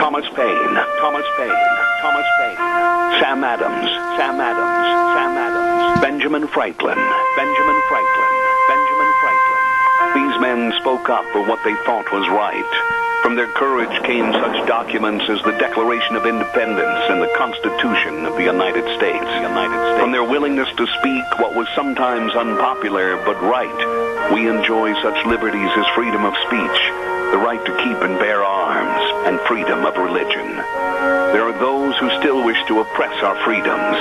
Thomas Paine, Thomas Paine, Thomas Paine, Sam Adams, Sam Adams, Sam Adams, Benjamin Franklin, Benjamin Franklin, Benjamin Franklin. These men spoke up for what they thought was right. From their courage came such documents as the Declaration of Independence and the Constitution of the United States. From their willingness to speak what was sometimes unpopular but right, we enjoy such liberties as freedom of speech, the right to keep and bear arms, and freedom of religion. There are those who still wish to oppress our freedoms,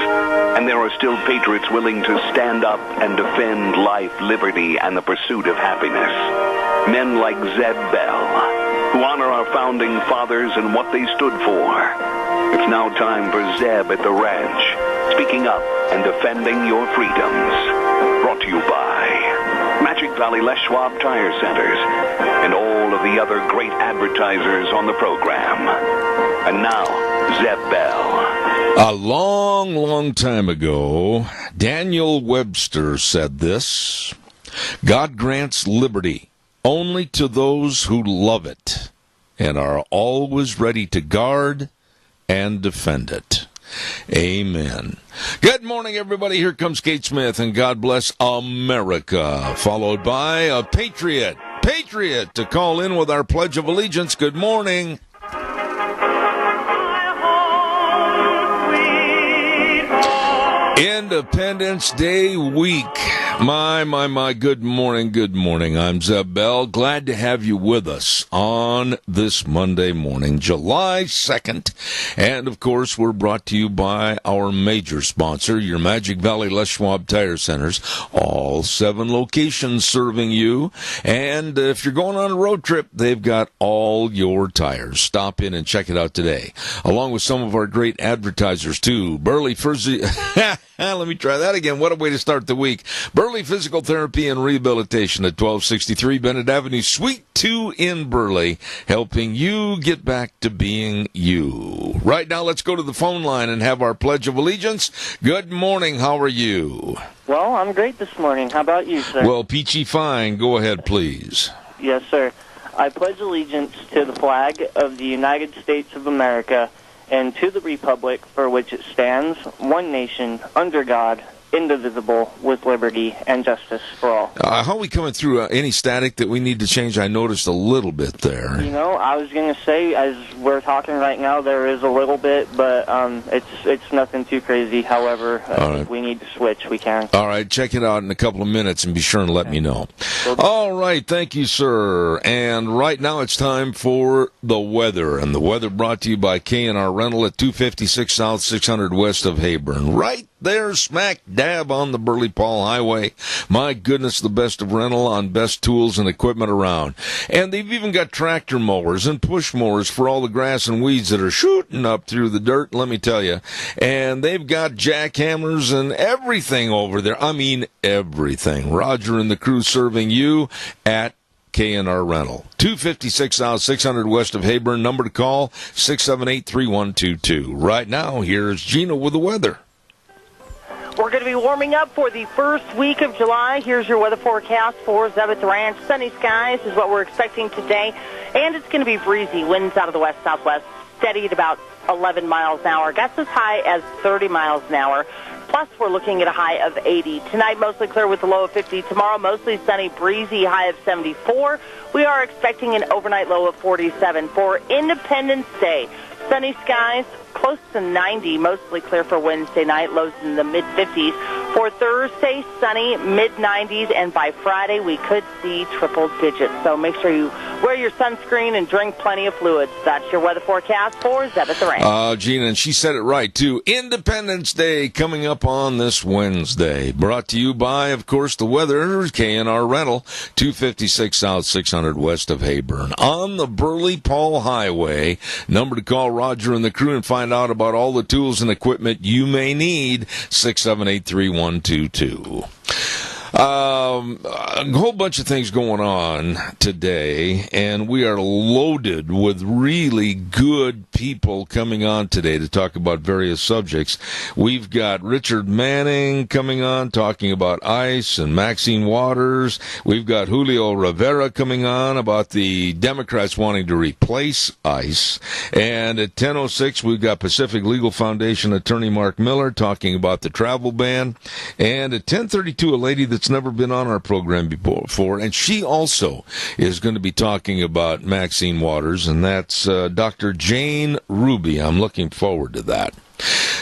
and there are still patriots willing to stand up and defend life, liberty, and the pursuit of happiness. Men like Zeb Bell, who honor our founding fathers and what they stood for. It's now time for Zeb at the ranch, speaking up and defending your freedoms. Brought to you by Magic Valley Les Schwab Tire Centers and all of the other great advertisers on the program. And now, Zeb Bell. A long, long time ago, Daniel Webster said this: God grants liberty only to those who love it and are always ready to guard and defend it. Amen. Good morning, everybody. Here comes Kate Smith, and God bless America, followed by a patriot to call in with our Pledge of Allegiance. Good morning. Independence Day week. My, good morning. I'm Zeb Bell. Glad to have you with us on this Monday morning, July 2nd. And, of course, we're brought to you by our major sponsor, your Magic Valley Les Schwab Tire Centers, all 7 locations serving you. And if you're going on a road trip, they've got all your tires. Stop in and check it out today, along with some of our great advertisers, too. Burley Let me try that again. What a way to start the week. Burley Physical Therapy and Rehabilitation at 1263 Bennett Avenue, Suite 2 in Burley, helping you get back to being you. Right now, let's go to the phone line and have our Pledge of Allegiance. Good morning. How are you? Well, I'm great this morning. How about you, sir? Well, peachy fine. Go ahead, please. Yes, sir. I pledge allegiance to the flag of the United States of America and to the republic for which it stands, one nation, under God, indivisible, with liberty and justice for all. How are we coming through? Any static that we need to change? I noticed a little bit there. You know, I was going to say, as we're talking right now, there is a little bit, but it's nothing too crazy. However, if we need to switch, we can. All right, check it out in a couple of minutes and be sure and let me know. All right, thank you, sir. And right now it's time for the weather. And the weather brought to you by K&R Rental at 256 South, 600 West of Heyburn. Right there, smack dab on the Burley Paul Highway. My goodness, the best of rental on best tools and equipment around. And they've even got tractor mowers and push mowers for all the grass and weeds that are shooting up through the dirt, let me tell you. And they've got jackhammers and everything over there. I mean, everything. Roger and the crew serving you at K&R Rental. 256 South, 600 West of Heyburn. Number to call, 678-3122. Right now, here's Gina with the weather. We're going to be warming up for the first week of July. Here's your weather forecast for Zeb at the Ranch. Sunny skies is what we're expecting today, and it's going to be breezy. Winds out of the west-southwest, steady at about 11 miles an hour. Gusts as high as 30 miles an hour. Plus, we're looking at a high of 80. Tonight, mostly clear with a low of 50. Tomorrow, mostly sunny, breezy, high of 74. We are expecting an overnight low of 47. For Independence Day, sunny skies, close to 90, mostly clear for Wednesday night, lows in the mid-50s. For Thursday, sunny, mid-90s, and by Friday, we could see triple digits. So make sure you wear your sunscreen and drink plenty of fluids. That's your weather forecast for Zeb at the Ranch. Gina, and she said it right, too. Independence Day coming up on this Wednesday. Brought to you by, of course, the weather, K&R Rental, 256 South, 600 West of Heyburn. On the Burley Paul Highway, number to call Roger and the crew and find out about all the tools and equipment you may need, 678-3122. A whole bunch of things going on today, and we are loaded with really good people coming on today to talk about various subjects. We've got Richard Manning coming on talking about ICE and Maxine Waters. We've got Julio Rivera coming on about the Democrats wanting to replace ICE. And at 10:06, we've got Pacific Legal Foundation attorney Mark Miller talking about the travel ban. And at 10:32, a lady that's never been on our program before, and she also is going to be talking about Maxine Waters, and that's Dr. Jane Ruby. I'm looking forward to that.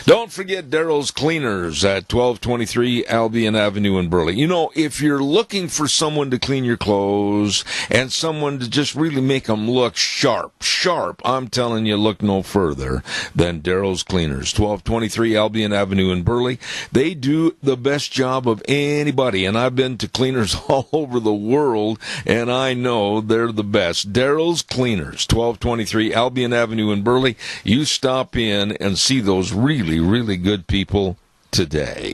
Don't forget Daryl's Cleaners at 1223 Albion Avenue in Burley. You know, if you're looking for someone to clean your clothes and someone to just really make them look sharp, I'm telling you, look no further than Daryl's Cleaners, 1223 Albion Avenue in Burley. They do the best job of anybody, and I've been to cleaners all over the world, and I know they're the best. Daryl's Cleaners, 1223 Albion Avenue in Burley. You stop in and see those really good people today.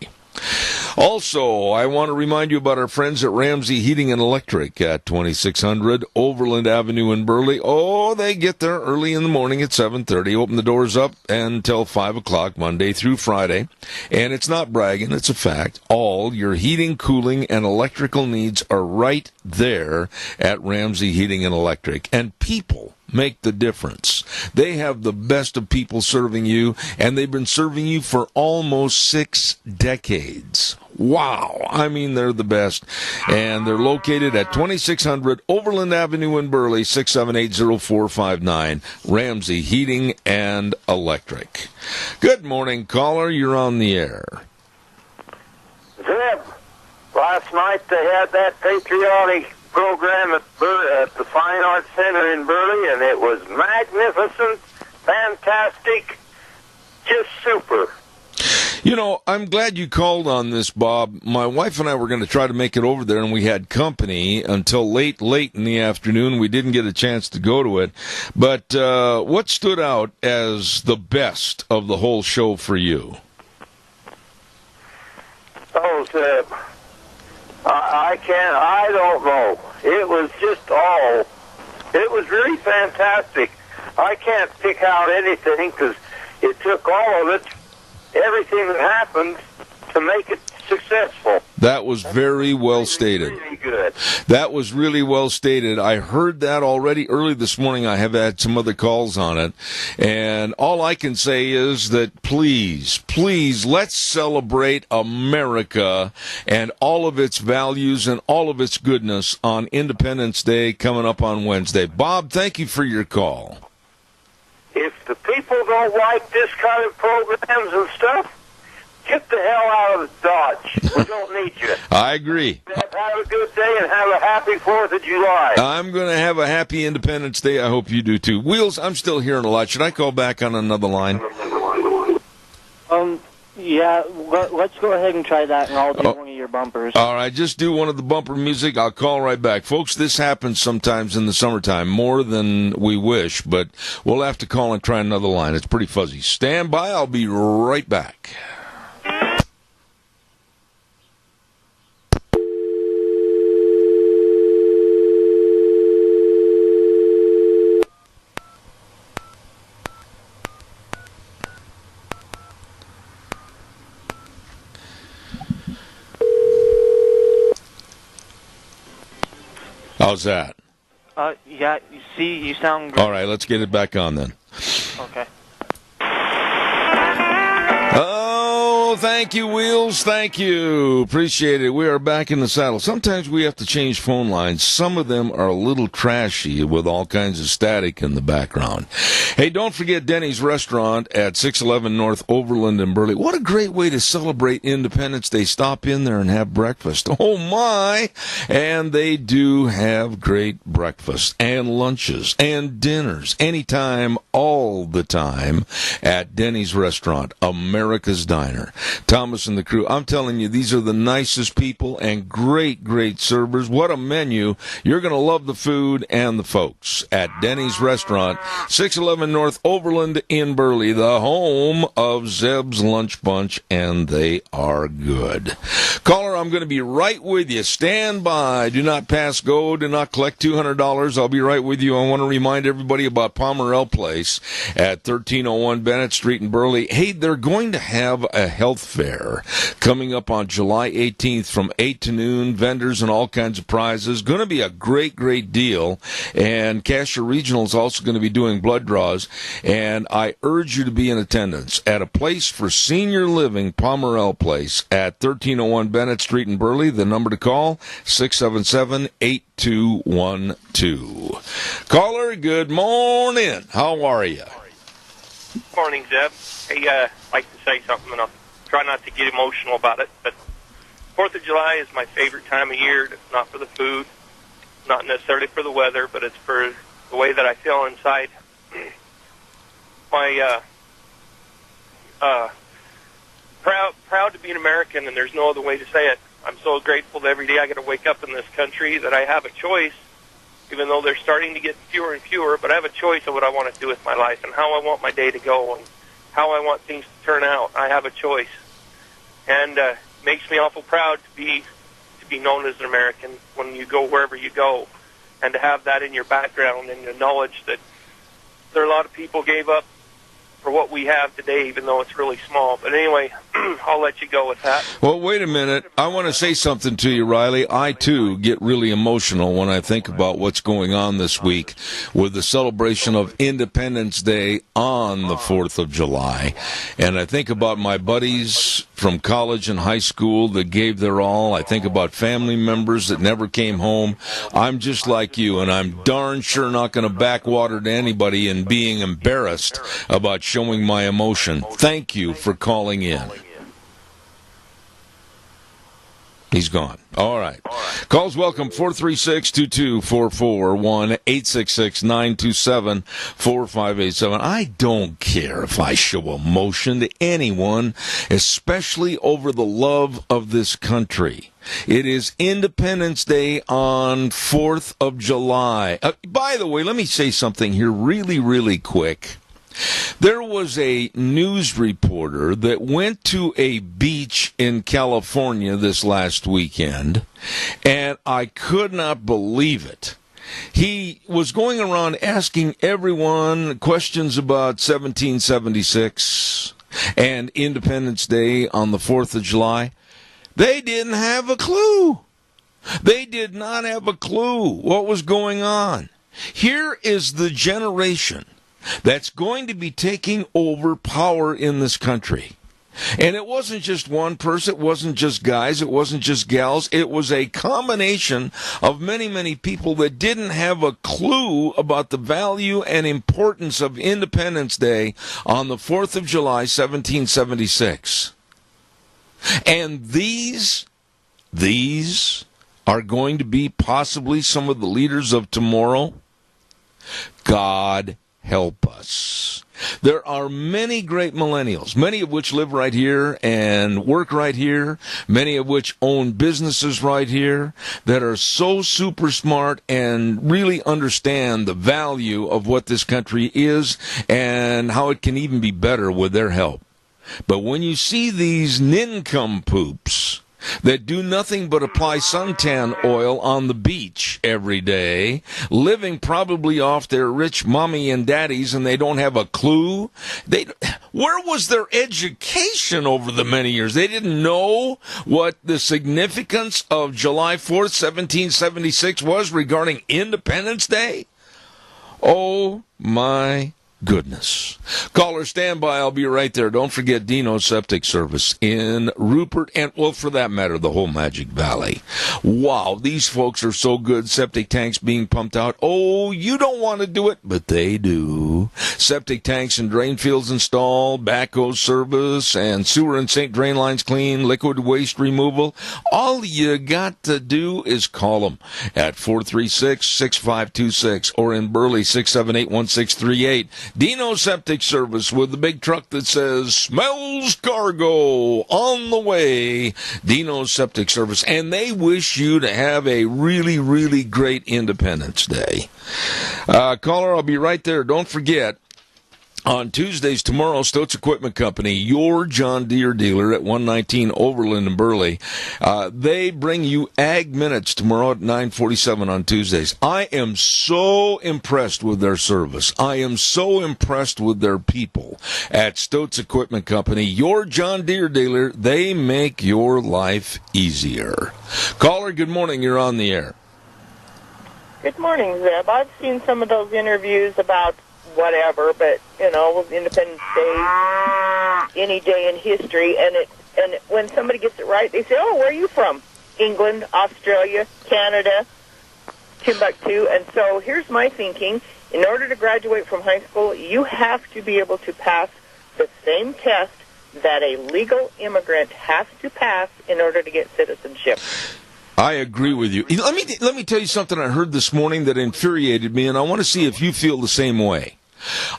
Also, I want to remind you about our friends at Ramsey Heating and Electric at 2600 Overland Avenue in Burley. Oh, they get there early in the morning at 7:30, open the doors up until 5 o'clock Monday through Friday. And it's not bragging, it's a fact. All your heating, cooling, and electrical needs are right there at Ramsey Heating and Electric. And people make the difference. They have the best of people serving you, and they've been serving you for almost 6 decades. Wow. I mean, they're the best. And they're located at 2600 Overland Avenue in Burley, 678-0459, Ramsey Heating and Electric. Good morning, caller. You're on the air. Zeb, last night they had that patriotic program at the Fine Arts Center in Burley, and it was magnificent, fantastic, just super. You know, I'm glad you called on this, Bob. My wife and I were going to try to make it over there, and we had company until late in the afternoon. We didn't get a chance to go to it. But what stood out as the best of the whole show for you? Oh, Zeb, I don't know. It was it was really fantastic. I can't pick out anything because it took all of it, everything that happened to make it successful. That was very well stated. Really good. That was really well stated. I heard that already early this morning. I have had some other calls on it. And all I can say is that please, let's celebrate America and all of its values and all of its goodness on Independence Day coming up on Wednesday. Bob, thank you for your call. If the people don't like this kind of programs and stuff, get the hell out of Dodge. We don't need you. I agree. Have a good day and have a happy 4th of July. I'm going to have a happy Independence Day. I hope you do too. Wheels, I'm still hearing a lot. Should I call back on another line? Yeah, let's go ahead and try that, and I'll do one of your bumpers. All right, just do one of the bumper music. I'll call right back. Folks, this happens sometimes in the summertime, more than we wish, but we'll have to call and try another line. It's pretty fuzzy. Stand by. I'll be right back. How's that? Yeah, you sound great. All right, let's get it back on then. Okay. Oh, thank you, Wheels. Thank you. Appreciate it. We are back in the saddle. Sometimes we have to change phone lines. Some of them are a little trashy with all kinds of static in the background. Hey, don't forget Denny's Restaurant at 611 North Overland in Burley. What a great way to celebrate Independence Day. Stop in there and have breakfast. Oh, my. And they do have great breakfast and lunches and dinners anytime, all the time at Denny's Restaurant, America's Diner. Thomas and the crew. I'm telling you, these are the nicest people and great, great servers. What a menu. You're going to love the food and the folks at Denny's Restaurant, 611 North Overland in Burley, the home of Zeb's Lunch Bunch, and they are good. Caller, I'm going to be right with you. Stand by. Do not pass go. Do not collect $200. I'll be right with you. I want to remind everybody about Pomerel Place at 1301 Bennett Street in Burley. Hey, they're going to have a health fair coming up on July 18th from 8 to noon. Vendors and all kinds of prizes. Going to be a great, great deal. And Cashier Regional is also going to be doing blood draws. And I urge you to be in attendance at a place for senior living, Pomerel Place at 1301 Bennett Street in Burley. The number to call, 677-8212. Caller, good morning. How are you? Morning, Zeb. Hey, I'd like to say something, and I'll try not to get emotional about it, but 4th of July is my favorite time of year. It's not for the food, not necessarily for the weather, but it's for the way that I feel inside. Proud to be an American, and there's no other way to say it. I'm so grateful that every day I get to wake up in this country that I have a choice, even though they're starting to get fewer and fewer, but I have a choice of what I want to do with my life and how I want my day to go and how I want things to turn out. I have a choice. And makes me awful proud to be known as an American when you go wherever you go, and to have that in your background and the knowledge that there are a lot of people gave up for what we have today, even though it's really small. But anyway, I'll let you go with that. Well, wait a minute. I want to say something to you, Riley. I, too, get really emotional when I think about what's going on this week with the celebration of Independence Day on the 4th of July. And I think about my buddies from college and high school that gave their all. I think about family members that never came home. I'm just like you, and I'm darn sure not going to backwater to anybody in being embarrassed about showing my emotion. Thank you for calling in. He's gone. All right. Calls welcome, 436-2244, 1-866-927-4587. I don't care if I show emotion to anyone, especially over the love of this country. It is Independence Day on 4th of July. By the way, let me say something here really, really quick. There was a news reporter that went to a beach in California this last weekend, and I could not believe it. He was going around asking everyone questions about 1776 and Independence Day on the 4th of July. They didn't have a clue. They did not have a clue what was going on. Here is the generation that's going to be taking over power in this country. And it wasn't just one person, it wasn't just guys, it wasn't just gals, it was a combination of many, many people that didn't have a clue about the value and importance of Independence Day on the 4th of July, 1776. And these are going to be possibly some of the leaders of tomorrow. God help us. There are many great millennials, many of which live right here and work right here, many of which own businesses right here, that are so super smart and really understand the value of what this country is and how it can even be better with their help. But when you see these nincompoops that do nothing but apply suntan oil on the beach every day, living probably off their rich mommy and daddies, and they don't have a clue. Where was their education over the many years? They didn't know what the significance of July 4th, 1776 was regarding Independence Day. Oh, my goodness. Caller, stand by. I'll be right there. Don't forget Dino Septic Service in Rupert and, well, for that matter, the whole Magic Valley. Wow, these folks are so good. Septic tanks being pumped out. Oh, you don't want to do it, but they do. Septic tanks and drain fields installed, backhoe service, and sewer and sink drain lines clean, liquid waste removal. All you got to do is call them at 436-6526 or in Burley, 678-1638. Dino Septic Service with the big truck that says, smells cargo on the way. Dino Septic Service. And they wish you to have a really, really great Independence Day. Caller, I'll be right there. Don't forget, on Tuesdays tomorrow, Stotz Equipment Company, your John Deere dealer at 119 Overland in Burley, they bring you Ag Minutes tomorrow at 9:47 on Tuesdays. I am so impressed with their service. I am so impressed with their people at Stotz Equipment Company, your John Deere dealer. They make your life easier. Caller, good morning. You're on the air. Good morning, Zeb. I've seen some of those interviews about whatever, but Independence Day, any day in history, and when somebody gets it right, they say, "Oh, where are you from?" England, Australia, Canada, Timbuktu. And so here's my thinking: in order to graduate from high school, you have to be able to pass the same test that a legal immigrant has to pass in order to get citizenship. I agree with you. Let me tell you something I heard this morning that infuriated me, and I want to see if you feel the same way.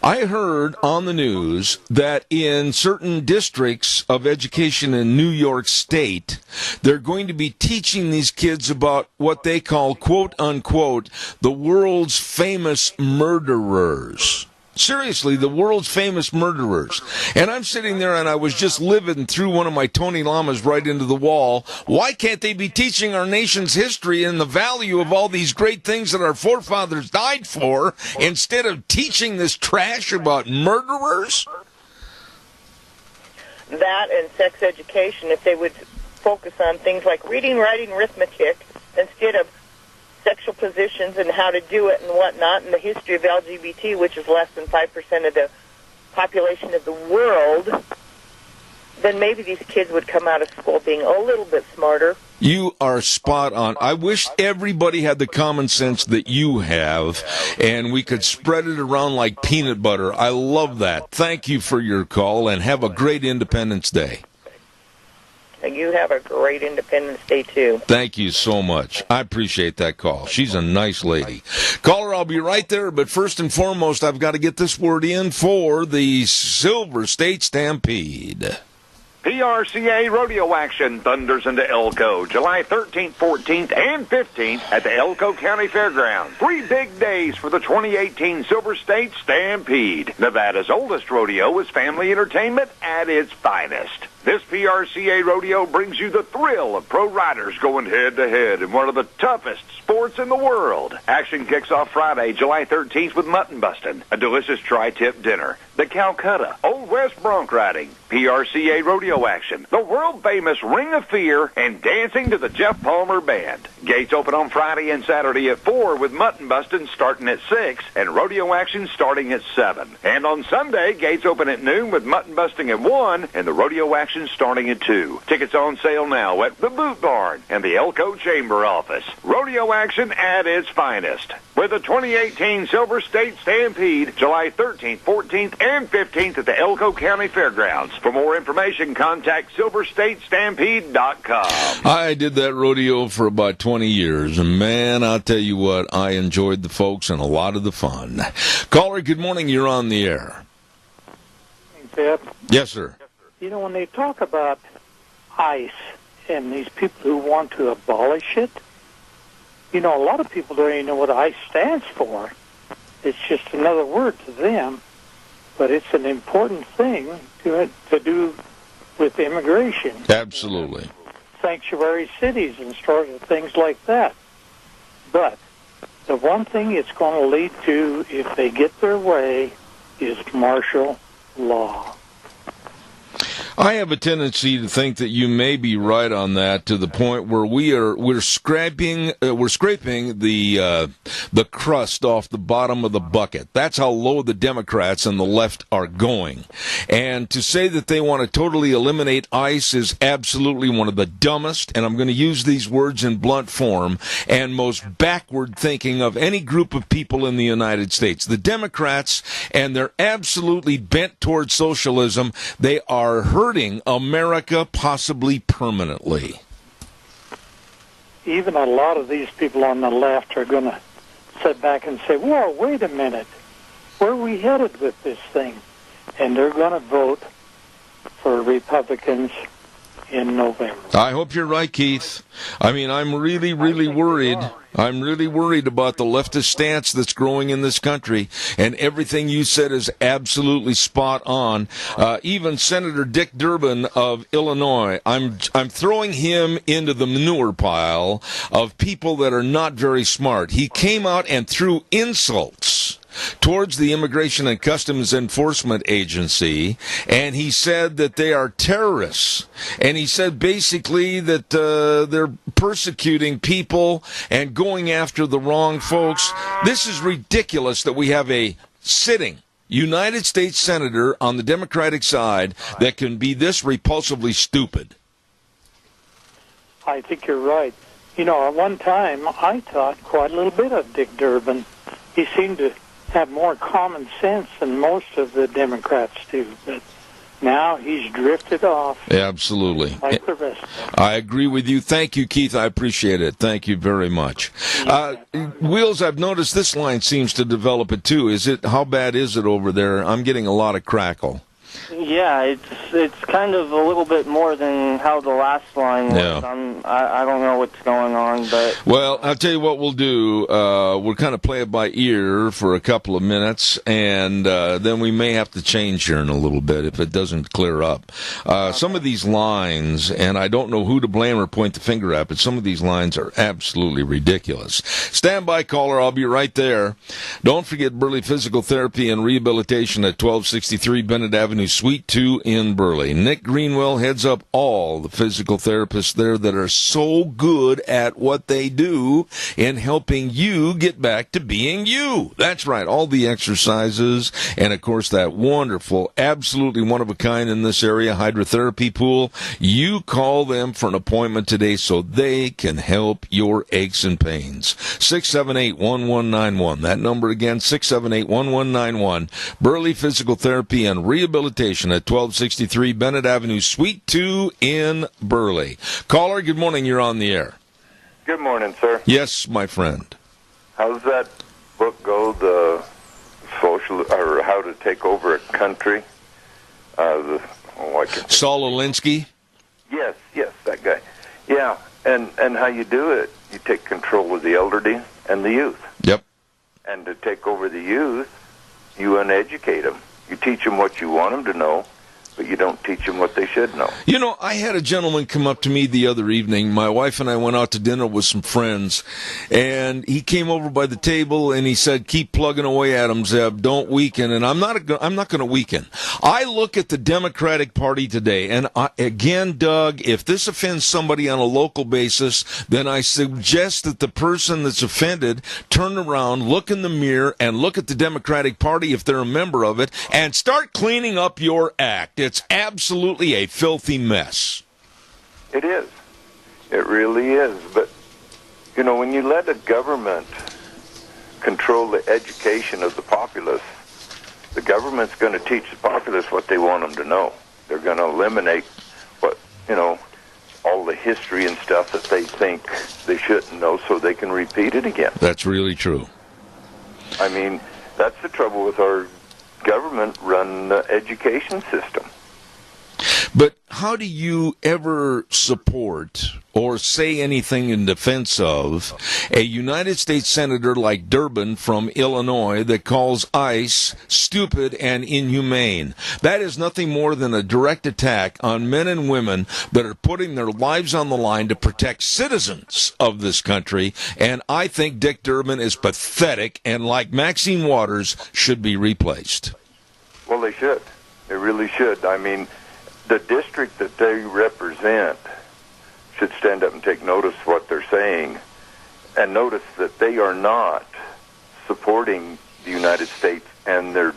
I heard on the news that in certain districts of education in New York State, they're going to be teaching these kids about what they call, quote unquote, the world's famous murderers. Seriously, the world's famous murderers. And I'm sitting there and I was just living through one of my Tony Lamas right into the wall. Why can't they be teaching our nation's history and the value of all these great things that our forefathers died for instead of teaching this trash about murderers? That and sex education, if they would focus on things like reading, writing, arithmetic, instead of sexual positions and how to do it and whatnot, and the history of LGBT, which is less than 5% of the population of the world, then maybe these kids would come out of school being a little bit smarter. You are spot on. I wish everybody had the common sense that you have, and we could spread it around like peanut butter. I love that. Thank you for your call, and have a great Independence Day. And you have a great Independence Day, too. Thank you so much. I appreciate that call. She's a nice lady. Caller, I'll be right there, but first and foremost, I've got to get this word in for the Silver State Stampede. PRCA Rodeo Action thunders into Elko, July 13th, 14th, and 15th at the Elko County Fairgrounds. 3 big days for the 2018 Silver State Stampede. Nevada's oldest rodeo is family entertainment at its finest. This PRCA rodeo brings you the thrill of pro riders going head-to-head in one of the toughest sports in the world. Action kicks off Friday, July 13th with mutton busting, a delicious tri-tip dinner, the Calcutta, Old West bronc riding, PRCA rodeo action, the world-famous Ring of Fear, and dancing to the Jeff Palmer Band. Gates open on Friday and Saturday at 4 with mutton busting starting at 6 and rodeo action starting at 7. And on Sunday, gates open at noon with mutton busting at 1 and the rodeo action starting at 2. Tickets on sale now at the Boot Barn and the Elko Chamber Office. Rodeo action at its finest. With the 2018 Silver State Stampede, July 13th, 14th, and 15th at the Elko County Fairgrounds. For more information, contact SilverStateStampede.com. I did that rodeo for about 20 years, and man, I'll tell you what, I enjoyed the folks and a lot of the fun. Caller, good morning. You're on the air. Zeb? Yes, sir. You know, when they talk about ICE and these people who want to abolish it, you know, a lot of people don't even know what ICE stands for. It's just another word to them, but it's an important thing to do with immigration. Absolutely. Sanctuary cities and sort of things like that. But the one thing it's going to lead to, if they get their way, is martial law. I have a tendency to think that you may be right on that, to the point where we're scraping the crust off the bottom of the bucket. That's how low the Democrats and the left are going. And to say that they want to totally eliminate ICE is absolutely one of the dumbest, and I'm going to use these words in blunt form, and most backward thinking of any group of people in the United States. The Democrats, and they're absolutely bent towards socialism, they are hurting America possibly permanently. Even a lot of these people on the left are going to sit back and say, whoa, wait a minute. Where we headed with this thing? And they're going to vote for Republicans in November. I hope you're right, Keith. I mean, I'm really, really worried. I'm really worried about the leftist stance that's growing in this country, and everything you said is absolutely spot on. Even Senator Dick Durbin of Illinois, I'm throwing him into the manure pile of people that are not very smart. He came out and threw insults towards the Immigration and Customs Enforcement Agency, and he said that they are terrorists. And he said basically that they're persecuting people and going after the wrong folks. This is ridiculous that we have a sitting United States Senator on the Democratic side that can be this repulsively stupid. I think you're right. You know, at one time, I thought quite a little bit of Dick Durbin. He seemed to have more common sense than most of the Democrats do, but now he's drifted off. Absolutely. Like the rest of them. I agree with you. Thank you, Keith. I appreciate it. Thank you very much. Wheels, I've noticed this line seems to develop it too. How bad is it over there? I'm getting a lot of crackle. Yeah, it's kind of a little bit more than how the last line was. Yeah. I don't know what's going on, but... Well, I'll tell you what we'll do. We'll kind of play it by ear for a couple of minutes, and then we may have to change here in a little bit if it doesn't clear up. Some of these lines, and I don't know who to blame or point the finger at, but some of these lines are absolutely ridiculous. Stand by, caller. I'll be right there. Don't forget Burley Physical Therapy and Rehabilitation at 1263 Bennett Avenue, Suite 2 in Burley. Nick Greenwell heads up all the physical therapists there that are so good at what they do in helping you get back to being you. That's right, all the exercises, and of course that wonderful, absolutely one-of-a-kind in this area hydrotherapy pool. You call them for an appointment today so they can help your aches and pains. 678-1191. That number again, 678-1191. Burley Physical Therapy and Rehabilitation at 1263 Bennett Avenue, Suite 2 in Burley. Caller, good morning. You're on the air. Good morning, sir. Yes, my friend. How's that book go, the social, or how to take over a country? Saul Alinsky? Yes, that guy. Yeah, and how you do it, you take control of the elderly and the youth. Yep. And to take over the youth, you uneducate them. You teach them what you want them to know, but you don't teach them what they should know. You know, I had a gentleman come up to me the other evening. My wife and I went out to dinner with some friends, and he came over by the table and he said, "Keep plugging away at him, Zeb. Don't weaken." And I'm not going to weaken. I look at the Democratic Party today, and again, Doug, if this offends somebody on a local basis, then I suggest that the person that's offended turn around, look in the mirror, and look at the Democratic Party if they're a member of it, and start cleaning up your act. It's absolutely a filthy mess. It is. It really is. But, you know, when you let a government control the education of the populace, the government's going to teach the populace what they want them to know. They're going to eliminate all the history and stuff that they think they shouldn't know so they can repeat it again. That's really true. I mean, that's the trouble with our government-run education system. But how do you ever support or say anything in defense of a United States Senator like Durbin from Illinois that calls ICE stupid and inhumane? That is nothing more than a direct attack on men and women that are putting their lives on the line to protect citizens of this country, and I think Dick Durbin is pathetic and, like Maxine Waters, should be replaced. Well, they should. They really should. I mean, the district that they represent should stand up and take notice of what they're saying and notice that they are not supporting the United States and their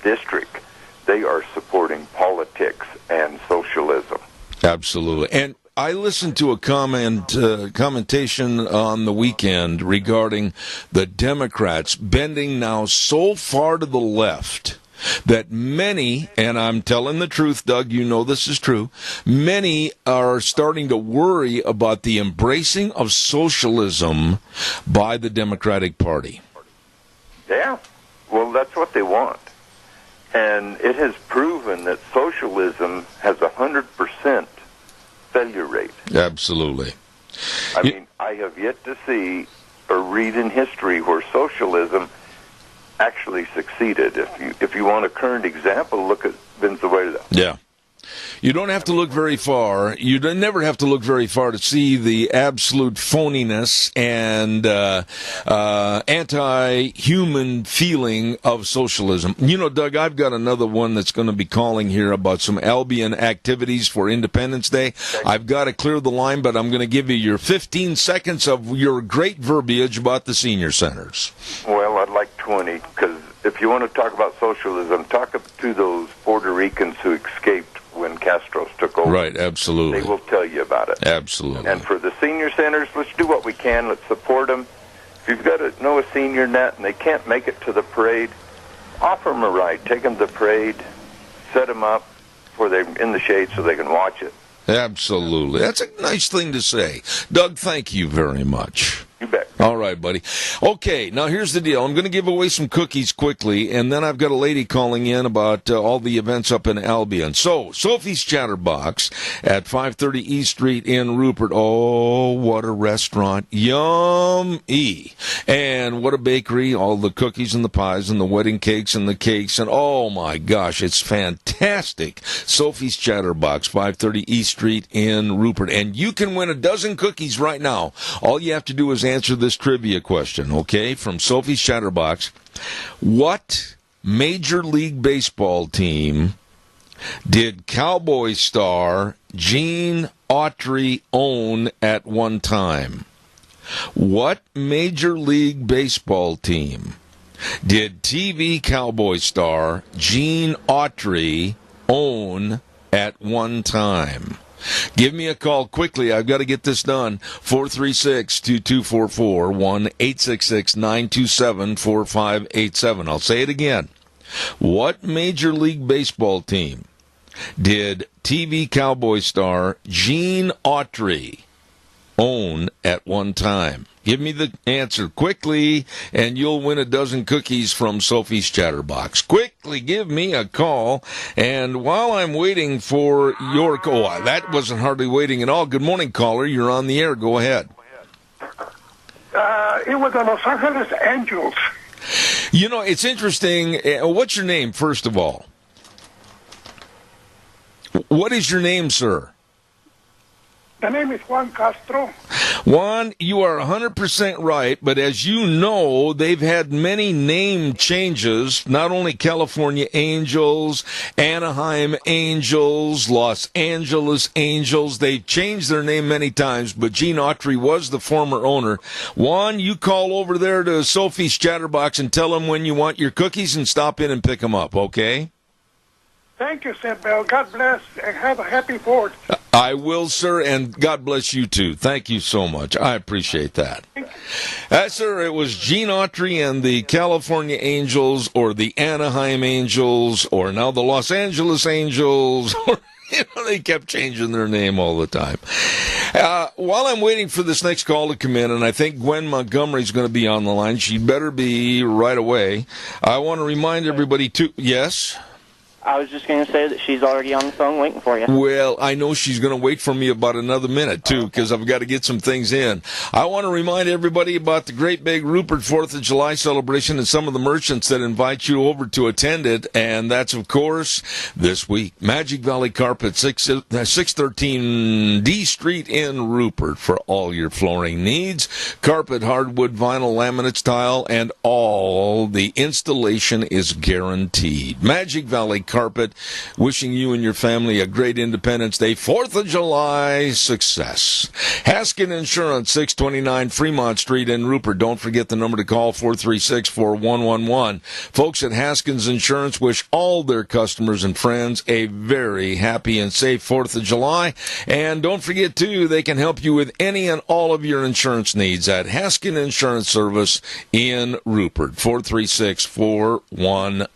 district. They are supporting politics and socialism. Absolutely. And I listened to a commentation on the weekend regarding the Democrats bending now so far to the left that many, and I'm telling the truth, Doug, you know this is true, many are starting to worry about the embracing of socialism by the Democratic Party. Yeah, well, that's what they want. And it has proven that socialism has 100% failure rate. Absolutely. I mean, I have yet to see or read in history where socialism actually succeeded. If you want a current example, look at Venezuela. Yeah. You don't have to look very far. You never have to look very far to see the absolute phoniness and anti-human feeling of socialism. You know, Doug, I've got another one that's going to be calling here about some Albion activities for Independence Day. I've got to clear the line, but I'm going to give you your 15 seconds of your great verbiage about the senior centers. Well, I'd like 20, because if you want to talk about socialism, talk to those Puerto Ricans who escaped when Castro took over. Right, absolutely. They will tell you about it. Absolutely. And for the senior centers, let's do what we can. Let's support them. If you've got to know a senior net and they can't make it to the parade, offer them a ride. Take them to the parade, set them up where they're in the shade so they can watch it. Absolutely. That's a nice thing to say. Doug, thank you very much. You bet. All right, buddy. Okay, now here's the deal. I'm going to give away some cookies quickly, and then I've got a lady calling in about all the events up in Albion. So, Sophie's Chatterbox at 530 East Street in Rupert. Oh, what a restaurant. Yum-y. And what a bakery. All the cookies and the pies and the wedding cakes and the cakes. And oh, my gosh, it's fantastic. Sophie's Chatterbox, 530 East Street in Rupert. And you can win a dozen cookies right now. All you have to do is answer this trivia question, okay, from Sophie's Chatterbox. What Major League Baseball team did Cowboy star Gene Autry own at one time? What Major League Baseball team did TV Cowboy star Gene Autry own at one time? Give me a call quickly. I've got to get this done. 436-2244, 1-866-927-4587. I'll say it again. What Major League Baseball team did TV Cowboy star Gene Autry own at one time? Give me the answer quickly, and you'll win a dozen cookies from Sophie's Chatterbox. Quickly, give me a call. And while I'm waiting for your call, that wasn't hardly waiting at all. Good morning, caller. You're on the air. Go ahead. It was the Los Angeles Angels. You know, it's interesting. What's your name, first of all? What is your name, sir? The name is Juan Castro. Juan, you are 100% right, but as you know, they've had many name changes, not only California Angels, Anaheim Angels, Los Angeles Angels. They've changed their name many times, but Gene Autry was the former owner. Juan, you call over there to Sophie's Chatterbox and tell them when you want your cookies and stop in and pick them up, okay? Thank you, Sir Bell. God bless, and have a happy 4th. I will, sir, and God bless you, too. Thank you so much. I appreciate that. Sir, it was Gene Autry and the California Angels, or the Anaheim Angels, or now the Los Angeles Angels. They kept changing their name all the time. While I'm waiting for this next call to come in, and I think Gwen Montgomery's going to be on the line, she'd better be right away. I want to remind everybody, too. Yes? I was just going to say that she's already on the phone waiting for you. Well, I know she's going to wait for me about another minute, too, because I've got to get some things in. I want to remind everybody about the Great Big Rupert 4th of July celebration and some of the merchants that invite you over to attend it. And that's, of course, this week. Magic Valley Carpet, 613 D Street in Rupert for all your flooring needs. Carpet, hardwood, vinyl, laminates, tile, and all. The installation is guaranteed. Magic Valley Carpet, wishing you and your family a great Independence Day, 4th of July success. Haskin Insurance, 629 Fremont Street in Rupert. Don't forget the number to call, 436-4111. Folks at Haskins Insurance wish all their customers and friends a very happy and safe 4th of July. And don't forget, too, they can help you with any and all of your insurance needs at Haskin Insurance Service in Rupert, 436-4141.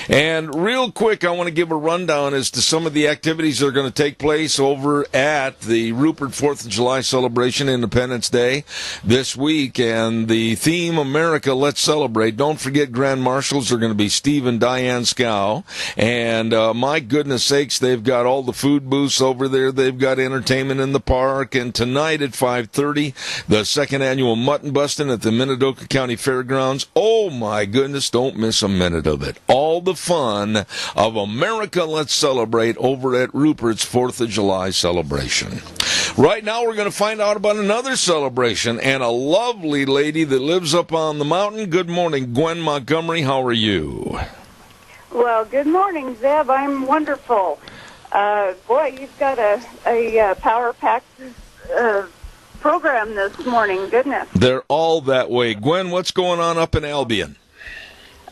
And real quick, I want to give a rundown as to some of the activities that are going to take place over at the Rupert 4th of July celebration, Independence Day, this week. And the theme, America, Let's Celebrate. Don't forget, Grand Marshals are going to be Steve and Diane Scow. And my goodness sakes, they've got all the food booths over there. They've got entertainment in the park. And tonight at 5:30, the second annual Mutton Bustin' at the Minidoka County Fairgrounds. Oh, my goodness, don't miss a minute of it. All the fun of America Let's Celebrate over at Rupert's 4th of July celebration. Right now, we're going to find out about another celebration and a lovely lady that lives up on the mountain. Good morning, Gwen Montgomery. How are you? Well, good morning, Zeb. I'm wonderful. Boy, you've got a power-packed program this morning. Goodness. They're all that way. Gwen, what's going on up in Albion?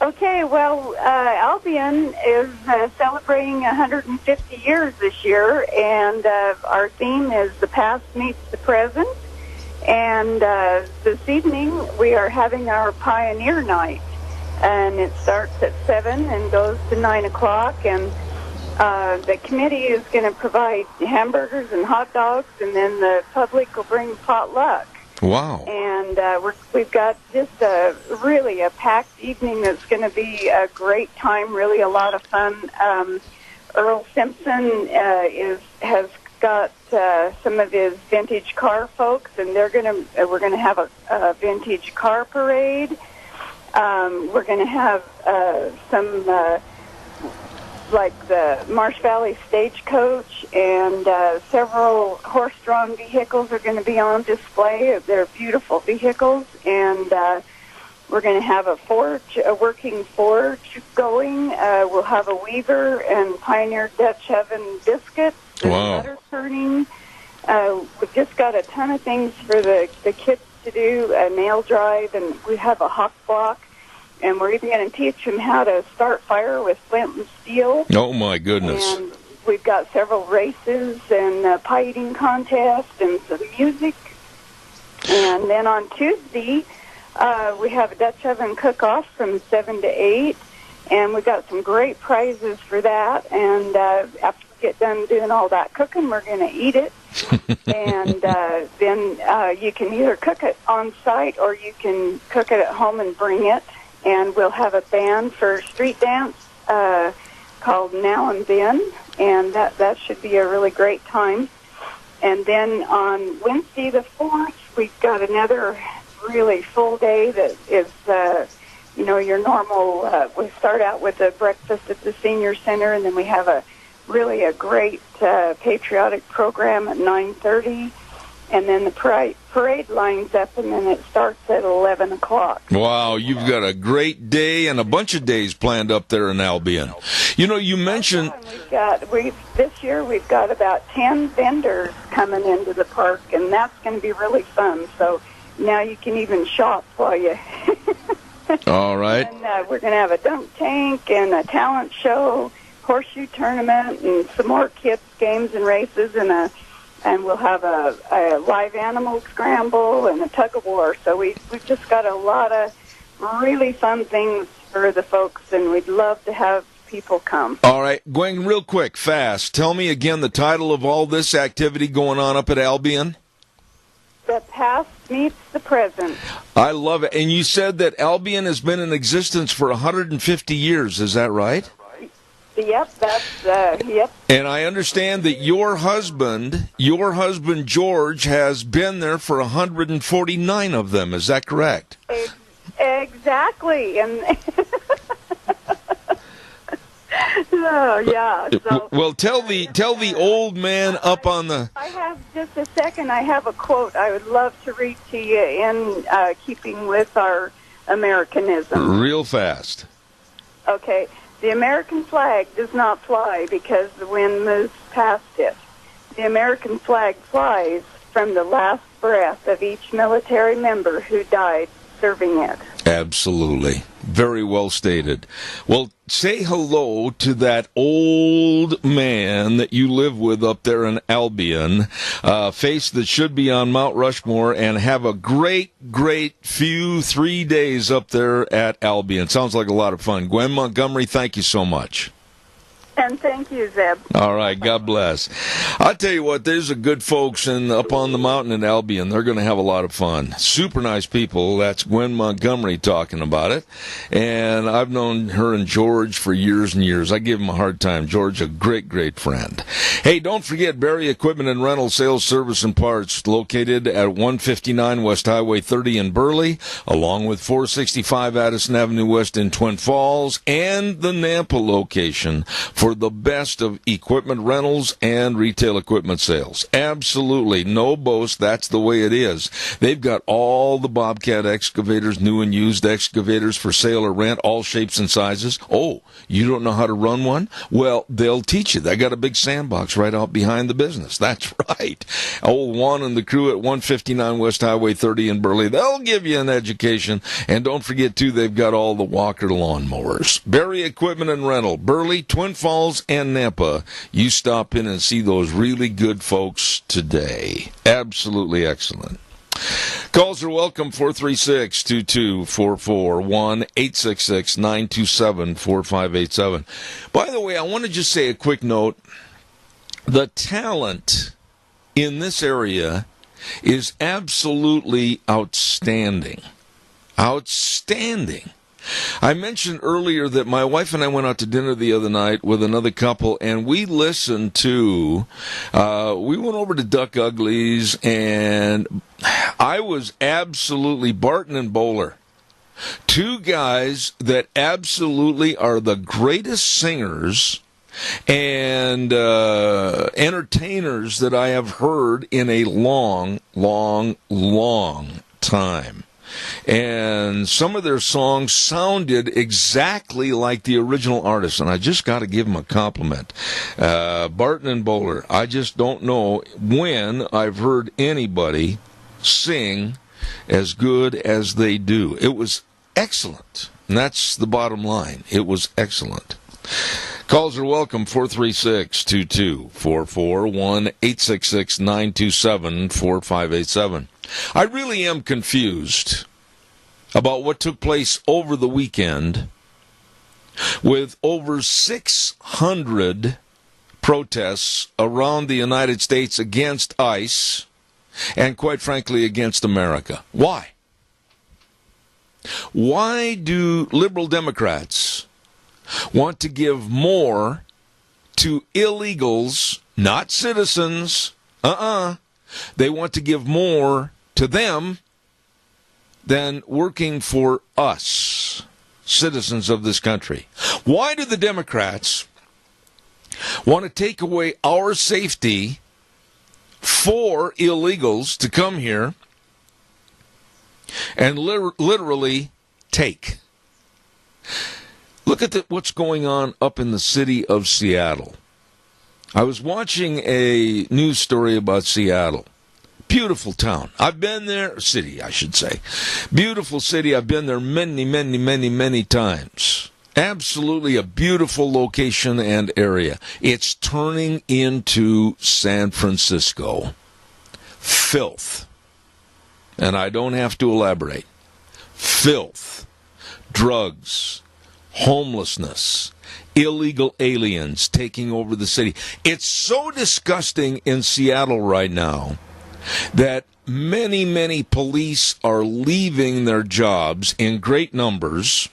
Okay, well, Albion is celebrating 150 years this year, and our theme is the past meets the present. And this evening we are having our Pioneer Night, and it starts at 7 and goes to 9 o'clock, and the committee is going to provide hamburgers and hot dogs, and then the public will bring potluck. Wow. And we've got just really a packed evening that's going to be a great time, really a lot of fun. Earl Simpson has got some of his vintage car folks, and we're going to have a vintage car parade. We're going to have some like the Marsh Valley Stagecoach, and several horse-drawn vehicles are going to be on display. They're beautiful vehicles, and we're going to have a working forge going. We'll have a weaver and Pioneer Dutch oven biscuits. Wow. Butter turning. We've just got a ton of things for the kids to do, a nail drive, and we have a hawk block. And we're even going to teach them how to start fire with flint and steel. Oh, my goodness. And we've got several races and a pie eating contest and some music. And then on Tuesday, we have a Dutch oven cook-off from 7 to 8. And we've got some great prizes for that. And after we get done doing all that cooking, we're going to eat it. And then you can either cook it on site or you can cook it at home and bring it. And we'll have a band for street dance called Now and Then, and that should be a really great time. And then on Wednesday the 4th, we've got another really full day that is, your normal. We start out with a breakfast at the Senior Center, and then we have a great patriotic program at 9:30. And then the parade lines up, and then it starts at 11 o'clock. Wow, you've got a great day and a bunch of days planned up there in Albion. You know, you mentioned... This year we've got about 10 vendors coming into the park, and that's going to be really fun. So now you can even shop while you... All right. And we're going to have a dunk tank and a talent show, horseshoe tournament, and some more kids' games and races, and we'll have a live animal scramble and a tug-of-war. So we've just got a lot of really fun things for the folks, and we'd love to have people come. All right, Gwen, real quick, fast, tell me again the title of all this activity going on up at Albion. The past meets the present. I love it. And you said that Albion has been in existence for 150 years, is that right? Yep, yep. And I understand that your husband George, has been there for 149 of them. Is that correct? Exactly. And oh, yeah. So, well, tell the old man up on the... I have just a second. I have a quote I would love to read to you in keeping with our Americanism. Real fast. Okay. The American flag does not fly because the wind moves past it. The American flag flies from the last breath of each military member who died serving it. Absolutely. Very well stated. Well, say hello to that old man that you live with up there in Albion, face that should be on Mount Rushmore, and have a great 3 days up there at Albion. Sounds like a lot of fun. Gwen Montgomery, thank you so much. And thank you, Zeb. All right, God bless. I'll tell you what, there's a good folks up on the mountain in Albion. They're going to have a lot of fun. Super nice people. That's Gwen Montgomery talking about it. And I've known her and George for years and years. I give him a hard time. George, a great friend. Hey, don't forget Barry Equipment and Rental Sales, Service, and Parts, located at 159 West Highway 30 in Burley, along with 465 Addison Avenue West in Twin Falls, and the Nampa location for the best of equipment rentals and retail equipment sales. Absolutely. No boast. That's the way it is. They've got all the Bobcat excavators, new and used excavators for sale or rent, all shapes and sizes. Oh, you don't know how to run one? Well, they'll teach you. They got a big sandbox right out behind the business. That's right. Old Juan and the crew at 159 West Highway 30 in Burley. They'll give you an education. And don't forget, too, they've got all the Walker lawnmowers. Barry Equipment and Rental, Burley, Twin Falls, and Nampa. You stop in and see those really good folks today. Absolutely excellent. Calls are welcome, 436-2244, 1-866-927-4587. By the way, I want to just say a quick note. The talent in this area is absolutely outstanding. Outstanding. I mentioned earlier that my wife and I went out to dinner the other night with another couple, and we listened to, we went over to Duck Uglies, and I was absolutely, Barton and Bowler, two guys that absolutely are the greatest singers and entertainers that I have heard in a long time. And some of their songs sounded exactly like the original artists, and I just got to give them a compliment. Barton and Bowler, I just don't know when I've heard anybody sing as good as they do. It was excellent, and that's the bottom line. It was excellent. Calls are welcome, 436-2244, 1-866-927-4587. I really am confused about what took place over the weekend with over 600 protests around the United States against ICE and, quite frankly, against America. Why? Why do liberal Democrats want to give more to illegals, not citizens? They want to give more to them than working for us, citizens of this country. Why do the Democrats want to take away our safety for illegals to come here and literally take? Look at what's going on up in the city of Seattle. I was watching a news story about Seattle. Beautiful town. I've been there, city, I should say. Beautiful city. I've been there many times. Absolutely a beautiful location and area. It's turning into San Francisco. Filth. And I don't have to elaborate. Filth. Drugs. Homelessness. Illegal aliens taking over the city. It's so disgusting in Seattle right now that many police are leaving their jobs in great numbers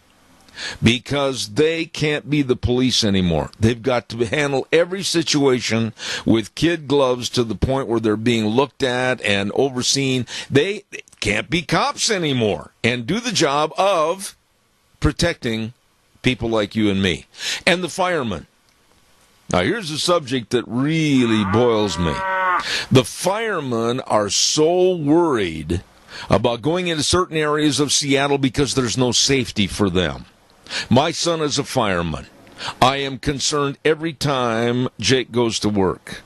because they can't be the police anymore. They've got to handle every situation with kid gloves to the point where they're being looked at and overseen. They can't be cops anymore and do the job of protecting people like you and me. And the firemen. Now, here's a subject that really boils me. The firemen are so worried about going into certain areas of Seattle because there's no safety for them. My son is a fireman. I am concerned every time Jake goes to work.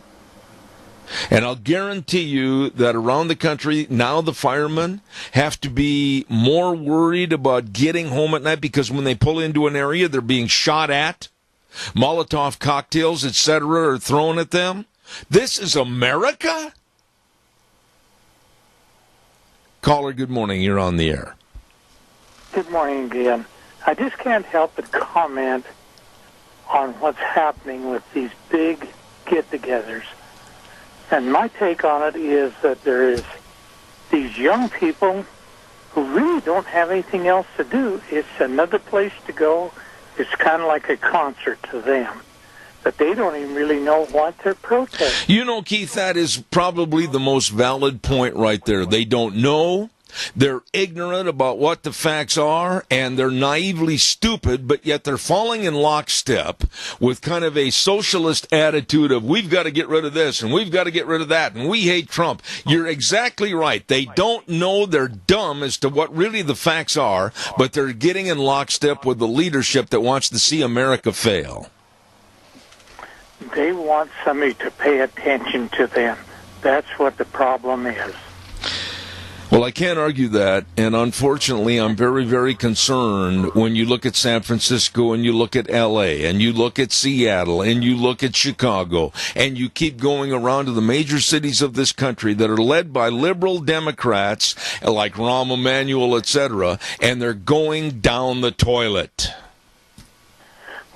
And I'll guarantee you that around the country, now the firemen have to be more worried about getting home at night because when they pull into an area, they're being shot at. Molotov cocktails, etc., are thrown at them. This is America? Caller, good morning. You're on the air. Good morning, Dan. I just can't help but comment on what's happening with these big get-togethers. And my take on it is that there is these young people who really don't have anything else to do. It's another place to go. It's kind of like a concert to them. But they don't even really know what they're protesting. You know, Keith, that is probably the most valid point right there. They don't know. They're ignorant about what the facts are, and they're naively stupid, but yet they're falling in lockstep with kind of a socialist attitude of, we've got to get rid of this, and we've got to get rid of that, and we hate Trump. You're exactly right. They don't know, they're dumb as to what really the facts are, but they're getting in lockstep with the leadership that wants to see America fail. They want somebody to pay attention to them. That's what the problem is. Well, I can't argue that, and unfortunately, I'm very, very concerned when you look at San Francisco and you look at L.A. and you look at Seattle and you look at Chicago and you keep going around to the major cities of this country that are led by liberal Democrats like Rahm Emanuel, etc., and they're going down the toilet.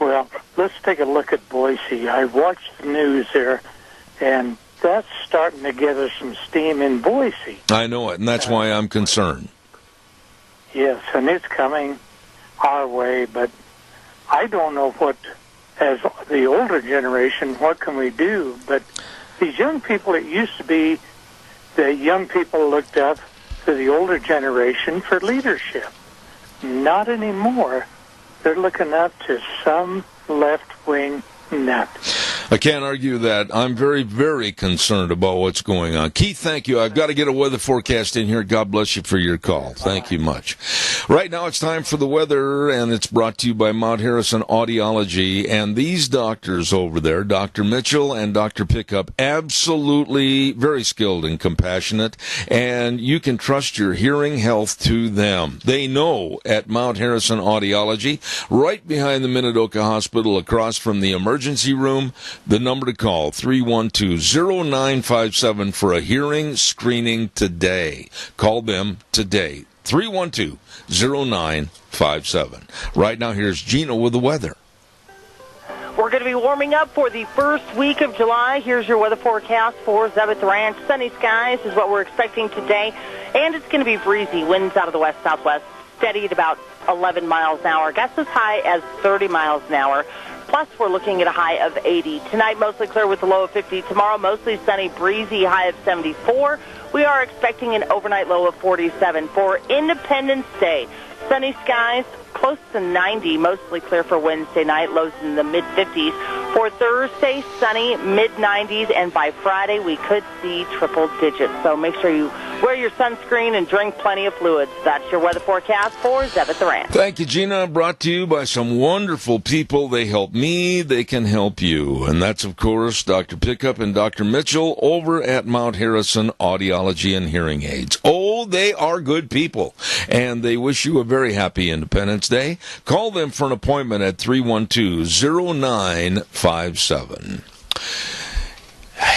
Well, let's take a look at Boise. I watched the news there, and that's starting to gather some steam in Boise. I know it, and that's why I'm concerned. Yes, and it's coming our way, but I don't know what, as the older generation, what can we do? But these young people, it used to be that young people looked up to the older generation for leadership. Not anymore. They're looking up to some left-wing nut. I can't argue that. I'm very, very concerned about what's going on. Keith, thank you. I've got to get a weather forecast in here. God bless you for your call. Thank you much. Right now it's time for the weather, and it's brought to you by Mount Harrison Audiology. And these doctors over there, Dr. Mitchell and Dr. Pickup, absolutely very skilled and compassionate, and you can trust your hearing health to them. They know at Mount Harrison Audiology, right behind the Minidoka Hospital, across from the emergency room. The number to call, 312-0957 for a hearing screening today. Call them today, 312-0957. Right now, here's Gina with the weather. We're going to be warming up for the first week of July. Here's your weather forecast for Zebeth Ranch. Sunny skies is what we're expecting today, and it's going to be breezy. Winds out of the west-southwest, steady at about 11 miles an hour. Gusts as high as 30 miles an hour. Plus, we're looking at a high of 80. Tonight, mostly clear with a low of 50. Tomorrow, mostly sunny, breezy, high of 74. We are expecting an overnight low of 47. For Independence Day, sunny skies, close to 90, mostly clear for Wednesday night, lows in the mid-50s. For Thursday, sunny, mid-90s, and by Friday, we could see triple digits. So make sure you wear your sunscreen and drink plenty of fluids. That's your weather forecast for Zebeth Ranch. Thank you, Gina. Brought to you by some wonderful people. They help me. They can help you. And that's, of course, Dr. Pickup and Dr. Mitchell over at Mount Harrison Audiology and Hearing Aids. Oh, they are good people. And they wish you a very happy Independence Day. Call them for an appointment at 312-0957.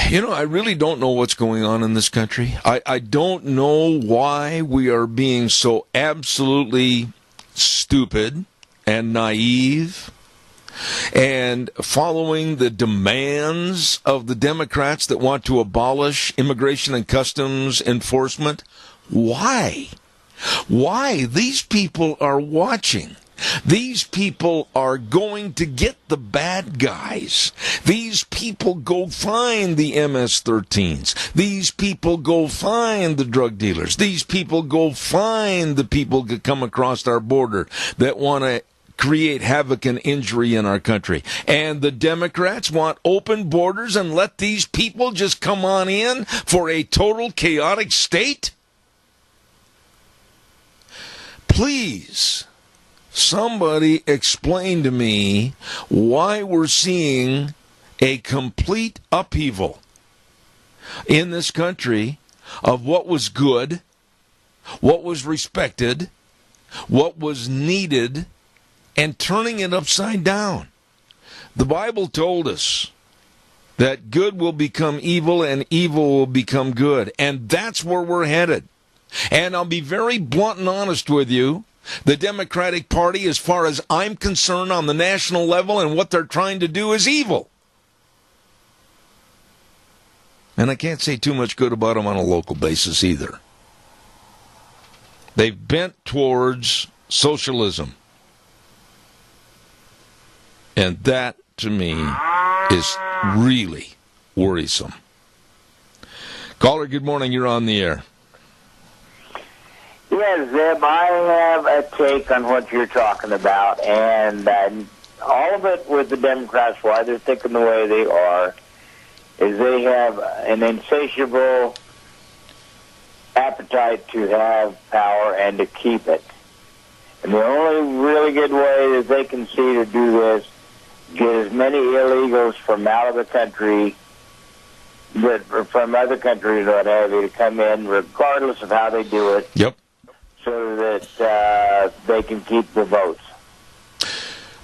You know, I really don't know what's going on in this country. I don't know why we are being so absolutely stupid and naive and following the demands of the Democrats that want to abolish immigration and customs enforcement. Why? Why? These people are watching. These people are going to get the bad guys. These people go find the MS-13s. These people go find the drug dealers. These people go find the people that come across our border that want to create havoc and injury in our country. And the Democrats want open borders and let these people just come on in for a total chaotic state? Please, somebody explain to me why we're seeing a complete upheaval. in this country of what was good, what was respected, what was needed, and turning it upside down. The Bible told us that good will become evil and evil will become good, and that's where we're headed. And I'll be very blunt and honest with you. The Democratic Party, as far as I'm concerned on the national level and what they're trying to do, is evil. And I can't say too much good about them on a local basis either. They've bent towards socialism. And that, to me, is really worrisome. Caller, good morning. You're on the air. Yes, Zeb, I have a take on what you're talking about, and all of it with the Democrats, why they're thinking the way they are, is they have an insatiable appetite to have power and to keep it. And the only really good way that they can see to do this, get as many illegals from out of the country, from other countries, what have you, to come in, regardless of how they do it. Yep. So that they can keep the votes.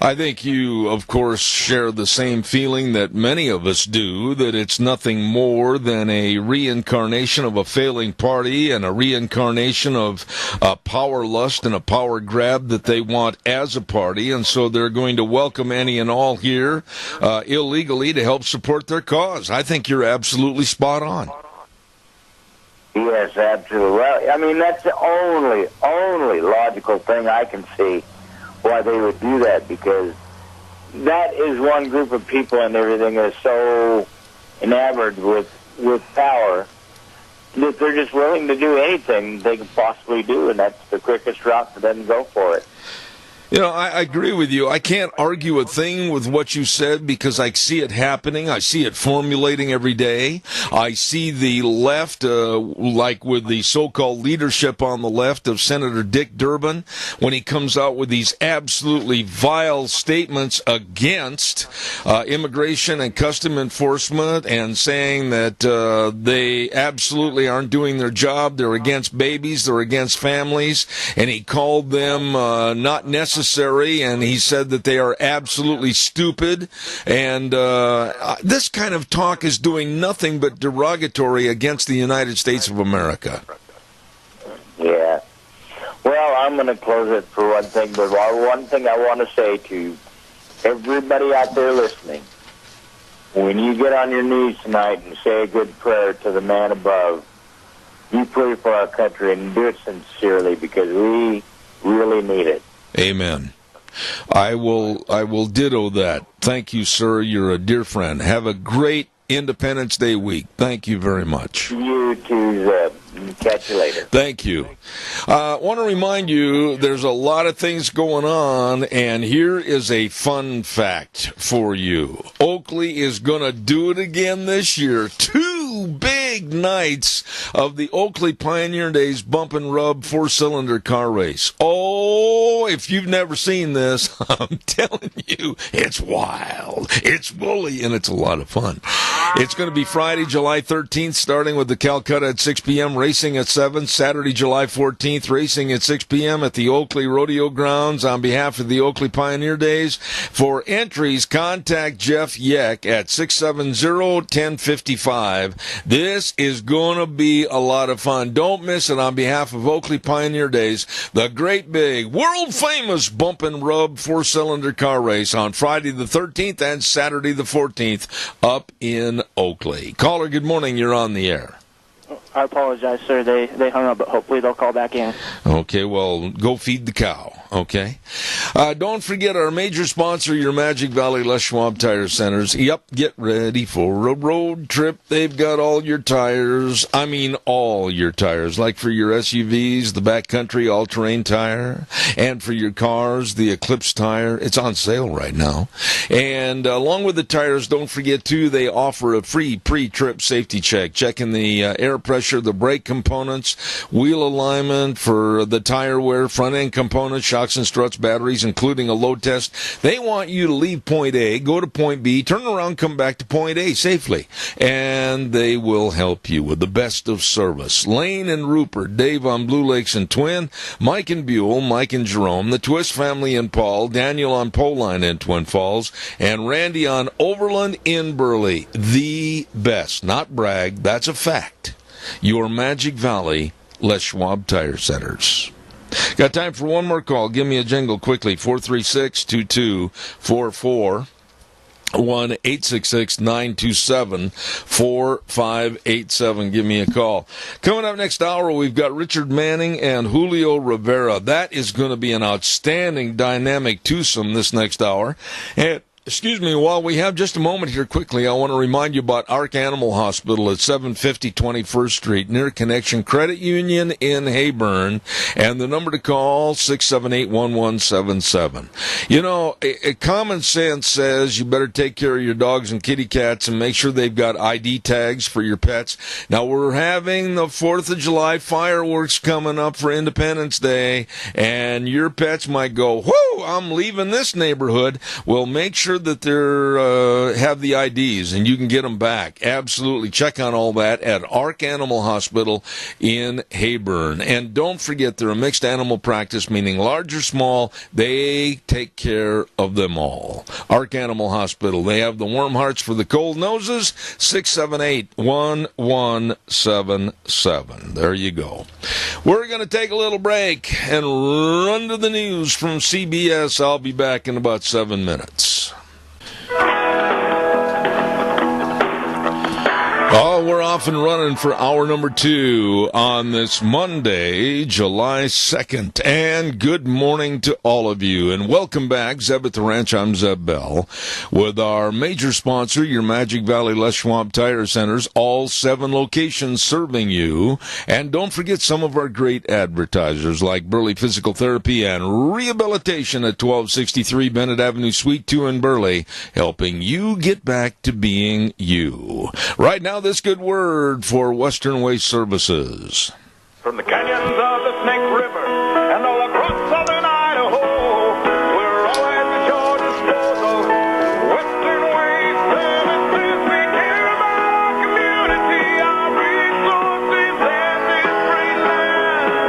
I think you, of course, share the same feeling that many of us do, that it's nothing more than a reincarnation of a failing party and a reincarnation of a power lust and a power grab that they want as a party, and so they're going to welcome any and all here illegally to help support their cause. I think you're absolutely spot on. Yes, absolutely. Well, I mean, that's the only logical thing I can see why they would do that, because that is one group of people and everything is so enamored with power that they're just willing to do anything they can possibly do, and that's the quickest route for them to go for it. You know, I agree with you. I can't argue a thing with what you said because I see it happening. I see it formulating every day. I see the left, like with the so-called leadership on the left of Senator Dick Durbin, when he comes out with these absolutely vile statements against immigration and custom enforcement and saying that they absolutely aren't doing their job. They're against babies. They're against families. And he called them not necessary, and he said that they are absolutely stupid, and this kind of talk is doing nothing but derogatory against the United States of America. Yeah. Well, I'm going to close it for one thing, but one thing I want to say to everybody out there listening, when you get on your knees tonight and say a good prayer to the man above, you pray for our country and do it sincerely, because we really need it. Amen. I will ditto that. Thank you, sir. You're a dear friend. Have a great Independence Day week. Thank you very much. You too, Zeb. Catch you later. Thank you. I want to remind you there's a lot of things going on, and here is a fun fact for you. Oakley is going to do it again this year. 2 big nights of the Oakley Pioneer Days Bump and Rub 4-cylinder car race. Oh, if you've never seen this, I'm telling you, it's wild, it's woolly, and it's a lot of fun. It's going to be Friday, July 13th, starting with the Calcutta at 6 p.m., racing at 7. Saturday, July 14th, racing at 6 p.m. at the Oakley Rodeo Grounds on behalf of the Oakley Pioneer Days. For entries, contact Jeff Yeck at 670-1055. This is going to be a lot of fun. Don't miss it on behalf of Oakley Pioneer Days, the great big, world-famous Bump and Rub 4-cylinder car race on Friday the 13th and Saturday the 14th up in Oakley. Caller, good morning. You're on the air. I apologize, sir. They hung up, but hopefully they'll call back in. Okay, well, go feed the cow, okay? Don't forget our major sponsor, your Magic Valley Les Schwab Tire Centers. Yep, get ready for a road trip. They've got all your tires. I mean all your tires, like for your SUVs, the backcountry all-terrain tire, and for your cars, the Eclipse tire. It's on sale right now. And along with the tires, don't forget, too, they offer a free pre-trip safety check, checking the air pressure washer, the brake components, wheel alignment, for the tire wear, front-end components, shocks and struts, batteries, including a load test. They want you to leave point A, go to point B, turn around, come back to point A safely. And they will help you with the best of service. Lane and Rupert, Dave on Blue Lakes and Twin, Mike and Buell, Mike and Jerome, the Twist family and Paul, Daniel on Pole Line in Twin Falls, and Randy on Overland in Burley. The best, not brag, that's a fact. Your Magic Valley Les Schwab Tire Centers. Got time for one more call. Give me a jingle quickly. 436-2244. 1-866-927-4587. Give me a call. Coming up next hour, we've got Richard Manning and Julio Rivera. That is going to be an outstanding dynamic twosome this next hour. And excuse me, while we have just a moment here quickly, I want to remind you about Ark Animal Hospital at 750 21st Street, near Connection Credit Union in Heyburn, and the number to call, 678-1177. You know, common sense says you better take care of your dogs and kitty cats and make sure they've got ID tags for your pets. Now, we're having the 4th of July fireworks coming up for Independence Day, and your pets might go, whoo, I'm leaving this neighborhood. Well, make sure that they're have the IDs and you can get them back. Absolutely. Check on all that at Ark Animal Hospital in Heyburn. And don't forget, they're a mixed animal practice, meaning large or small, they take care of them all. Ark Animal Hospital, they have the warm hearts for the cold noses, 678-1177. There you go. We're going to take a little break and run to the news from CBS. I'll be back in about 7 minutes. Oh, we're off and running for hour number 2 on this Monday, July 2nd. And good morning to all of you. And welcome back, Zeb at the Ranch. I'm Zeb Bell, with our major sponsor, your Magic Valley Les Schwab Tire Centers, all 7 locations serving you. And don't forget some of our great advertisers, like Burley Physical Therapy and Rehabilitation at 1263 Bennett Avenue, Suite 2 in Burley, helping you get back to being you. Right now, this good word for Western Waste Services. From the canyons of the Snake River and all across southern Idaho, we're always at your disposal. Western Waste Services, we care about our community, our resources, and this great land.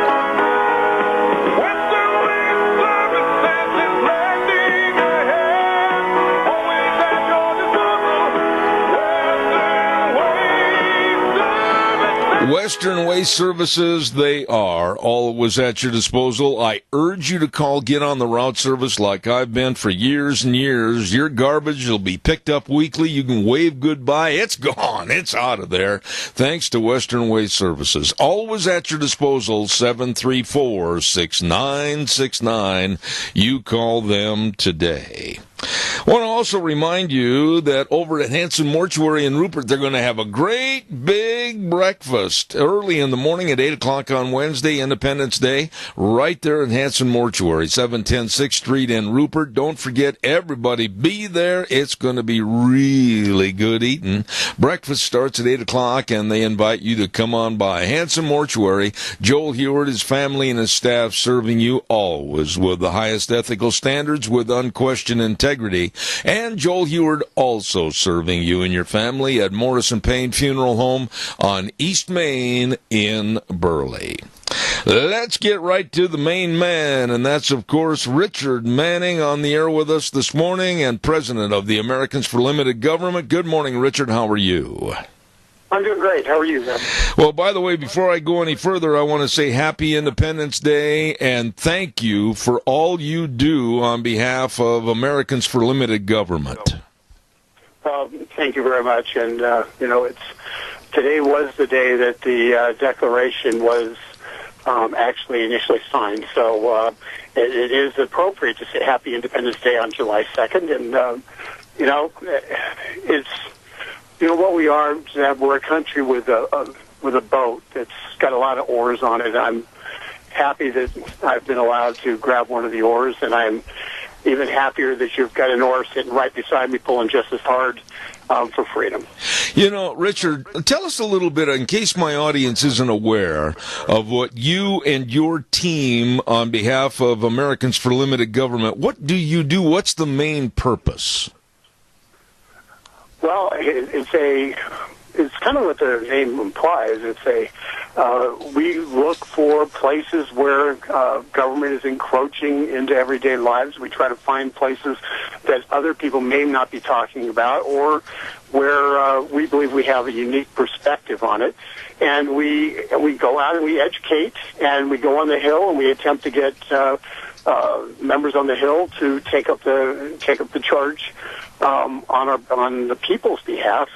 Western Waste Services is lending a hand, always at your disposal. Western Waste Services, they are always at your disposal. I urge you to call, get on the route service like I've been for years and years. Your garbage will be picked up weekly. You can wave goodbye. It's gone. It's out of there. Thanks to Western Waste Services. Always at your disposal, 734-6969. You call them today. I want to also remind you that over at Hanson Mortuary in Rupert, they're going to have a great big breakfast early in the morning at 8 o'clock on Wednesday, Independence Day, right there at Hanson Mortuary, 710 6th Street in Rupert. Don't forget, everybody be there. It's going to be really good eating. Breakfast starts at 8 o'clock, and they invite you to come on by. Hanson Mortuary, Joel Heward, his family, and his staff serving you always with the highest ethical standards with unquestioned integrity. And Joel Heward also serving you and your family at Morrison Payne Funeral Home on East Main in Burley. Let's get right to the main man, and that's, of course, Richard Manning on the air with us this morning, and president of the Americans for Limited Government. Good morning, Richard. How are you? I'm doing great. How are you, Zeb? Well, by the way, before I go any further, I want to say Happy Independence Day and thank you for all you do on behalf of Americans for Limited Government. Thank you very much. And, today was the day that the Declaration was actually initially signed. So it is appropriate to say Happy Independence Day on July 2nd. And, it's... what we are, Zeb, we're a country with a boat that's got a lot of oars on it. I'm happy that I've been allowed to grab one of the oars, and I'm even happier that you've got a North sitting right beside me pulling just as hard for freedom. You know, Richard, tell us a little bit, in case my audience isn't aware, of what you and your team on behalf of Americans for Limited Government, what do you do? What's the main purpose? Well, it's kind of what the name implies. We look for places where government is encroaching into everyday lives. We try to find places that other people may not be talking about, or where we believe we have a unique perspective on it. And we go out and we educate, and we go on the Hill, and we attempt to get members on the Hill to take up the charge on the people's behalf.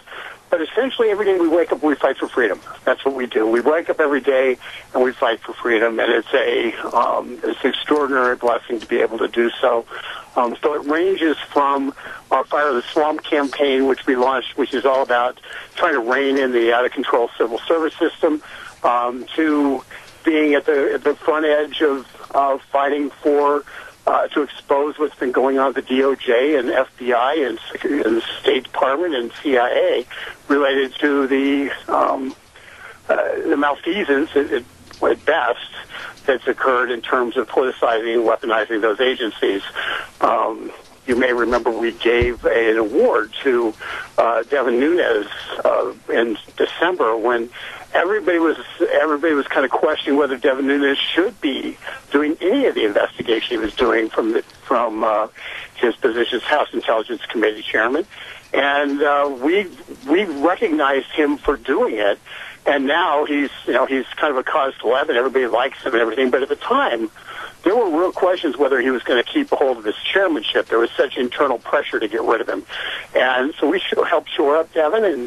But essentially, every day we wake up and we fight for freedom. That's what we do. We wake up every day and we fight for freedom, and it's an extraordinary blessing to be able to do so. So it ranges from our Fire the Swamp campaign, which we launched, which is all about trying to rein in the out-of-control civil service system, to being at the front edge of fighting for to expose what's been going on with the DOJ and FBI and the State Department and CIA related to the malfeasance at best that's occurred in terms of politicizing and weaponizing those agencies. You may remember we gave an award to Devin Nunes in December when everybody was kind of questioning whether Devin Nunes should be doing any of the investigation he was doing from his position as House Intelligence Committee chairman, and we recognized him for doing it. And now he's kind of a cause célèbre, and everybody likes him and everything. But at the time, there were real questions whether he was going to keep a hold of his chairmanship. There was such internal pressure to get rid of him, and so we helped shore up Devin, and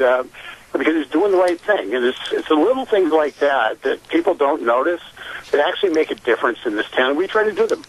because he's doing the right thing. And it's the little things like that people don't notice that actually make a difference in this town, and we try to do them.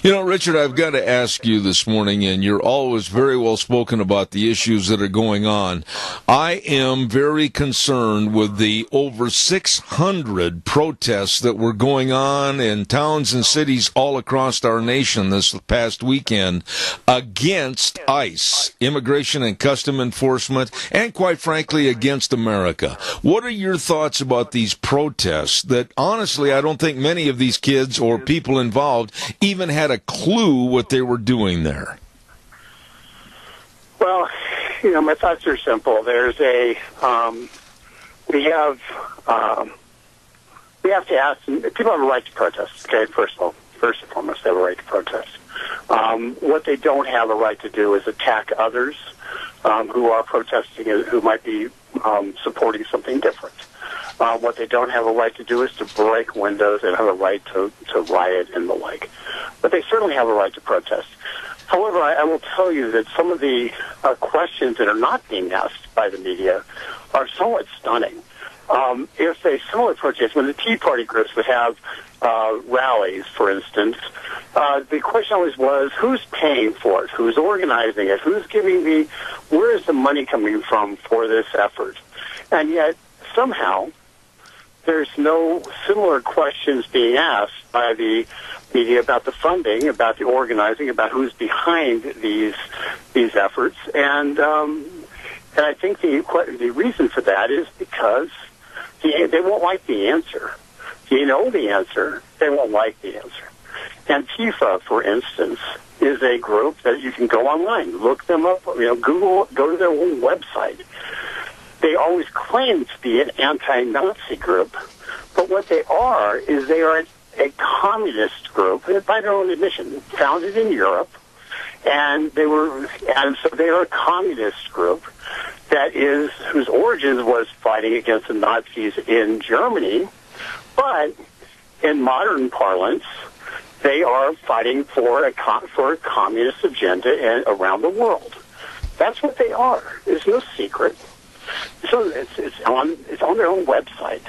You know, Richard, I've got to ask you this morning, and you're always very well spoken about the issues that are going on. I am very concerned with the over 600 protests that were going on in towns and cities all across our nation this past weekend against ICE, Immigration and Custom Enforcement, and quite frankly, against America. What are your thoughts about these protests that, honestly, I don't think many of these kids or people involved even had a clue what they were doing there? Well, my thoughts are simple. There's we have to ask, people have a right to protest, okay, first and foremost, they have a right to protest. What they don't have a right to do is attack others who are protesting and who might be supporting something different. What they don't have a right to do is to break windows and have a right to riot and the like. But they certainly have a right to protest. However, I will tell you that some of the questions that are not being asked by the media are somewhat stunning. If a similar protest, when the Tea Party groups would have rallies, for instance, the question always was, who's paying for it? Who's organizing it? Who's giving where is the money coming from for this effort? And yet, somehow, there's no similar questions being asked by the media about the funding, about the organizing, about who's behind these efforts, and I think the reason for that is because they won't like the answer. You know the answer, they won't like the answer. Antifa, for instance, is a group that you can go online, look them up, Google, go to their own website. They always claim to be an anti-Nazi group, but what they are is they are a communist group, by their own admission, founded in Europe, and so they are a communist group whose origins was fighting against the Nazis in Germany, but in modern parlance, they are fighting for a communist agenda around the world. That's what they are. There's no secret. So it's on their own website.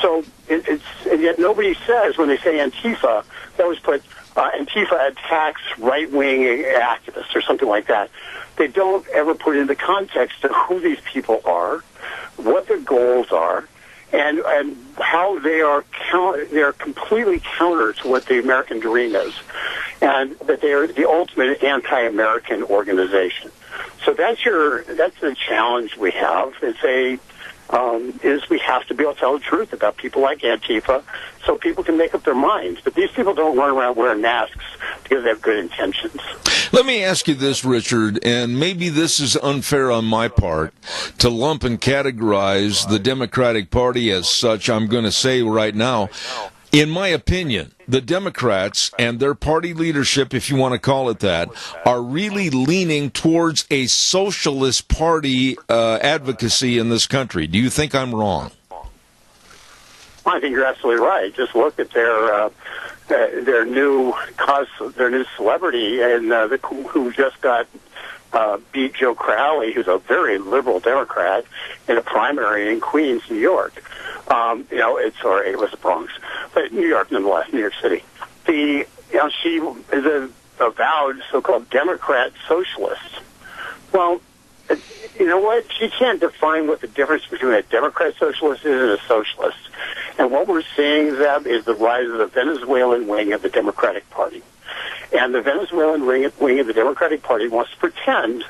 So and yet nobody says when they say Antifa, they always put Antifa attacks right-wing activists or something like that. They don't ever put into context of who these people are, what their goals are, and how they are completely counter to what the American dream is. and that they are the ultimate anti-American organization. So that's the challenge we have. Is we have to be able to tell the truth about people like Antifa so people can make up their minds. But these people don't run around wearing masks because they have good intentions. Let me ask you this, Richard, and maybe this is unfair on my part to lump and categorize the Democratic Party as such. I'm going to say right now, in my opinion, the Democrats and their party leadership, if you want to call it that, are really leaning towards a socialist party advocacy in this country. Do you think I'm wrong? I think you're absolutely right. Just look at their new celebrity and who just got beat Joe Crowley, who's a very liberal Democrat, in a primary in Queens, New York. It was the Bronx, but New York nonetheless, New York City. She is a avowed so-called Democrat socialist. Well, you know what? She can't define what the difference between a Democrat socialist is and a socialist. And what we're seeing, Zeb, is the rise of the Venezuelan wing of the Democratic Party. And the Venezuelan wing of the Democratic Party wants to pretend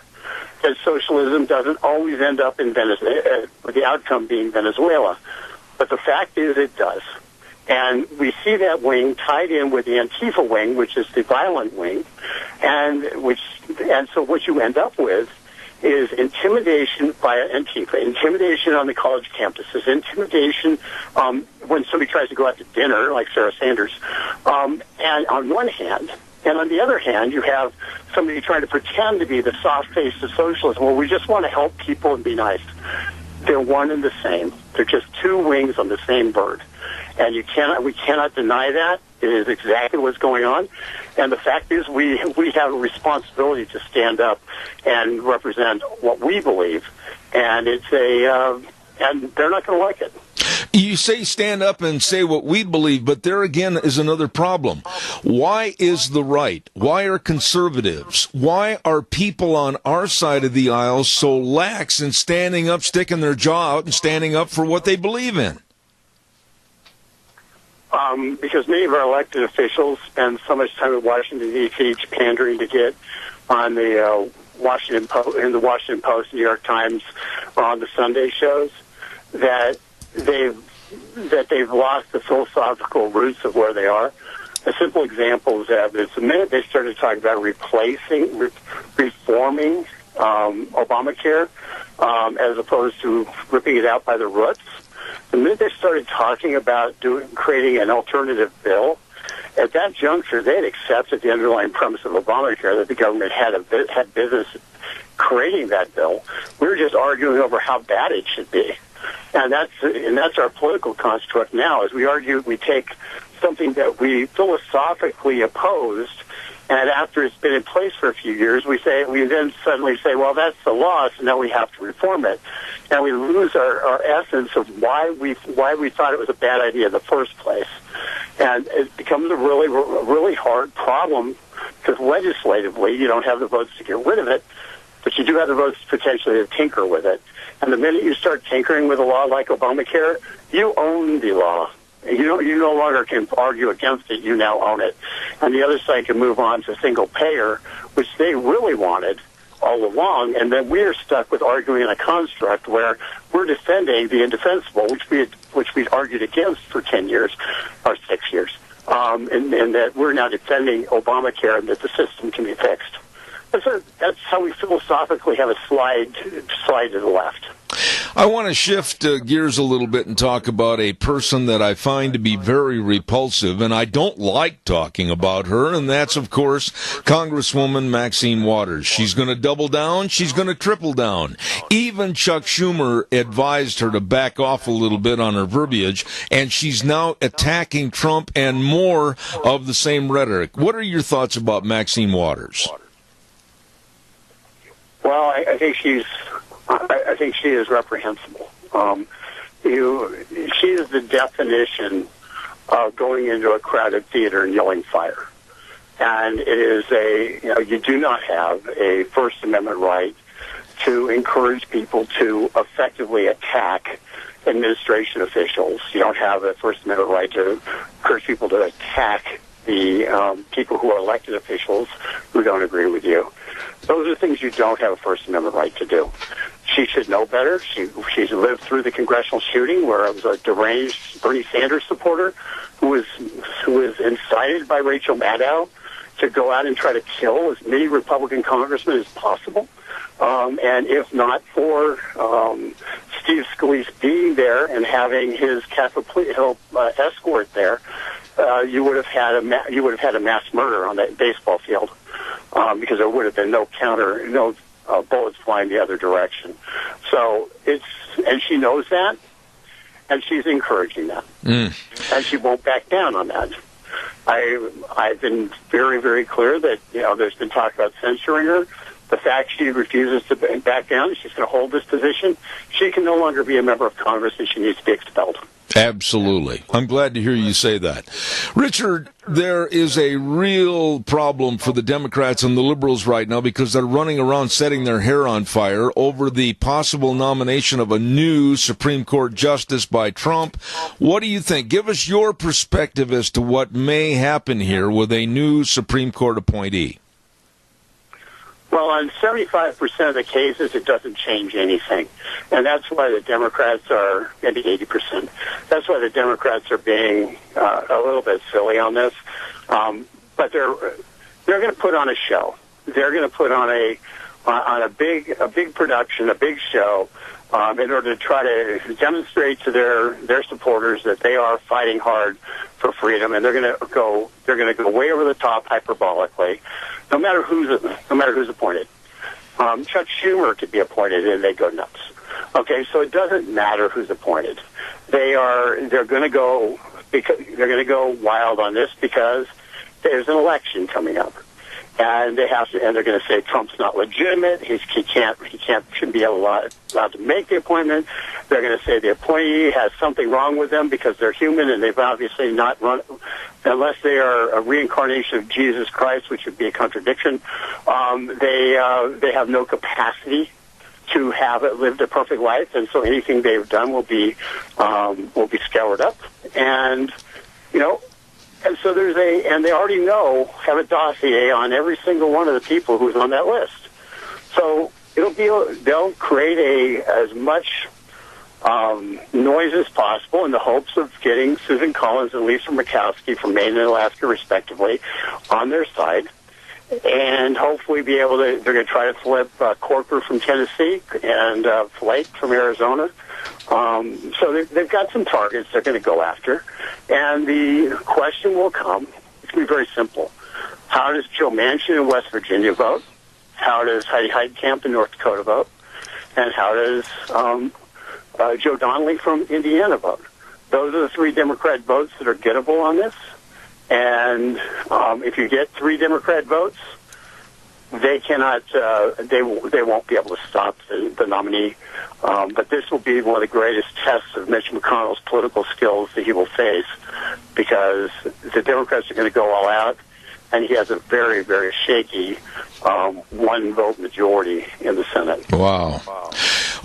that socialism doesn't always end up in Venezuela, with the outcome being Venezuela. But the fact is it does. And we see that wing tied in with the Antifa wing, which is the violent wing. And so what you end up with is intimidation by Antifa, intimidation on the college campuses, intimidation when somebody tries to go out to dinner, like Sarah Sanders. And on one hand, and on the other hand, you have somebody trying to pretend to be the soft face of socialism. Well, we just want to help people and be nice. They're one and the same. They're just two wings on the same bird. And we cannot deny that. It is exactly what's going on. And the fact is we have a responsibility to stand up and represent what we believe. And and they're not going to like it. You say stand up and say what we believe, but there again is another problem. Why is the right? Why are conservatives? Why are people on our side of the aisle so lax in standing up, sticking their jaw out, and standing up for what they believe in? Because many of our elected officials spend so much time in Washington, D.C., pandering to get on the Washington Post, New York Times, or on the Sunday shows, that they've lost the philosophical roots of where they are. A simple example is that the minute they started talking about reforming Obamacare, as opposed to ripping it out by the roots, the minute they started talking about creating an alternative bill, at that juncture, they had accepted the underlying premise of Obamacare that the government had business creating that bill. We were just arguing over how bad it should be. And that's our political construct now, is we take something that we philosophically opposed, and after it's been in place for a few years, we then suddenly say, well, that's the law, so now we have to reform it. And we lose our essence of why we thought it was a bad idea in the first place. And it becomes a really hard problem, because legislatively you don't have the votes to get rid of it, but you do have the votes potentially to tinker with it. And the minute you start tinkering with a law like Obamacare, you own the law. You no longer can argue against it. You now own it. And the other side can move on to single payer, which they really wanted all along. And then we're stuck with arguing in a construct where we're defending the indefensible, which we'd argued against for 10 years or 6 years, and that we're now defending Obamacare and that the system can be fixed. That's how we philosophically have a slide to the left. I want to shift gears a little bit and talk about a person that I find to be very repulsive, and I don't like talking about her, and that's, of course, Congresswoman Maxine Waters. She's going to double down. She's going to triple down. Even Chuck Schumer advised her to back off a little bit on her verbiage, and she's now attacking Trump and more of the same rhetoric. What are your thoughts about Maxine Waters? Well, I think she is reprehensible. She is the definition of going into a crowded theater and yelling fire. And it is you do not have a First Amendment right to encourage people to effectively attack administration officials. You don't have a First Amendment right to encourage people to attack the people who are elected officials who don't agree with you. Those are things you don't have a First Amendment right to do. She should know better. She's lived through the congressional shooting where it was a deranged Bernie Sanders supporter who was incited by Rachel Maddow to go out and try to kill as many Republican congressmen as possible. And if not for Steve Scalise being there and having his Capitol Hill escort there, you would have had a mass murder on that baseball field because there would have been no bullets flying the other direction. So and she knows that, and she's encouraging that, and she won't back down on that. I've been very, very clear that there's been talk about censoring her. The fact she refuses to back down, she's going to hold this position. She can no longer be a member of Congress, and she needs to be expelled. Absolutely. I'm glad to hear you say that. Richard, there is a real problem for the Democrats and the liberals right now because they're running around setting their hair on fire over the possible nomination of a new Supreme Court justice by Trump. What do you think? Give us your perspective as to what may happen here with a new Supreme Court appointee. Well, on 75% of the cases, it doesn't change anything. And that's why the Democrats are, maybe 80%, that's why the Democrats are being a little bit silly on this. But they're going to put on a show. They're going to put on a big production, a big show, in order to try to demonstrate to their supporters that they are fighting hard for freedom, and they're going to go way over the top hyperbolically. No matter who's appointed. Chuck Schumer could be appointed and they go nuts. Okay, so it doesn't matter who's appointed. They're going to go wild on this because there's an election coming up. And they're going to say Trump's not legitimate. He shouldn't be allowed to make the appointment. They're going to say the appointee has something wrong with them because they're human and they've obviously not run, unless they are a reincarnation of Jesus Christ, which would be a contradiction. They have no capacity to have lived a perfect life, and so anything they've done will be scoured up, and And so and they already have a dossier on every single one of the people who's on that list. So they'll create as much noise as possible in the hopes of getting Susan Collins and Lisa Murkowski from Maine and Alaska, respectively, on their side, and hopefully they're going to try to flip Corker from Tennessee and Flake from Arizona. So they've got some targets they're going to go after. And the question will come, it's going to be very simple. How does Joe Manchin in West Virginia vote? How does Heidi Heitkamp in North Dakota vote? And how does Joe Donnelly from Indiana vote? Those are the three Democrat votes that are gettable on this. And if you get three Democrat votes, they cannot. They won't be able to stop the nominee. But this will be one of the greatest tests of Mitch McConnell's political skills that he will face, because the Democrats are going to go all out, and he has a very, very shaky one-vote majority in the Senate. Wow.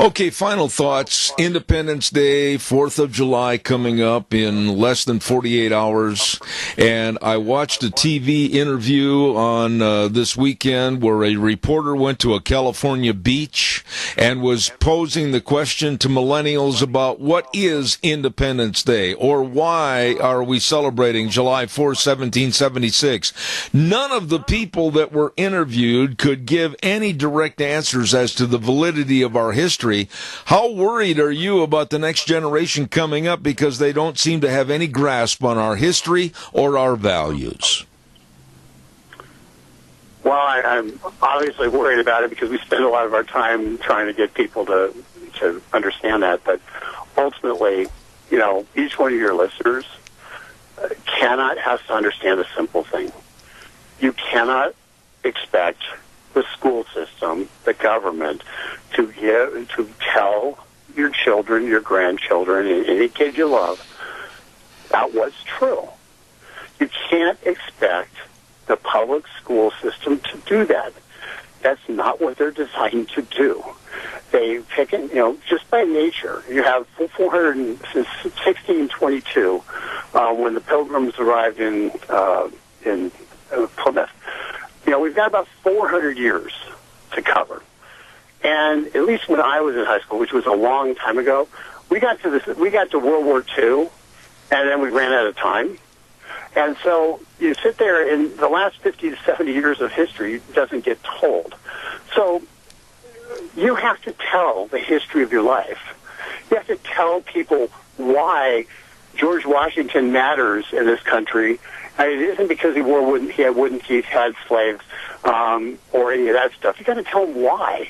Okay, final thoughts. Independence Day, 4th of July coming up in less than 48 hours. And I watched a TV interview on this weekend where a reporter went to a California beach and was posing the question to millennials about what is Independence Day, or why are we celebrating July 4th, 1776. None of the people that were interviewed could give any direct answers as to the validity of our history. How worried are you about the next generation coming up because they don't seem to have any grasp on our history or our values? Well, I'm obviously worried about it because we spend a lot of our time trying to get people to understand that. But ultimately, each one of your listeners has to understand a simple thing. You cannot expect the school system, the government, to tell your children, your grandchildren, and any kid you love about what's true. You can't expect the public school system to do that. That's not what they're designed to do. They pick it, just by nature. You have 400 since 1622, when the Pilgrims arrived in in Plymouth. You know, we've got about 400 years to cover. And at least when I was in high school, which was a long time ago, we got to World War II, and then we ran out of time. And so you sit there, and the last 50 to 70 years of history doesn't get told. So you have to tell the history of your life. You have to tell people why George Washington matters in this country. And it isn't because he had wooden teeth, had slaves, or any of that stuff. You've got to tell them why.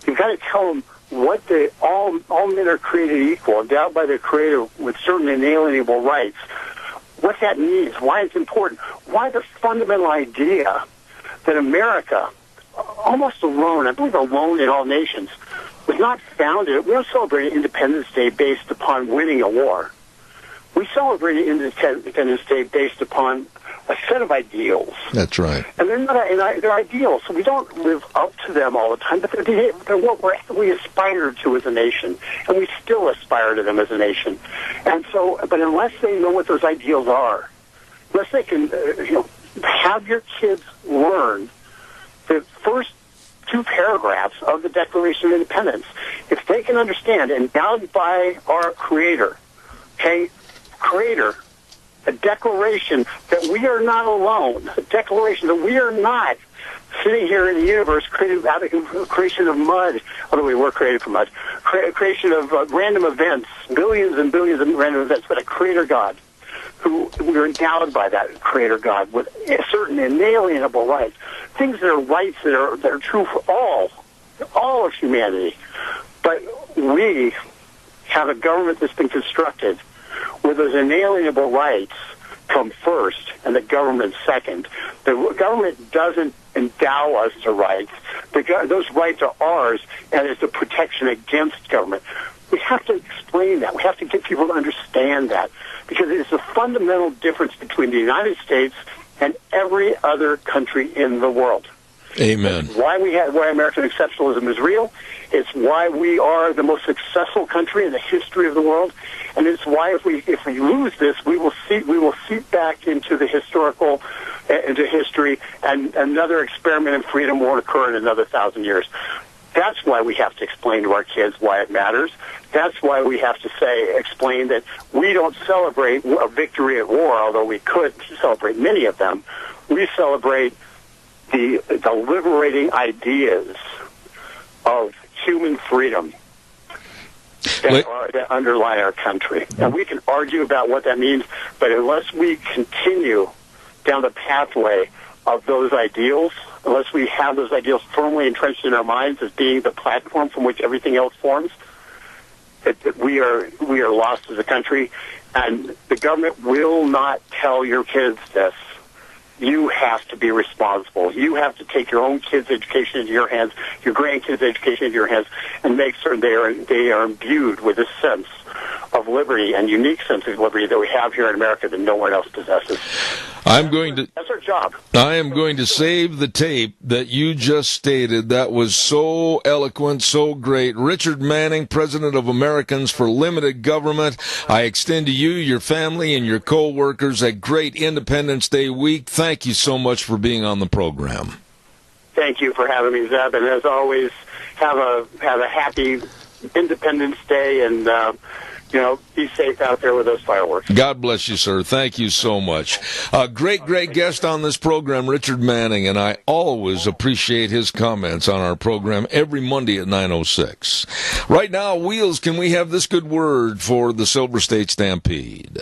You've got to tell them what all men are created equal, endowed by their Creator with certain inalienable rights. What that means, why it's important, why the fundamental idea that America, almost alone, I believe alone in all nations, was not founded. We don't celebrate Independence Day based upon winning a war. We celebrate Independence Day based upon a set of ideals. That's right. And they're ideals, so we don't live up to them all the time, but they're what we aspire to as a nation, and we still aspire to them as a nation. And so, but unless they know what those ideals are, unless they can have your kids learn the first two paragraphs of the Declaration of Independence, if they can understand, endowed by our Creator, Creator, a declaration that we are not alone, a declaration that we are not sitting here in the universe created out of creation of mud, although we were created from mud, creation of random events, billions and billions of random events, but a Creator God, who we are endowed by that Creator God with certain inalienable rights, things that are rights that are true for all of humanity. But we have a government that's been constructed where those inalienable rights come first and the government second. The government doesn't endow us to rights. Those rights are ours, and it's a protection against government. We have to explain that. We have to get people to understand that, because it's a fundamental difference between the United States and every other country in the world. Amen. It's why American exceptionalism is real. It's why we are the most successful country in the history of the world, and it's why if we lose this, we will seep back into the into history, and another experiment in freedom won't occur in another 1,000 years. That's why we have to explain to our kids why it matters. That's why we have to explain that we don't celebrate a victory at war, although we could celebrate many of them. We celebrate the liberating ideas of human freedom that underlie our country. And we can argue about what that means, but unless we continue down the pathway of those ideals, unless we have those ideals firmly entrenched in our minds as being the platform from which everything else forms, that we are lost as a country. And the government will not tell your kids this. You have to be responsible. You have to take your own kids' education into your hands, your grandkids' education into your hands, and make certain they are imbued with a sense of liberty, and unique sense of liberty that we have here in America that no one else possesses. That's our job. I am going to save the tape that you just stated. That was so eloquent, so great. Richard Manning, President of Americans for Limited Government. I extend to you, your family, and your co-workers a great Independence Day week. Thank you so much for being on the program. Thank you for having me, Zeb. And as always, have a happy Independence Day, and be safe out there with those fireworks. God bless you, sir. Thank you so much. A great guest on this program, Richard Manning, and I always appreciate his comments on our program every Monday at 9:06. Right now, Wheels, can we have this good word for the Silver State Stampede?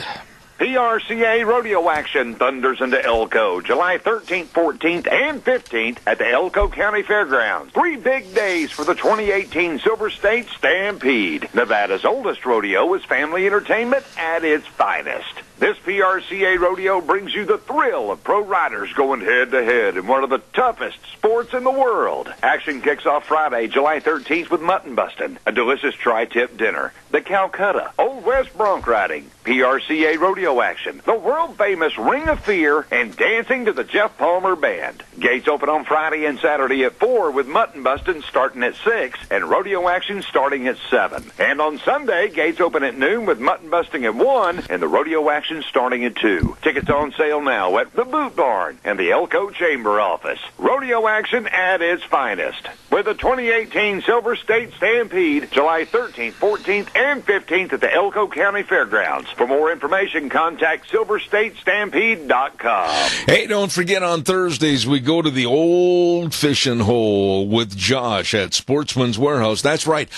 PRCA Rodeo Action thunders into Elko, July 13th, 14th, and 15th at the Elko County Fairgrounds. 3 big days for the 2018 Silver State Stampede. Nevada's oldest rodeo is family entertainment at its finest. This PRCA rodeo brings you the thrill of pro riders going head-to-head in one of the toughest sports in the world. Action kicks off Friday, July 13th with mutton busting, a delicious tri-tip dinner, the Calcutta, Old West bronc riding, PRCA rodeo action, the world-famous Ring of Fear, and dancing to the Jeff Palmer Band. Gates open on Friday and Saturday at 4 with mutton busting starting at 6 and rodeo action starting at 7. And on Sunday, gates open at noon with mutton busting at 1 and the rodeo action starting at 2. Tickets on sale now at the Boot Barn and the Elko Chamber office. Rodeo action at its finest. With the 2018 Silver State Stampede, July 13th, 14th, and 15th at the Elko County Fairgrounds. For more information, contact SilverStateStampede.com. Hey, don't forget on Thursdays we go to the Old Fishing Hole with Josh at Sportsman's Warehouse. That's right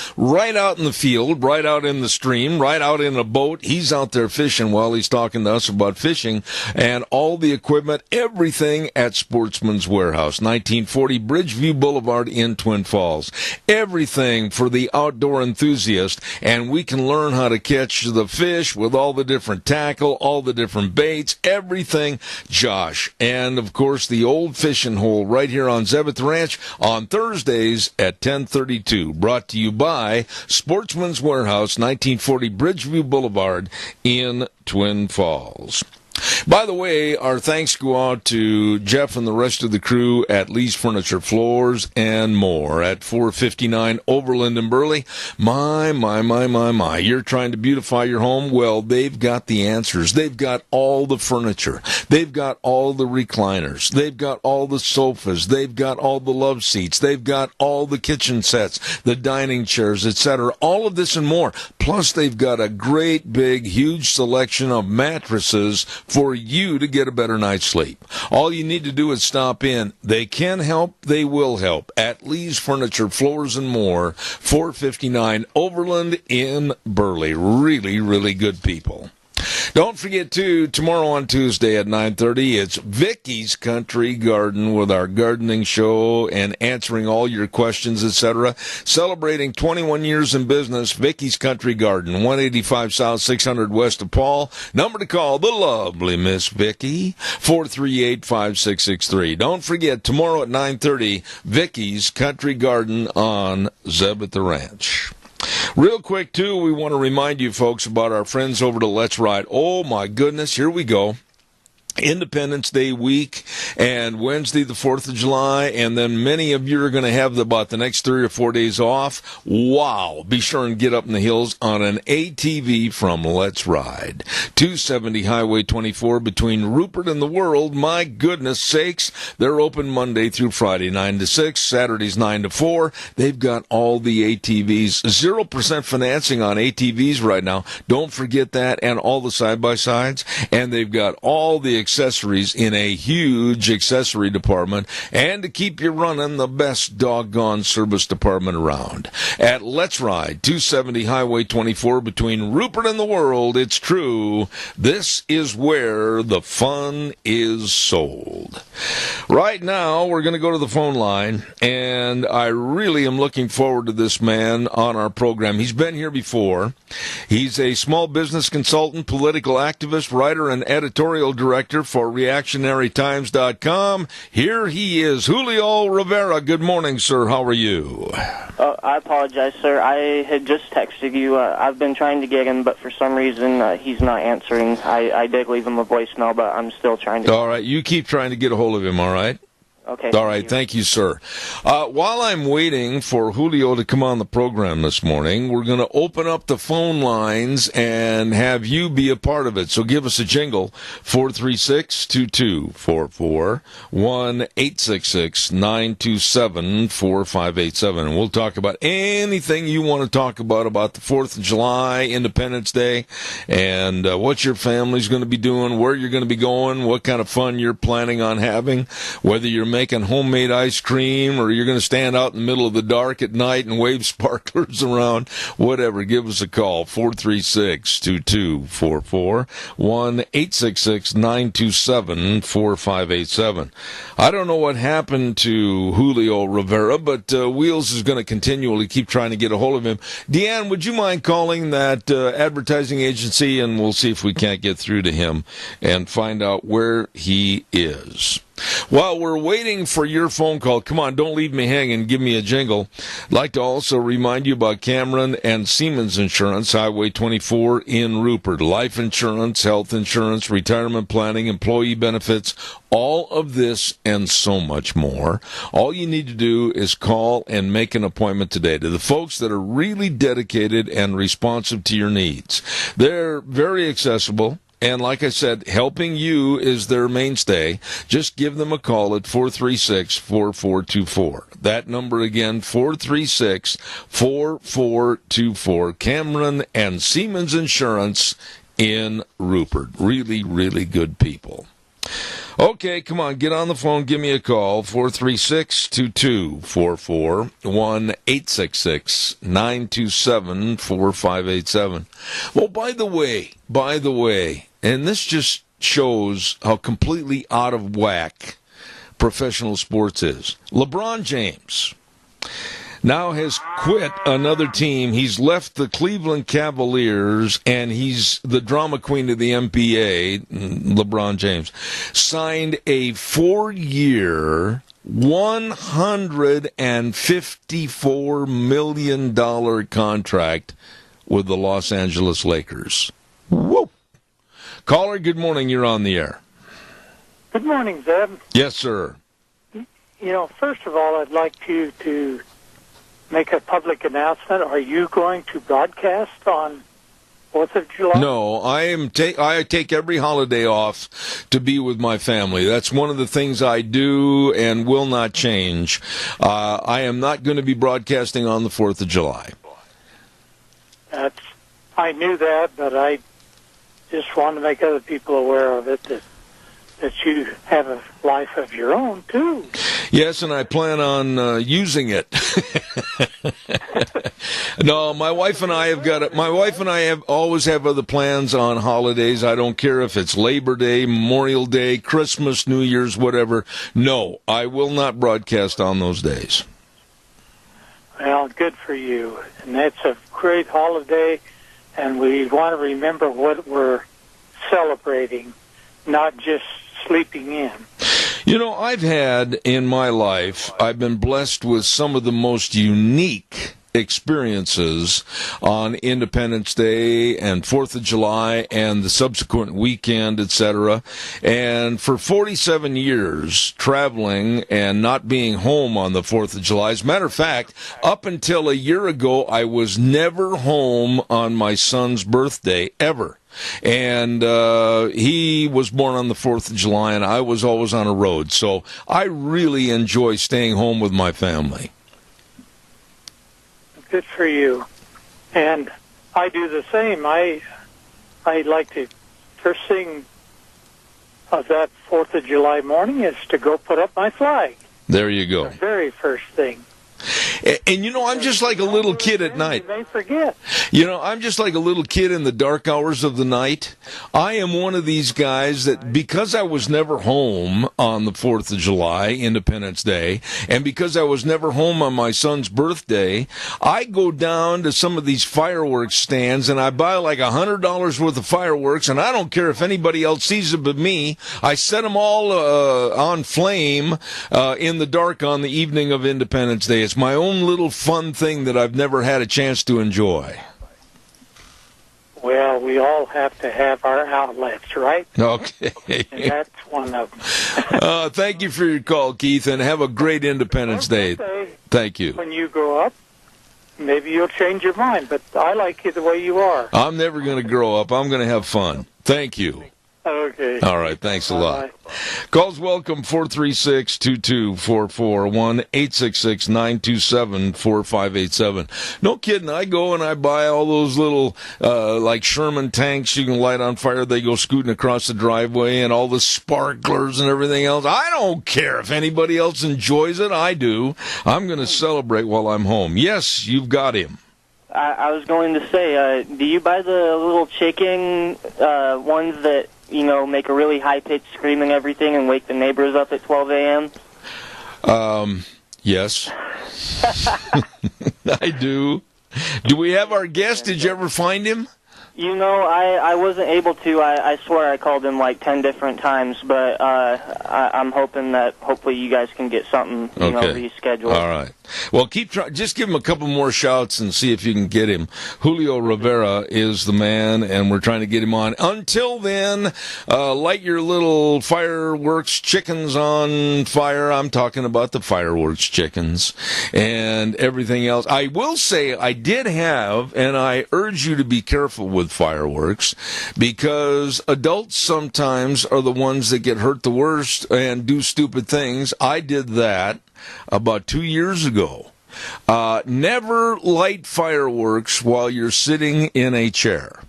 out in the field, right out in the stream, right out in a boat. He's out there fishing while he's talking to us about fishing and all the equipment, everything at Sportsman's Warehouse, 1940 Bridgeview Boulevard in Twin Falls. Everything for the outdoor enthusiast, and we can learn how to catch the fish with all the different tackle, all the different baits, everything. Josh. And, of course, the Old Fishing Hole right here on Zebeth Ranch on Thursdays at 10:32. Brought to you by Sportsman's Warehouse, 1940 Bridgeview Boulevard in Twin Falls. By the way, our thanks go out to Jeff and the rest of the crew at Lee's Furniture, Floors and More at 459 Overland in Burley. My. You're trying to beautify your home? Well, they've got the answers. They've got all the furniture. They've got all the recliners. They've got all the sofas. They've got all the love seats. They've got all the kitchen sets, the dining chairs, etc. All of this and more. Plus, they've got a great, big, huge selection of mattresses for you to get a better night's sleep. All you need to do is stop in. They can help. They will help. At Lee's Furniture, Floors and More, 459 Overland in Burley. Really, really good people. Don't forget, too, tomorrow on Tuesday at 9:30, it's Vicky's Country Garden with our gardening show and answering all your questions, etc. Celebrating 21 years in business, Vicky's Country Garden, 185 South, 600 West of Paul. Number to call, the lovely Miss Vicky, 438-5663. Don't forget, tomorrow at 9:30, Vicky's Country Garden on Zebeth Ranch. Real quick, too, we want to remind you folks about our friends over to Let's Ride. Oh, my goodness, here we go. Independence Day week and Wednesday the 4th of July, and then many of you are going to have about the next 3 or 4 days off. Wow. Be sure and get up in the hills on an ATV from Let's Ride. 270 Highway 24 between Rupert and the World. My goodness sakes. They're open Monday through Friday, 9 to 6, Saturdays 9 to 4. They've got all the ATVs. 0% financing on ATVs right now. Don't forget that, and all the side-by-sides. And they've got all the accessories in a huge accessory department, and to keep you running, the best doggone service department around. At Let's Ride, 270 Highway 24 between Rupert and the World. It's true. This is where the fun is sold. Right now, we're going to go to the phone line, and I really am looking forward to this man on our program. He's been here before. He's a small business consultant, political activist, writer, and editorial director for ReactionaryTimes.com. Here he is, Julio Rivera. Good morning, sir. How are you? I apologize, sir. I had just texted you. I've been trying to get him, but for some reason he's not answering. I did leave him a voicemail, but I'm still trying to... All right, you keep trying to get a hold of him, all right? Okay. All right, thank you, sir. While I'm waiting for Julio to come on the program this morning, we're going to open up the phone lines and have you be a part of it. So give us a jingle, 436-2244, 1-866-927-4587. And we'll talk about anything you want to talk about the 4th of July, Independence Day, and what your family's going to be doing, where you're going to be going, what kind of fun you're planning on having, whether you're making homemade ice cream or you're going to stand out in the middle of the dark at night and wave sparklers around, whatever. Give us a call, 436-2244, 1-866-927-4587. I don't know what happened to Julio Rivera, but Wheels is going to continually keep trying to get a hold of him. Deanne, would you mind calling that advertising agency, and we'll see if we can't get through to him and find out where he is. While we're waiting for your phone call, come on, don't leave me hanging. Give me a jingle. I'd like to also remind you about Cameron and Siemens Insurance, Highway 24 in Rupert. Life insurance, health insurance, retirement planning, employee benefits, all of this and so much more. All you need to do is call and make an appointment today to the folks that are really dedicated and responsive to your needs. They're very accessible. And like I said, helping you is their mainstay. Just give them a call at 436-4424. That number again, 436-4424. Cameron and Siemens Insurance in Rupert. Really, really good people. Okay, come on, get on the phone, give me a call, 436-2244, 1-866-927-4587. Well, by the way, and this just shows how completely out of whack professional sports is. LeBron James now has quit another team. He's left the Cleveland Cavaliers, and he's the drama queen of the NBA, LeBron James, signed a 4-year, $154 million contract with the Los Angeles Lakers. Whoa! Caller, good morning. You're on the air. Good morning, Zeb. Yes, sir. You know, first of all, I'd like you to make a public announcement. Are you going to broadcast on 4th of July? No, I take every holiday off to be with my family. That's one of the things I do and will not change. I am not going to be broadcasting on the 4th of July. I knew that, but I just want to make other people aware of it, that you have a life of your own, too. Yes, and I plan on using it. No, my wife and I have got it. My wife and I always have other plans on holidays. I don't care if it's Labor Day, Memorial Day, Christmas, New Year's, whatever. No, I will not broadcast on those days. Well, good for you. And that's a great holiday, and we want to remember what we're celebrating, not just sleeping in. You know, I've had in my life, I've been blessed with some of the most unique experiences on Independence Day and 4th of July and the subsequent weekend, etc. And for 47 years, traveling and not being home on the 4th of July. As a matter of fact, up until a year ago, I was never home on my son's birthday, ever. And he was born on the 4th of July, and I was always on a road. So I really enjoy staying home with my family. Good for you. And I do the same. I like to, first thing of that 4th of July morning is to go put up my flag. There you go. The very first thing. And you know, I'm just like a little kid at night. You may forget. You know, I'm just like a little kid in the dark hours of the night. I am one of these guys that, because I was never home on the 4th of July, Independence Day, and because I was never home on my son's birthday, I go down to some of these fireworks stands and I buy like $100 worth of fireworks, and I don't care if anybody else sees it but me. I set them all on flame in the dark on the evening of Independence Day. It's my own little fun thing that I've never had a chance to enjoy. Well, we all have to have our outlets, right? Okay. And that's one of them. Thank you for your call, Keith, and have a great Independence Day. Thank you. When you grow up, maybe you'll change your mind, but I like you the way you are. I'm never going to grow up. I'm going to have fun. Thank you. Okay. All right. Thanks a lot. Calls welcome, 436-2244, 1-866-927-4587. No kidding. I go and I buy all those little, like Sherman tanks you can light on fire. They go scooting across the driveway, and all the sparklers and everything else. I don't care if anybody else enjoys it. I do. I'm going to celebrate while I'm home. Yes, you've got him. I was going to say, do you buy the little chicken ones that, you know, make a really high-pitched scream and everything and wake the neighbors up at 12 a.m.? Yes. I do. Do we have our guest? Did you ever find him? You know, I wasn't able to. I swear I called him like 10 different times, but I'm hoping that hopefully you guys can get something, rescheduled. All right. Well, keep trying. Just give him a couple more shouts and see if you can get him. Julio Rivera is the man, and we're trying to get him on. Until then, light your little fireworks chickens on fire. I'm talking about the fireworks chickens and everything else. I will say I did have, and I urge you to be careful with fireworks, because adults sometimes are the ones that get hurt the worst and do stupid things. I did that about 2 years ago. Never light fireworks while you're sitting in a chair.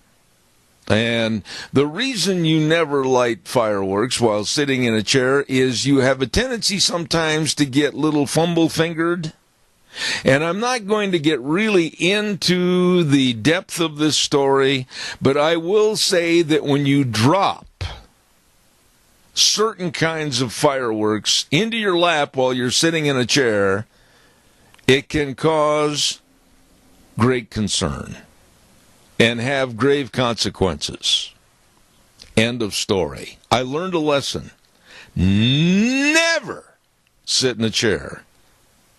And the reason you never light fireworks while sitting in a chair is you have a tendency sometimes to get little fumble-fingered. And I'm not going to get really into the depth of this story, but I will say that when you drop certain kinds of fireworks into your lap while you're sitting in a chair, it can cause great concern and have grave consequences. End of story. I learned a lesson. Never sit in a chair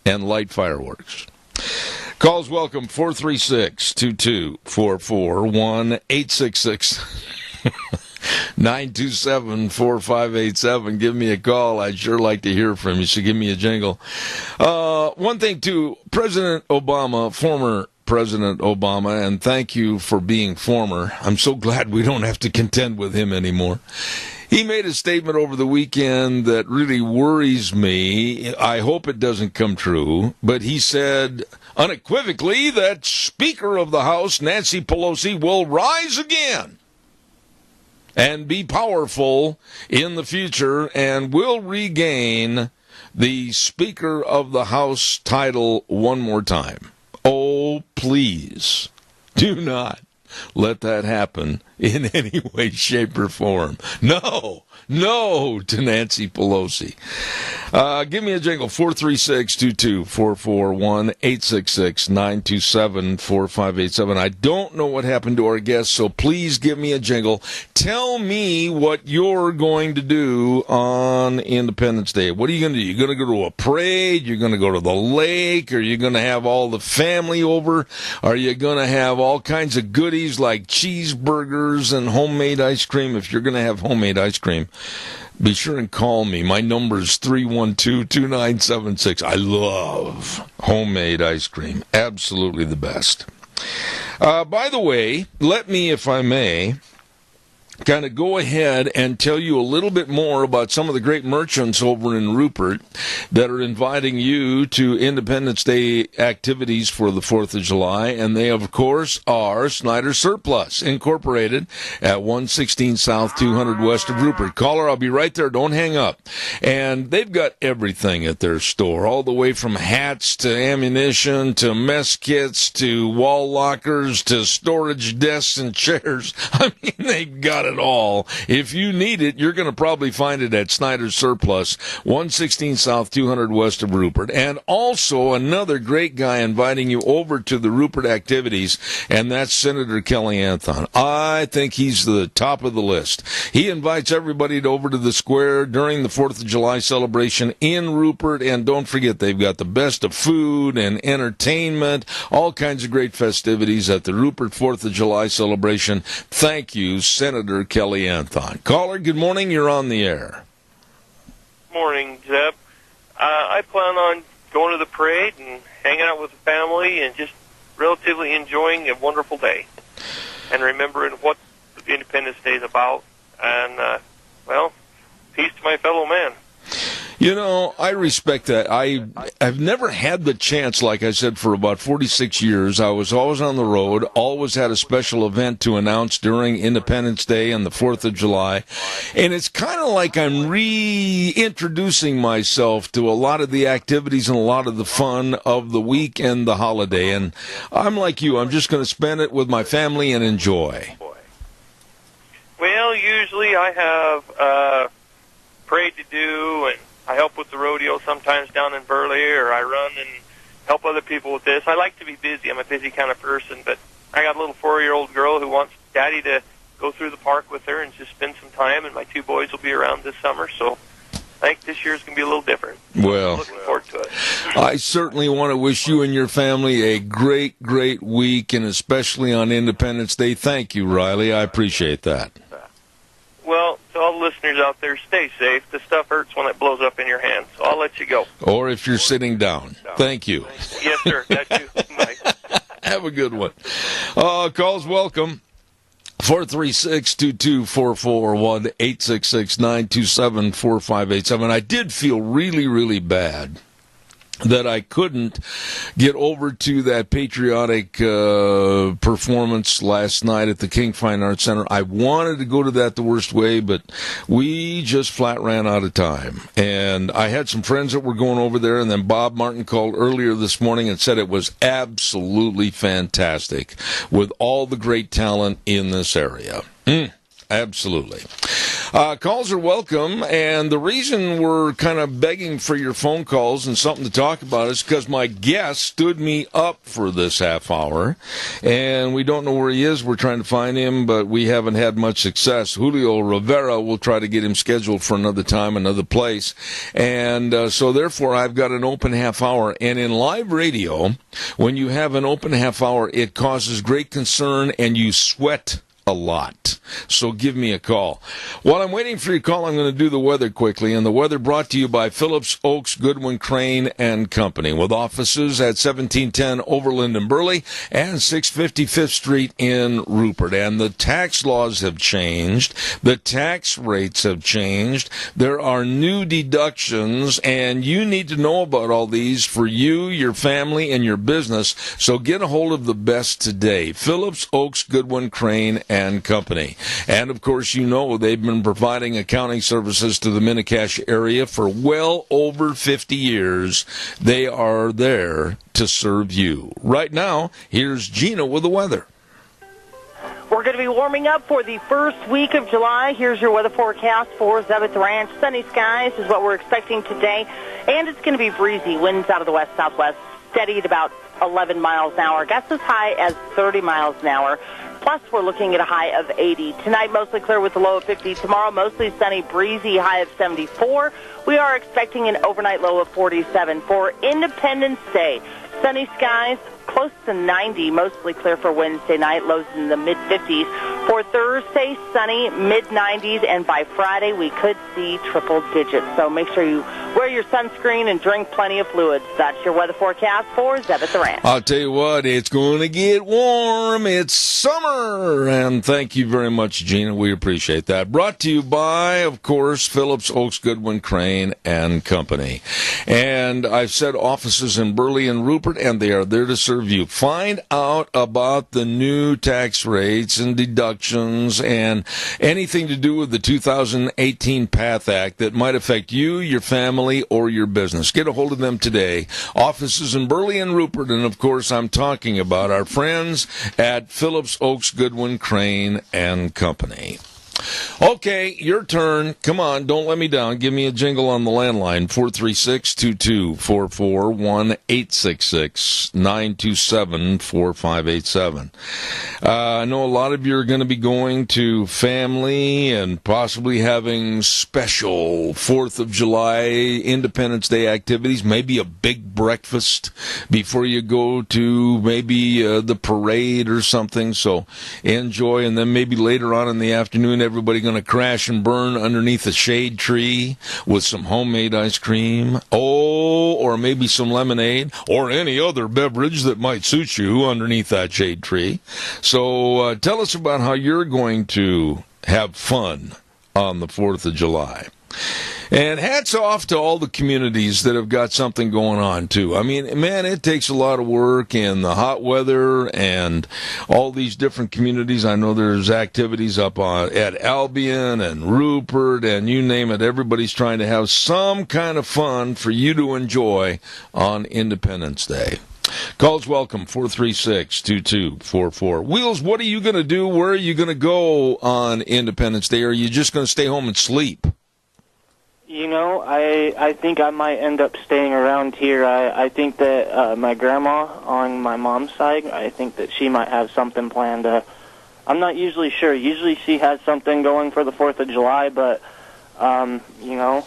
and light fireworks. Calls welcome, 436-2244, 1-866-927-4587. Give me a call. I'd sure like to hear from you, so give me a jingle. One thing, too, President Obama, former President Obama, and thank you for being former. I'm so glad we don't have to contend with him anymore. He made a statement over the weekend that really worries me. I hope it doesn't come true, but he said unequivocally that Speaker of the House, Nancy Pelosi, will rise again and be powerful in the future and will regain the Speaker of the House title one more time. Oh, please, do not let that happen in any way, shape, or form. No to Nancy Pelosi. Give me a jingle, 436-2244, 1-866-927-4587. I don't know what happened to our guest, so please give me a jingle. Tell me what you're going to do on Independence Day. What are you going to do? You're going to go to a parade? You're going to go to the lake? Are you going to have all the family over? Are you going to have all kinds of goodies like cheeseburgers and homemade ice cream? If you're going to have homemade ice cream, be sure and call me. My number is 312-2976. I love homemade ice cream. Absolutely the best. By the way, let me, if I may, kind of go ahead and tell you a little bit more about some of the great merchants over in Rupert that are inviting you to Independence Day activities for the 4th of July. And they, of course, are Snyder Surplus, Incorporated at 116 South 200 West of Rupert. Caller, I'll be right there. Don't hang up. And they've got everything at their store, all the way from hats to ammunition to mess kits to wall lockers to storage desks and chairs. I mean, they've got it all. If you need it, you're going to probably find it at Snyder's Surplus, 116 South 200 West of Rupert. And also another great guy inviting you over to the Rupert activities, and that's Senator Kelly Anthon. I think he's the top of the list. He invites everybody over to the square during the 4th of July celebration in Rupert, and don't forget, they've got the best of food and entertainment, all kinds of great festivities at the Rupert 4th of July celebration. Thank you, Senator Kelly Anthon. Caller, good morning. You're on the air. Morning, Zeb. I plan on going to the parade and hanging out with the family and just relatively enjoying a wonderful day and remembering what Independence Day is about. And, peace to my fellow man. You know, I respect that. I've never had the chance, like I said, for about 46 years. I was always on the road, always had a special event to announce during Independence Day and the 4th of July. And it's kind of like I'm reintroducing myself to a lot of the activities and a lot of the fun of the week and the holiday. And I'm like you. I'm just going to spend it with my family and enjoy. Well, usually I have parade to do, and I help with the rodeo sometimes down in Burley, or I run and help other people with this. I like to be busy. I'm a busy kind of person, but I got a little 4-year-old girl who wants Daddy to go through the park with her and just spend some time, and my 2 boys will be around this summer, so I think this year's going to be a little different. Well, I'm looking forward to it. I certainly want to wish you and your family a great, great week, and especially on Independence Day. Thank you, Riley. I appreciate that. Well, to all the listeners out there, stay safe. This stuff hurts when it blows up in your hands, so I'll let you go. Or if you're sitting down. Thank you. Yes, sir. Got you. Bye. Have a good one. Calls welcome. 436-2244, 1-866-927-4587. I did feel really, really bad that I couldn't get over to that patriotic performance last night at the King Fine Arts Center. I wanted to go to that the worst way, but we just flat ran out of time. And I had some friends that were going over there, and then Bob Martin called earlier this morning and said it was absolutely fantastic with all the great talent in this area. Absolutely. Calls are welcome, and the reason we're kind of begging for your phone calls and something to talk about is because my guest stood me up for this half hour, and we don't know where he is. We're trying to find him, but we haven't had much success. Julio Rivera, we'll try to get him scheduled for another time, another place, and so therefore I've got an open half hour, and in live radio, when you have an open half hour, it causes great concern, and you sweat a lot. So give me a call. While I'm waiting for your call, I'm going to do the weather quickly, and the weather brought to you by Phillips Oaks Goodwin Crane and Company, with offices at 1710 Overland in Burley and 650 Fifth Street in Rupert. And the tax laws have changed. The tax rates have changed. There are new deductions, and you need to know about all these for you, your family, and your business. So get a hold of the best today. Phillips Oaks Goodwin Crane and Company. And, of course, you know they've been providing accounting services to the Mini-Cash area for well over 50 years. They are there to serve you. Right now, here's Gina with the weather. We're going to be warming up for the first week of July. Here's your weather forecast for Zebeth Ranch. Sunny skies is what we're expecting today, and it's going to be breezy. Winds out of the west-southwest, steady at about 11 miles an hour. Gusts as high as 30 miles an hour. Plus, we're looking at a high of 80. Tonight, mostly clear with a low of 50. Tomorrow, mostly sunny, breezy, high of 74. We are expecting an overnight low of 47. For Independence Day, sunny skies, close to 90, mostly clear for Wednesday night, lows in the mid-50s. For Thursday, sunny, mid-90s, and by Friday, we could see triple digits. So make sure you wear your sunscreen and drink plenty of fluids. That's your weather forecast for Zebeth Ranch. I'll tell you what, it's going to get warm. It's summer. And thank you very much, Gina. We appreciate that. Brought to you by, of course, Phillips Oaks Goodwin Crane and Company. And I've said offices in Burley and Rupert, and they are there to serve you. Find out about the new tax rates and deductions and anything to do with the 2018 PATH Act that might affect you, your family, or your business. Get a hold of them today. Offices in Burley and Rupert, and of course I'm talking about our friends at Phillips Oaks Goodwin Crane and Company. Okay, your turn. Come on, don't let me down. Give me a jingle on the landline, 436-2244, 1-866-927-4587. I know a lot of you are going to be going to family and possibly having special 4th of July Independence Day activities, maybe a big breakfast before you go to maybe the parade or something. So enjoy, and then maybe later on in the afternoon, everybody going to crash and burn underneath a shade tree with some homemade ice cream, or maybe some lemonade, or any other beverage that might suit you underneath that shade tree. So tell us about how you're going to have fun on the 4th of July. And hats off to all the communities that have got something going on, too. I mean, man, it takes a lot of work and the hot weather and all these different communities. I know there's activities up at Albion and Rupert and you name it. Everybody's trying to have some kind of fun for you to enjoy on Independence Day. Calls welcome, 436-2244. Wheels, what are you going to do? Where are you going to go on Independence Day? Or are you just going to stay home and sleep? You know, I think I might end up staying around here. I think that my grandma on my mom's side, I think that she might have something planned I'm not usually sure. Usually she has something going for the 4th of July, but, you know,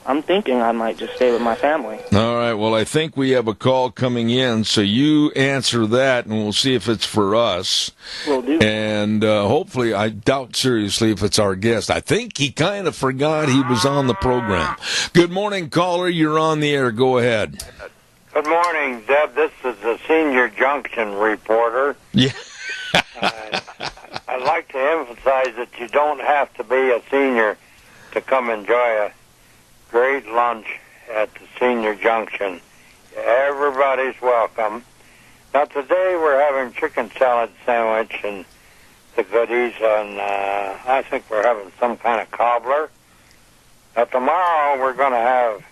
I'm thinking I might just stay with my family. All right, well, I think we have a call coming in, so you answer that, and we'll see if it's for us. Will do. And hopefully, I doubt seriously if it's our guest. I think he kind of forgot he was on the program. Good morning, caller. You're on the air. Go ahead. Good morning, Deb. This is the Senior Junction reporter. Yeah. I'd like to emphasize that you don't have to be a senior to come enjoy a great lunch at the Senior Junction. Everybody's welcome. Now, today we're having chicken salad sandwich and the goodies, and I think we're having some kind of cobbler. Now, tomorrow we're going to have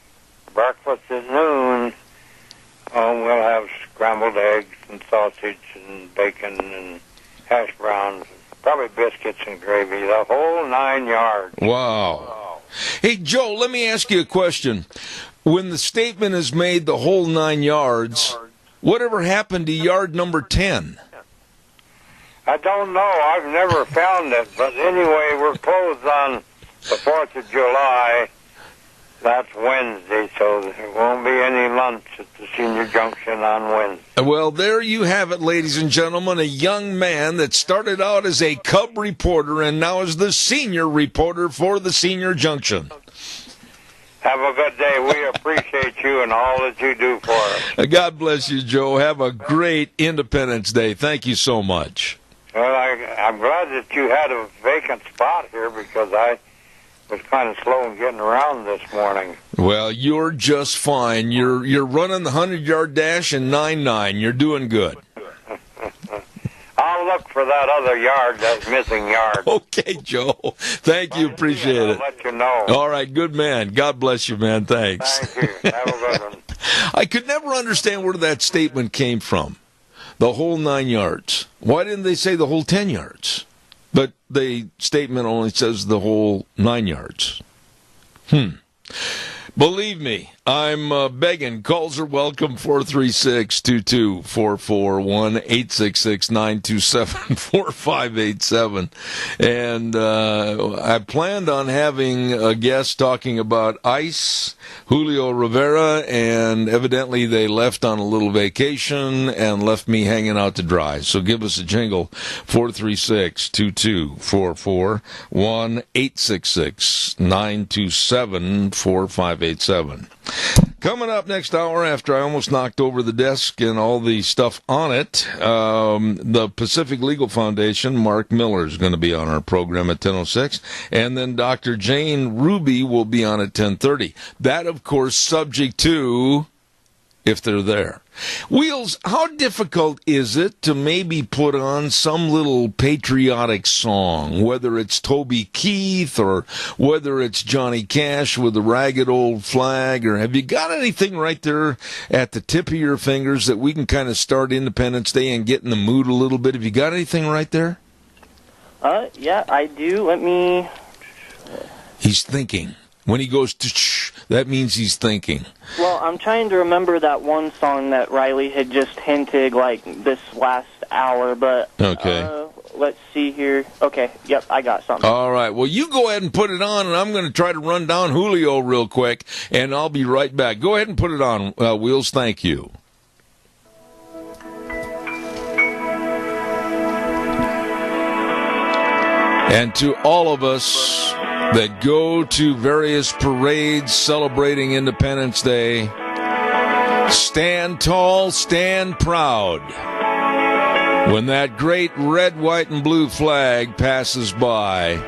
breakfast at noon. We'll have scrambled eggs and sausage and bacon and hash browns, probably biscuits and gravy, the whole 9 yards. Wow. Hey, Joe, let me ask you a question. When the statement is made the whole 9 yards, whatever happened to yard number 10? I don't know. I've never found it. But anyway, we're closed on the 4th of July. That's Wednesday, so there won't be any lunch at the Senior Junction on Wednesday. Well, there you have it, ladies and gentlemen. A young man that started out as a Cub reporter and now is the senior reporter for the Senior Junction. Have a good day. We appreciate you and all that you do for us. God bless you, Joe. Have a great Independence Day. Thank you so much. Well, I'm glad that you had a vacant spot here because I was kind of slow in getting around this morning. Well, you're just fine. You're running the 100-yard dash in 9.9. You're doing good. I'll look for that other yard, that missing yard. Okay, Joe. Thank you. Appreciate it. I'll let you know. All right, good man. God bless you, man. Thanks. Thank you. Have a good one. I could never understand where that statement came from. The whole 9 yards. Why didn't they say the whole 10 yards? But the statement only says the whole 9 yards. Believe me, I'm begging. Calls are welcome, 436-2244, 1-866-927-4587. And I planned on having a guest talking about ICE, Julio Rivera, and evidently they left on a little vacation and left me hanging out to dry. So give us a jingle, 436-2244, 1-866-927-4587. Coming up next hour, after I almost knocked over the desk and all the stuff on it, the Pacific Legal Foundation, Mark Miller, is going to be on our program at 10:06, and then Dr. Jane Ruby will be on at 10:30. That, of course, subject to if they're there. Wheels, how difficult is it to maybe put on some little patriotic song, whether it's Toby Keith or whether it's Johnny Cash with the Ragged Old Flag, or have you got anything right there at the tip of your fingers that we can kind of start Independence Day and get in the mood a little bit? Have you got anything right there? Yeah, I do. Let me... He's thinking. When he goes to shh, that means he's thinking. Well, I'm trying to remember that one song that Riley had just hinted, like, this last hour, but... Okay. Let's see here. Okay, yep, I got something. All right, well, you go ahead and put it on, and I'm going to try to run down Julio real quick, and I'll be right back. Go ahead and put it on, Wheels. Thank you. And to all of us that go to various parades celebrating Independence Day, stand tall, stand proud when that great red, white, and blue flag passes by.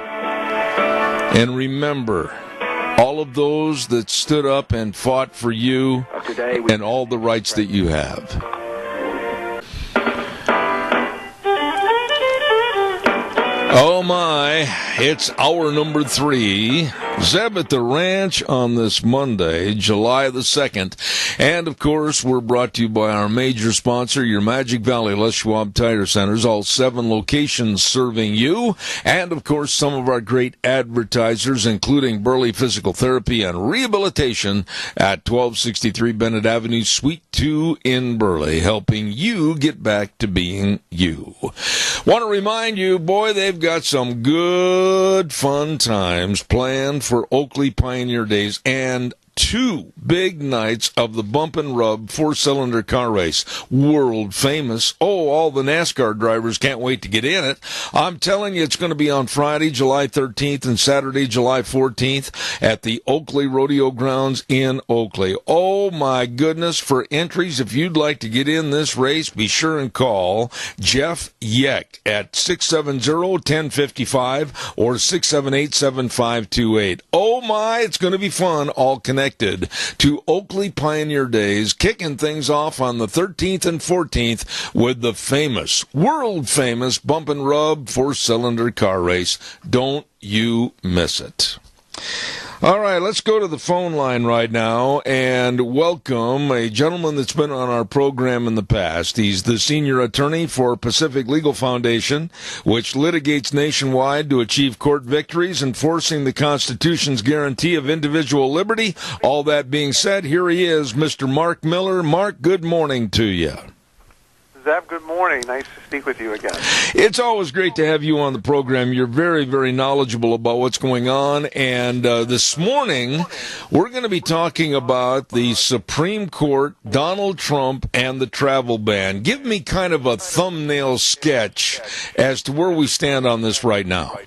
And remember all of those that stood up and fought for you and all the rights that you have. Oh, my. my, it's hour number 3. Zeb at the Ranch on this Monday, July the 2nd. And, of course, we're brought to you by our major sponsor, your Magic Valley Les Schwab Tire Centers, all 7 locations serving you. And, of course, some of our great advertisers, including Burley Physical Therapy and Rehabilitation at 1263 Bennett Avenue, Suite 2 in Burley, helping you get back to being you. Want to remind you, boy, they've got some good fun times planned for Oakley Pioneer Days and 2 big nights of the Bump and Rub 4-cylinder car race. World famous. Oh, all the NASCAR drivers can't wait to get in it. I'm telling you, it's going to be on Friday, July 13th and Saturday, July 14th at the Oakley Rodeo Grounds in Oakley. Oh, my goodness. For entries, if you'd like to get in this race, be sure and call Jeff Yeck at 670-1055 or 678-7528. Oh, my, it's going to be fun. All connected to Oakley Pioneer Days, kicking things off on the 13th and 14th with the famous, world-famous Bump and Rub 4-cylinder car race. Don't you miss it. All right, let's go to the phone line right now and welcome a gentleman that's been on our program in the past. He's the senior attorney for Pacific Legal Foundation, which litigates nationwide to achieve court victories enforcing the Constitution's guarantee of individual liberty. All that being said, here he is, Mr. Mark Miller. Mark, good morning to you. Zeb, good morning. Nice to speak with you again. It's always great to have you on the program. You're very, very knowledgeable about what's going on. And this morning, we're going to be talking about the Supreme Court, Donald Trump, and the travel ban. Give me kind of a thumbnail sketch as to where we stand on this right now.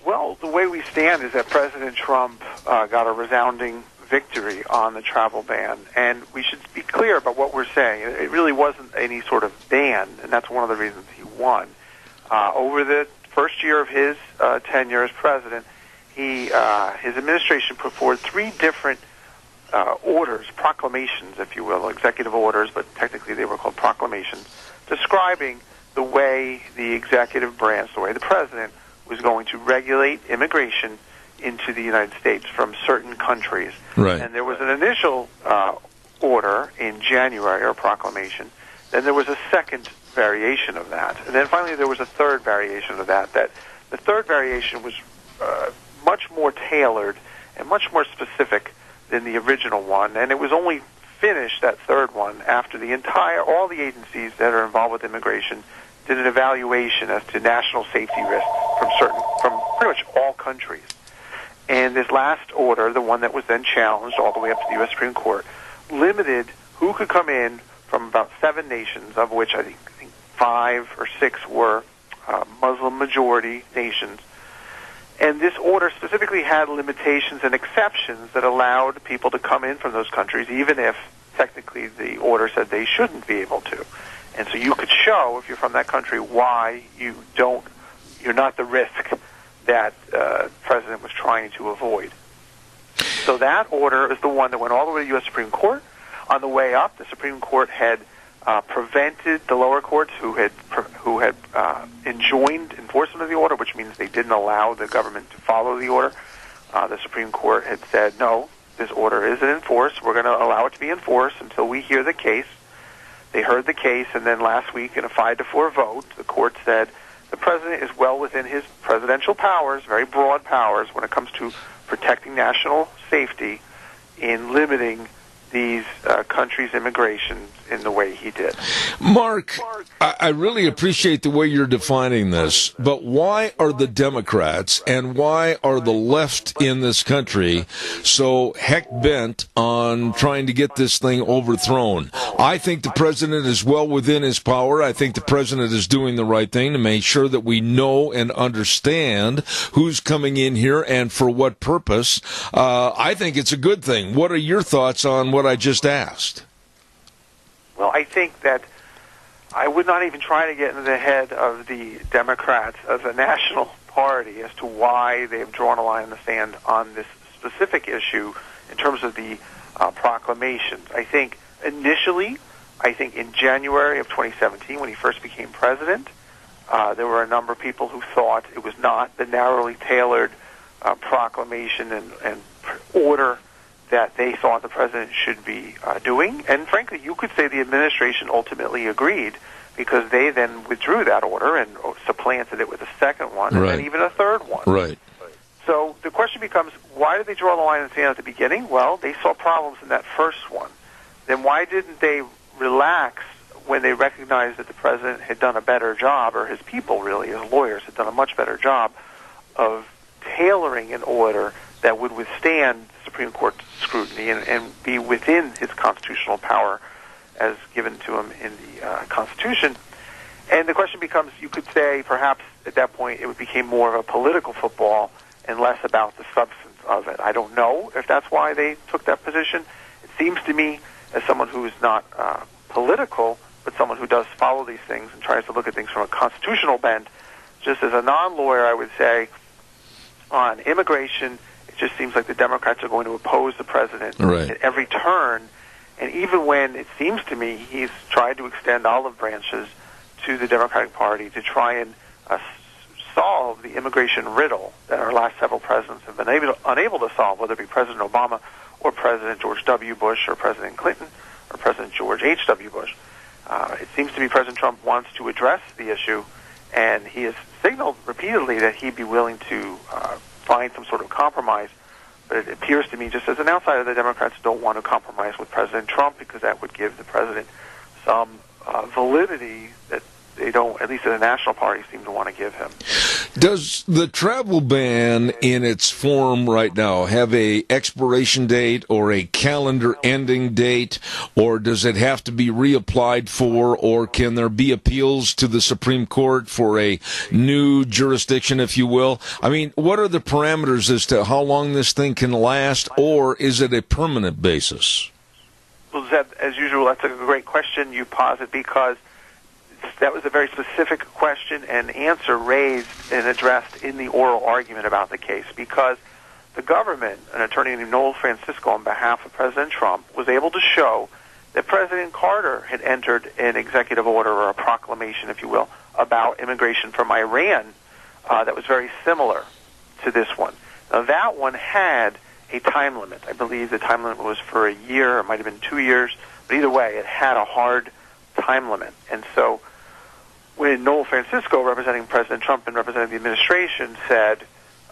Well, the way we stand is that President Trump got a resounding victory on the travel ban, and we should be clear about what we're saying. It really wasn't any sort of ban, and that's one of the reasons he won. Over the first year of his tenure as president, his administration put forward 3 different orders, proclamations, if you will, executive orders, but technically they were called proclamations, describing the way the executive branch, the way the president was going to regulate immigration into the United States from certain countries. Right. And there was an initial order in January, or proclamation. Then there was a second variation of that. And then finally there was a third variation of that. The third variation was much more tailored and much more specific than the original one. And it was only finished, that third one, after all the agencies that are involved with immigration did an evaluation as to national safety risks from pretty much all countries. And this last order, the one that was then challenged all the way up to the U.S. Supreme Court, limited who could come in from about 7 nations, of which I think 5 or 6 were Muslim-majority nations. And this order specifically had limitations and exceptions that allowed people to come in from those countries, even if technically the order said they shouldn't be able to. And so you could show, if you're from that country, why you're not the risk that the president was trying to avoid. So that order is the one that went all the way to the U.S. Supreme Court. On the way up, the Supreme Court had prevented the lower courts who had enjoined enforcement of the order, which means they didn't allow the government to follow the order. The Supreme Court had said, no, this order isn't enforced. We're going to allow it to be enforced until we hear the case. They heard the case, and then last week in a 5-4 vote, the court said the president is well within his presidential powers, very broad powers, when it comes to protecting national safety in limiting these countries' immigration in the way he did. Mark, I really appreciate the way you're defining this, but why are the Democrats and why are the left in this country so heck-bent on trying to get this thing overthrown? I think the president is well within his power. I think the president is doing the right thing to make sure that we know and understand who's coming in here and for what purpose. I think it's a good thing. What are your thoughts on what I just asked? Well, I think that I would not even try to get into the head of the Democrats as a national party as to why they've drawn a line in the sand on this specific issue in terms of the proclamations. I think initially, in January of 2017, when he first became president, There were a number of people who thought it was not the narrowly tailored proclamation and order that they thought the president should be doing. And frankly, you could say the administration ultimately agreed, because they then withdrew that order and supplanted it with a second one, and then even a third one. Right. So the question becomes, why did they draw the line in the sand at the beginning? Well, they saw problems in that first one. Then why didn't they relax when they recognized that the president had done a better job, or his people, really, his lawyers, had done a much better job of tailoring an order that would withstand Supreme Court scrutiny and be within his constitutional power as given to him in the Constitution? And the question becomes, you could say perhaps at that point it became more of a political football and less about the substance of it. I don't know if that's why they took that position. It seems to me, as someone who is not political, but someone who does follow these things and tries to look at things from a constitutional bent, just as a non-lawyer, I would say on immigration, it just seems like the Democrats are going to oppose the president at every turn. And even when it seems to me he's tried to extend olive branches to the Democratic Party to try and solve the immigration riddle that our last several presidents have been unable to solve, whether it be President Obama or President George W. Bush or President Clinton or President George H.W. Bush. It seems to me President Trump wants to address the issue, and he has signaled repeatedly that he'd be willing to find some sort of compromise. But it appears to me, just as an outsider, the Democrats don't want to compromise with President Trump, because that would give the president some validity that they don't, at least in the national party, seem to want to give him. Does the travel ban in its form right now have a expiration date or a calendar ending date, or does it have to be reapplied for, or can there be appeals to the Supreme Court for a new jurisdiction, if you will? I mean, what are the parameters as to how long this thing can last, or is it a permanent basis? Well, Zeb, as usual, that's a great question you posit, because that was a very specific question and answer raised and addressed in the oral argument about the case, because the government, an attorney named Noel Francisco on behalf of President Trump, was able to show that President Carter had entered an executive order, or a proclamation, if you will, about immigration from Iran that was very similar to this one. Now, that one had a time limit. I believe the time limit was for a year, it might have been 2 years, but either way, it had a hard time limit. And so when Noel Francisco, representing President Trump and representing the administration, said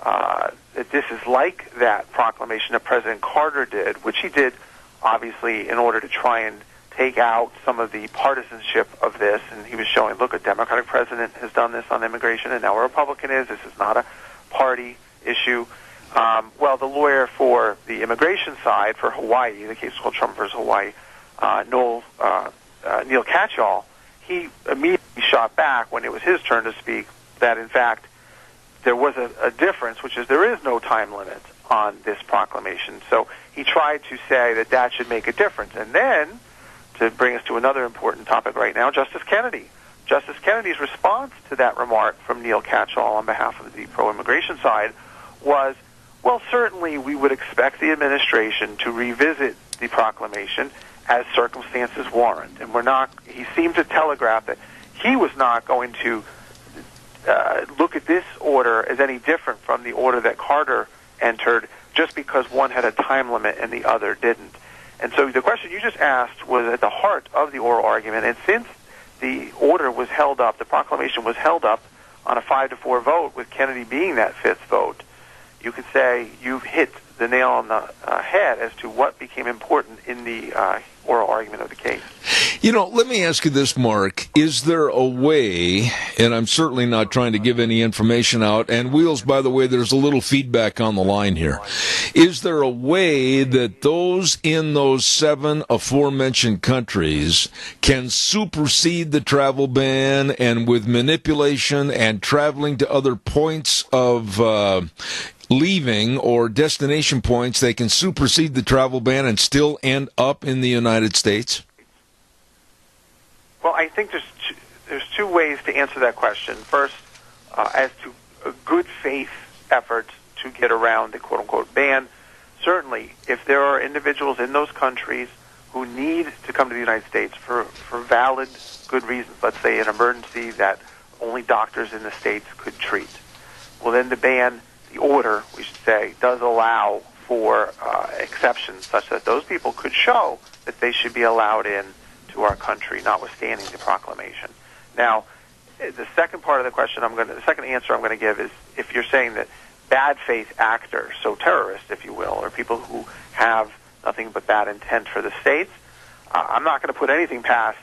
that this is like that proclamation that President Carter did, which he did, obviously, in order to try and take out some of the partisanship of this, and he was showing, look, a Democratic president has done this on immigration, and now a Republican is. This is not a party issue. Well, the lawyer for the immigration side for Hawaii, the case is called Trump versus Hawaii, Neil Catchall, he immediately shot back when it was his turn to speak that, in fact, there was a difference, which is there is no time limit on this proclamation. So he tried to say that that should make a difference. And then, to bring us to another important topic right now, Justice Kennedy. Justice Kennedy's response to that remark from Neil Catchall on behalf of the pro-immigration side was, well, certainly we would expect the administration to revisit the proclamation as circumstances warrant. And he seemed to telegraph that he was not going to look at this order as any different from the order that Carter entered, just because one had a time limit and the other didn't. And so the question you just asked was at the heart of the oral argument. And since the order was held up, the proclamation was held up on a 5-4 vote, with Kennedy being that fifth vote, you could say you've hit the nail on the head as to what became important in the oral argument of the case. You know, let me ask you this, Mark. Is there a way, and I'm certainly not trying to give any information out, and Wheels, by the way, there's a little feedback on the line here. Is there a way that those in those 7 aforementioned countries can supersede the travel ban, and with manipulation and traveling to other points of leaving or destination points, they can supersede the travel ban and still end up in the United States? Well, I think there's two ways to answer that question. First, as to a good faith effort to get around the quote-unquote ban, certainly if there are individuals in those countries who need to come to the United States for valid, good reasons, let's say an emergency that only doctors in the states could treat. Well, then the order, we should say, does allow for exceptions such that those people could show that they should be allowed in to our country, notwithstanding the proclamation. Now, the second part of the question the second answer I'm going to give is if you're saying that bad faith actors, so terrorists, if you will, or people who have nothing but bad intent for the states, I'm not going to put anything past,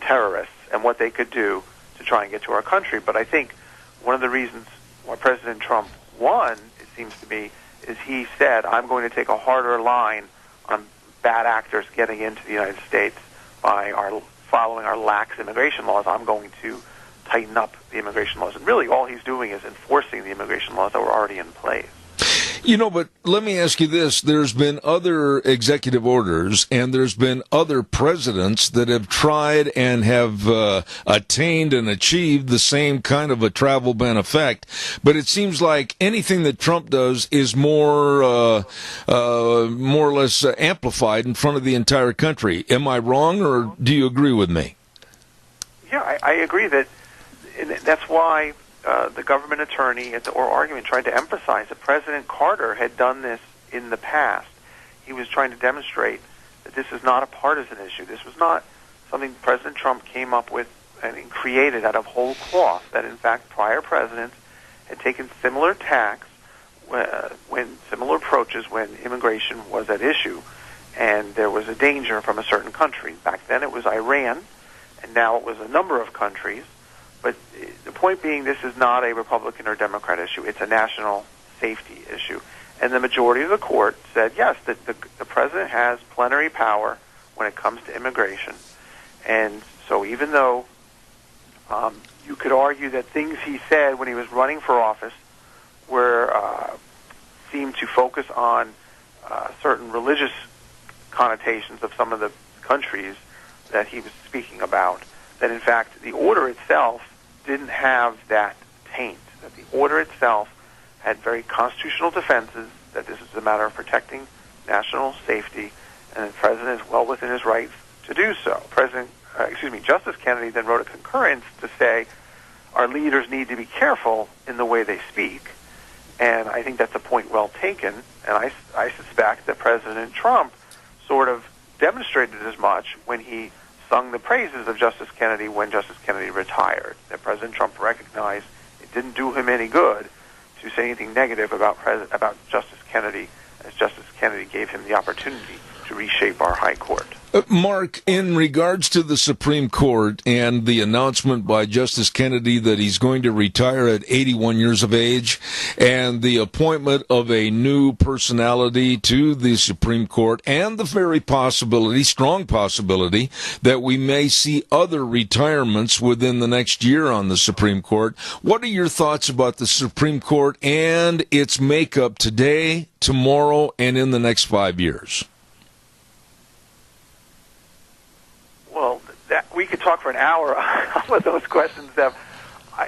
terrorists and what they could do to try and get to our country. But I think one of the reasons why President Trump won, it seems to me, is he said, I'm going to take a harder line on bad actors getting into the United States by following our lax immigration laws. I'm going to tighten up the immigration laws. And really all he's doing is enforcing the immigration laws that were already in place. But let me ask you this. There's been other executive orders and there's been other presidents that have tried and have attained and achieved the same kind of a travel ban effect. But it seems like anything that Trump does is more or less amplified in front of the entire country. Am I wrong, or do you agree with me? Yeah, I agree that's why the government attorney at the oral argument tried to emphasize that President Carter had done this in the past. He was trying to demonstrate that this is not a partisan issue. This was not something President Trump came up with and created out of whole cloth, that in fact prior presidents had taken similar tacks, similar approaches when immigration was at issue and there was a danger from a certain country. Back then it was Iran, and now it was a number of countries. But the point being, this is not a Republican or Democrat issue. It's a national safety issue. And the majority of the court said, yes, that the president has plenary power when it comes to immigration. And so even though you could argue that things he said when he was running for office seemed to focus on certain religious connotations of some of the countries that he was speaking about, that in fact the order itself didn't have that taint, that the order itself had very constitutional defenses, that this is a matter of protecting national safety, and the president is well within his rights to do so. Justice Kennedy then wrote a concurrence to say our leaders need to be careful in the way they speak, and I think that's a point well taken, and I suspect that President Trump sort of demonstrated as much when he sung the praises of Justice Kennedy when Justice Kennedy retired. That President Trump recognized it didn't do him any good to say anything negative about Justice Kennedy, as Justice Kennedy gave him the opportunity to reshape our high court. Mark, in regards to the Supreme Court and the announcement by Justice Kennedy that he's going to retire at 81 years of age, and the appointment of a new personality to the Supreme Court, and the very strong possibility, that we may see other retirements within the next year on the Supreme Court, what are your thoughts about the Supreme Court and its makeup today, tomorrow, and in the next 5 years? Well, we could talk for an hour on those questions.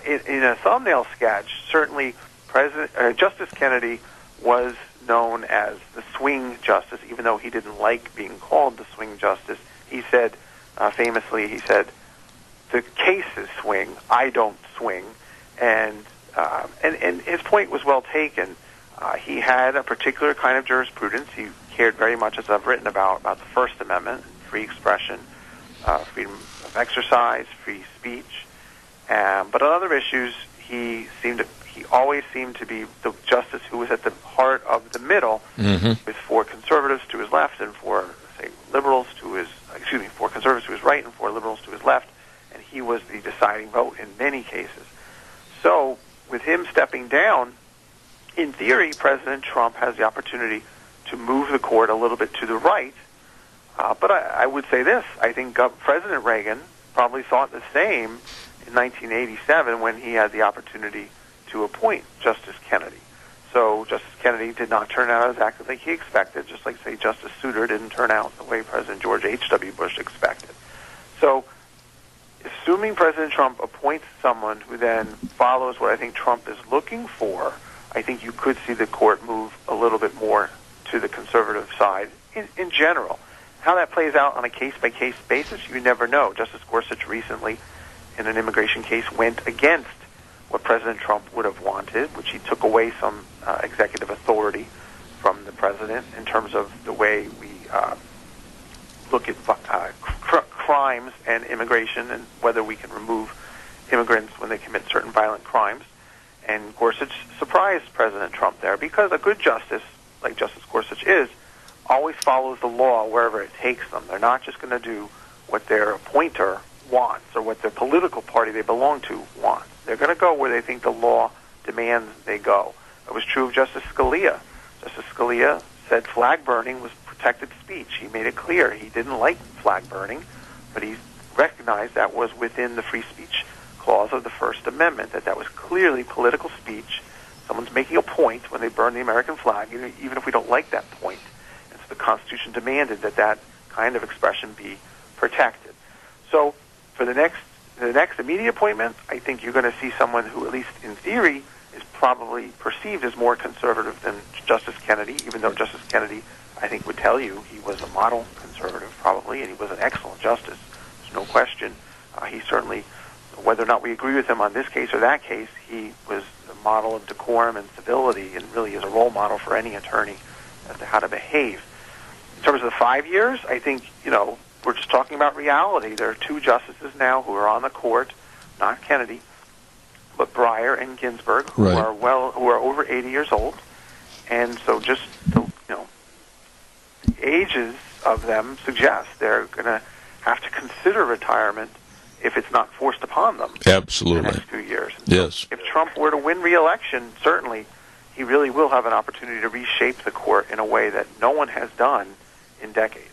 In a thumbnail sketch, certainly Justice Kennedy was known as the swing justice, even though he didn't like being called the swing justice. He said, famously, the cases swing, I don't swing. And his point was well taken. He had a particular kind of jurisprudence. He cared very much, as I've written about the First Amendment, free expression, freedom of exercise, free speech. But on other issues, he always seemed to be the justice who was at the heart of the middle, with for conservatives to his left and for, say, liberals to his, for conservatives to his right and for liberals to his left, and he was the deciding vote in many cases. So, with him stepping down, in theory, President Trump has the opportunity to move the court a little bit to the right. But I would say this. I think President Reagan probably thought the same in 1987 when he had the opportunity to appoint Justice Kennedy. So Justice Kennedy did not turn out exactly like he expected, just like, say, Justice Souter didn't turn out the way President George H.W. Bush expected. So assuming President Trump appoints someone who then follows what I think Trump is looking for, I think you could see the court move a little bit more to the conservative side in general. How that plays out on a case-by-case basis, you never know. Justice Gorsuch recently in an immigration case went against what President Trump would have wanted, which he took away some executive authority from the president in terms of the way we look at crimes and immigration and whether we can remove immigrants when they commit certain violent crimes. And Gorsuch surprised President Trump there, because a good justice, like Justice Gorsuch is, always follows the law wherever it takes them. They're not just going to do what their appointer wants or what their political party they belong to wants. They're going to go where they think the law demands they go. It was true of Justice Scalia. Justice Scalia said flag burning was protected speech. He made it clear he didn't like flag burning, but he recognized that was within the free speech clause of the First Amendment, that was clearly political speech. Someone's making a point when they burn the American flag, even if we don't like that point. And so the Constitution demanded that kind of expression be protected. So for the next immediate appointment, I think you're going to see someone who, at least in theory, is probably perceived as more conservative than Justice Kennedy, even though Justice Kennedy, I think, would tell you he was a model conservative, probably, and he was an excellent justice. There's no question. He certainly, whether or not we agree with him on this case or that case, he was a model of decorum and civility, and really is a role model for any attorney as to how to behave. In terms of the 5 years, I think, we're just talking about reality. There are two justices now who are on the court, not Kennedy, but Breyer and Ginsburg, who are over 80 years old, and so just the ages of them suggest they're going to have to consider retirement if it's not forced upon them. Absolutely. In the next 2 years. Yes. If Trump were to win re-election, certainly he really will have an opportunity to reshape the court in a way that no one has done in decades.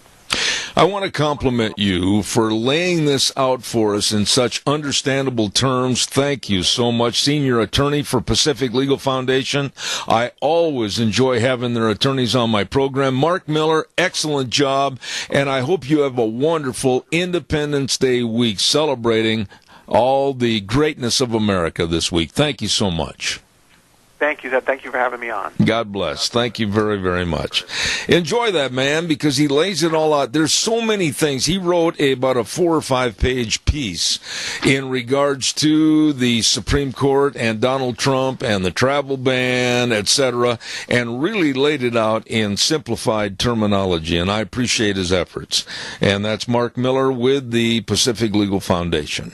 I want to compliment you for laying this out for us in such understandable terms. Thank you so much. Senior attorney for Pacific Legal Foundation. I always enjoy having their attorneys on my program. Mark Miller, excellent job, and I hope you have a wonderful Independence Day week celebrating all the greatness of America this week. Thank you so much. Thank you, Zeb. Thank you for having me on. God bless. Thank you very, very much. Enjoy that, man, because he lays it all out. There's so many things. He wrote about a 4 or 5 page piece in regards to the Supreme Court and Donald Trump and the travel ban, etc., and really laid it out in simplified terminology, and I appreciate his efforts. And that's Mark Miller with the Pacific Legal Foundation.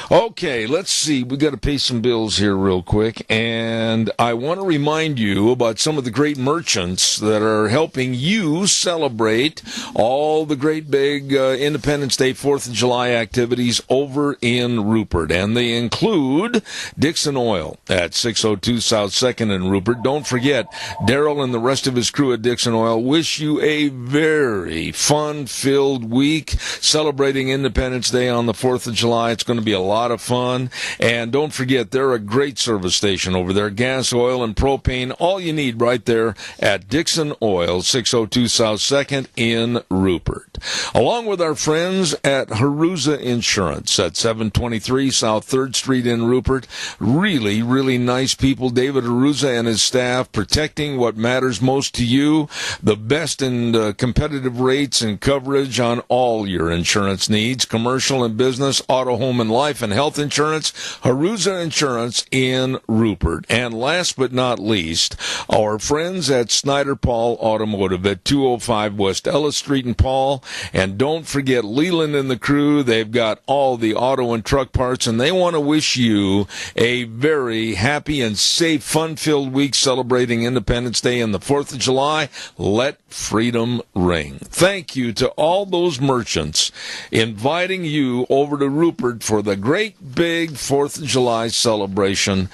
Okay, let's see. We got to pay some bills here real quick, and I want to remind you about some of the great merchants that are helping you celebrate all the great big Independence Day, 4th of July activities over in Rupert, and they include Dixon Oil at 602 South 2nd in Rupert. Don't forget, Daryl and the rest of his crew at Dixon Oil wish you a very fun-filled week celebrating Independence Day on the 4th of July. It's going to be a lot of fun, and don't forget, they're a great service station over there. Gas, oil, and propane, all you need right there at Dixon Oil, 602 South 2nd in Rupert. Along with our friends at Haruza Insurance at 723 South 3rd Street in Rupert. Really, really nice people. David Haruza and his staff protecting what matters most to you. The best in competitive rates and coverage on all your insurance needs, commercial and business, auto, home, and life and health insurance. Haruza Insurance in Rupert. And last but not least, our friends at Snyder Paul Automotive at 205 West Ellis Street in Paul. And don't forget Leland and the crew. They've got all the auto and truck parts, and they want to wish you a very happy and safe, fun-filled week celebrating Independence Day and the 4th of July. Let freedom ring. Thank you to all those merchants inviting you over to Rupert for the great big 4th of July celebration.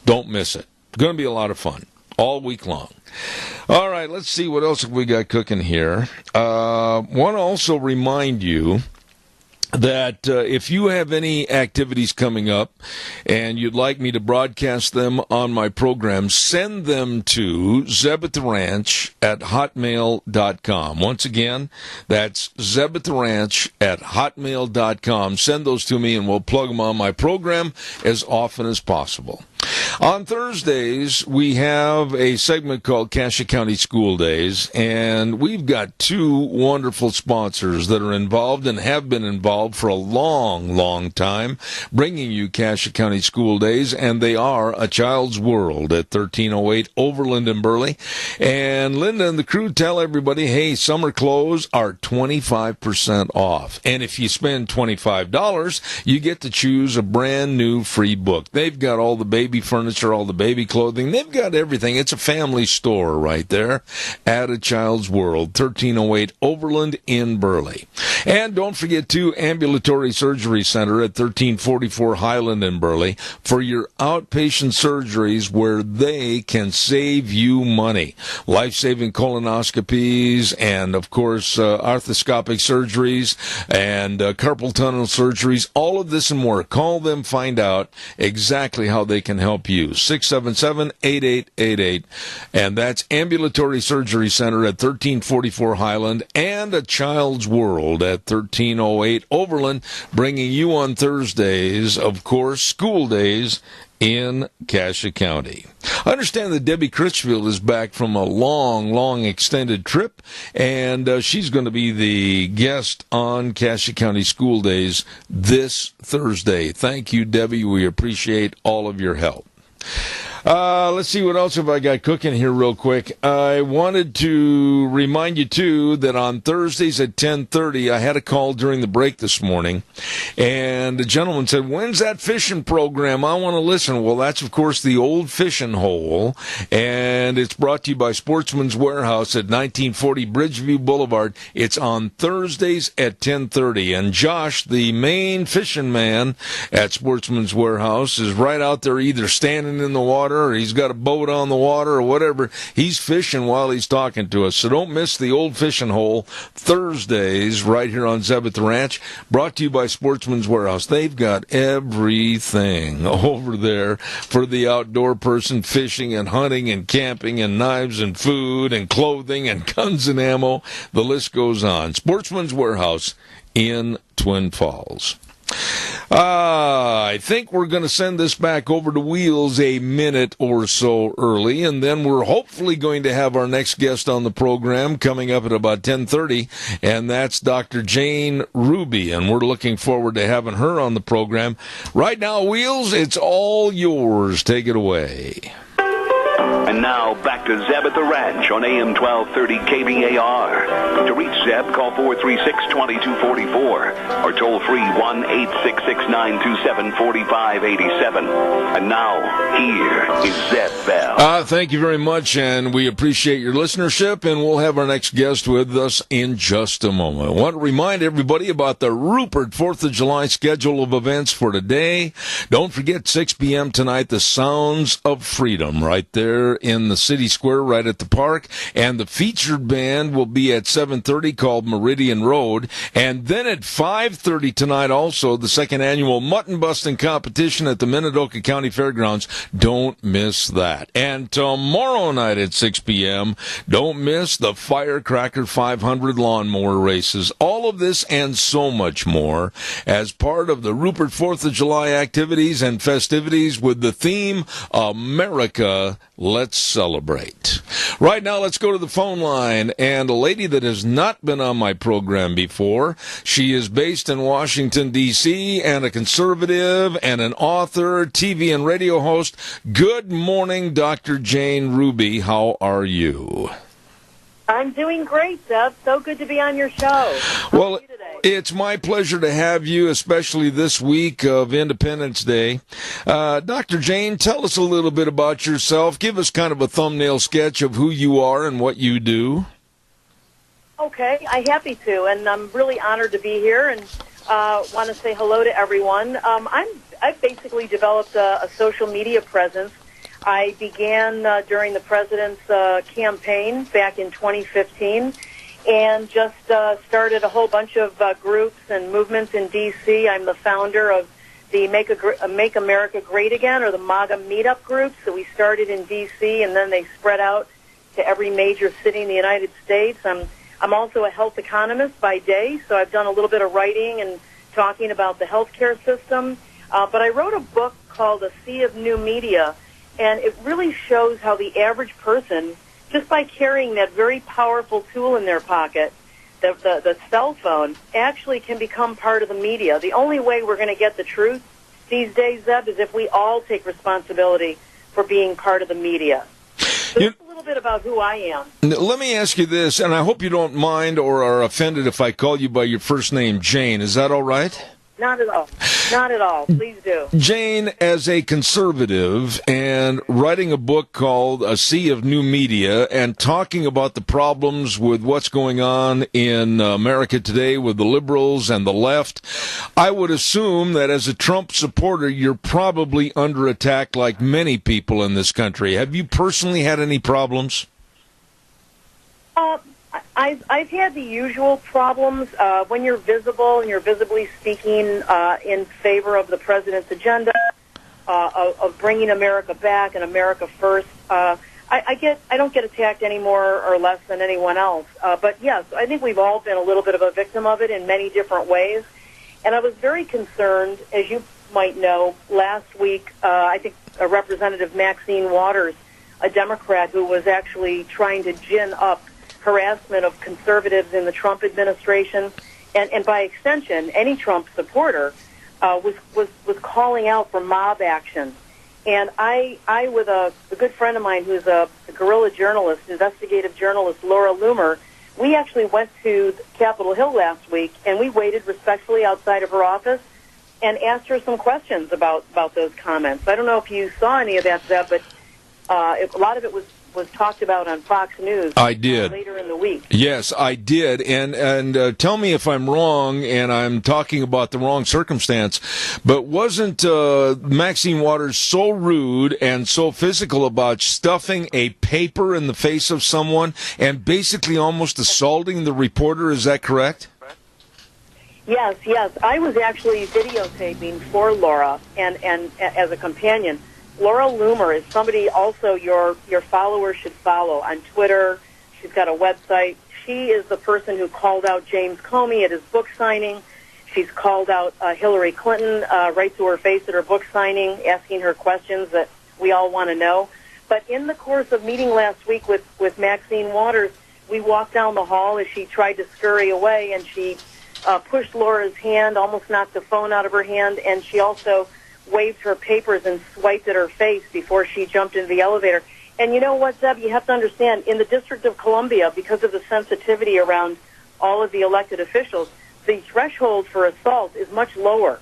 Don't miss it. It's going to be a lot of fun all week long. All right, let's see what else have we got cooking here. Want to also remind you that if you have any activities coming up and you'd like me to broadcast them on my program, send them to zeb@theranch@hotmail.com. Once again, that's zeb@theranch@hotmail.com. Send those to me and we'll plug them on my program as often as possible. On Thursdays, we have a segment called Cassia County School Days, and we've got two wonderful sponsors that are involved and have been involved for a long, long time, bringing you Cassia County School Days, and they are A Child's World at 1308 Overland in Burley. And Linda and the crew tell everybody, hey, summer clothes are 25% off. And if you spend $25, you get to choose a brand new free book. They've got all the baby furniture, all the baby clothing. They've got everything. It's a family store right there at A Child's World, 1308 Overland in Burley. And don't forget, too, Ambulatory Surgery Center at 1344 Highland in Burley for your outpatient surgeries where they can save you money. Life-saving colonoscopies and, of course, arthroscopic surgeries and carpal tunnel surgeries, all of this and more. Call them, find out exactly how they can help you. 677-8888. And that's Ambulatory Surgery Center at 1344 Highland and A Child's World at 1308 Overland, bringing you on Thursdays, of course, school days in Cassia County. I understand that Debbie Critchfield is back from a long extended trip, and she's going to be the guest on Cassia County School Days this Thursday. Thank you, Debbie. We appreciate all of your help. Let's see, what else have I got cooking here real quick. I wanted to remind you, too, that on Thursdays at 10:30, I had a call during the break this morning, and the gentleman said, when's that fishing program? I want to listen. Well, that's, of course, the Old Fishing Hole, and it's brought to you by Sportsman's Warehouse at 1940 Bridgeview Boulevard. It's on Thursdays at 10:30, and Josh, the main fishing man at Sportsman's Warehouse, is right out there either standing in the water or he's got a boat on the water or whatever. He's fishing while he's talking to us. So don't miss the Old Fishing Hole Thursdays right here on Zeb at the Ranch, brought to you by Sportsman's Warehouse. They've got everything over there for the outdoor person, fishing and hunting and camping and knives and food and clothing and guns and ammo. The list goes on. Sportsman's Warehouse in Twin Falls. I think we're going to send this back over to Wheels a minute or so early, and then we're hopefully going to have our next guest on the program coming up at about 10:30, and that's Dr. Jane Ruby, and we're looking forward to having her on the program. Right now, Wheels, it's all yours. Take it away. And now, back to Zeb at the Ranch on AM 1230 KVAR. To reach Zeb, call 436-2244 or toll free 1-866-927-4587. And now, here is Zeb Bell. Thank you very much, and we appreciate your listenership, and we'll have our next guest with us in just a moment. I want to remind everybody about the Rupert 4th of July schedule of events for today. Don't forget, 6 p.m. tonight, the Sounds of Freedom right there in the city square right at the park, and the featured band will be at 7:30 called Meridian Road, and then at 5:30 tonight also the second annual mutton busting competition at the Minidoka County Fairgrounds. Don't miss that. And tomorrow night at 6 p.m. don't miss the Firecracker 500 lawnmower races. All of this and so much more as part of the Rupert 4th of July activities and festivities with the theme America Let's Celebrate. Right now, let's go to the phone line, and a lady that has not been on my program before. She is based in Washington, D.C., and a conservative and an author, TV and radio host. Good morning, Dr. Jane Ruby. How are you? I'm doing great, Zeb. So good to be on your show. Well, it's my pleasure to have you, especially this week of Independence Day. Dr. Jane, tell us a little bit about yourself. Give us kind of a thumbnail sketch of who you are and what you do. Okay, I'm happy to, and I'm really honored to be here and want to say hello to everyone. I've basically developed a social media presence. I began during the president's campaign back in 2015 and just started a whole bunch of groups and movements in D.C. I'm the founder of the Make America Great Again, or the MAGA meetup groups that we started in D.C., and then they spread out to every major city in the United States. I'm also a health economist by day, so I've done a little bit of writing and talking about the healthcare system. But I wrote a book called A Sea of New Media, And it really shows how the average person, just by carrying that very powerful tool in their pocket, the cell phone, actually can become part of the media. The only way we're going to get the truth these days, Zeb, is if we all take responsibility for being part of the media. So that's a little bit about who I am. Let me ask you this, and I hope you don't mind or are offended if I call you by your first name, Jane. Is that all right? Not at all. Not at all. Please do. Jane, as a conservative and writing a book called A Sea of New Media and talking about the problems with what's going on in America today with the liberals and the left, I would assume that as a Trump supporter, you're probably under attack like many people in this country. Have you personally had any problems? I've had the usual problems when you're visible and you're visibly speaking in favor of the president's agenda of bringing America back and America first. I don't get attacked any more or less than anyone else. But yes, I think we've all been a little bit of a victim of it in many different ways. And I was very concerned, as you might know, last week. I think Representative Maxine Waters, a Democrat who was actually trying to gin up harassment of conservatives in the Trump administration, and by extension, any Trump supporter, was calling out for mob action. And I with a good friend of mine who's a guerrilla journalist, investigative journalist, Laura Loomer, we actually went to Capitol Hill last week, and we waited respectfully outside of her office and asked her some questions about those comments. I don't know if you saw any of that, Zeb, but a lot of it was talked about on Fox News. I did. Later in the week. Yes, I did. And tell me if I'm wrong, and I'm talking about the wrong circumstance, but wasn't Maxine Waters so rude and so physical about stuffing a paper in the face of someone and basically almost assaulting the reporter? Is that correct? Yes. I was actually videotaping for Laura, and as a companion. Laura Loomer is somebody also your followers should follow on Twitter. She's got a website. She is the person who called out James Comey at his book signing. She's called out Hillary Clinton right to her face at her book signing, asking her questions that we all want to know. But in the course of meeting last week with Maxine Waters, we walked down the hall as she tried to scurry away, and she pushed Laura's hand, almost knocked the phone out of her hand, and she also waved her papers and swiped at her face before she jumped into the elevator. And you know what, Zeb? You have to understand, in the District of Columbia, because of the sensitivity around all of the elected officials, the threshold for assault is much lower.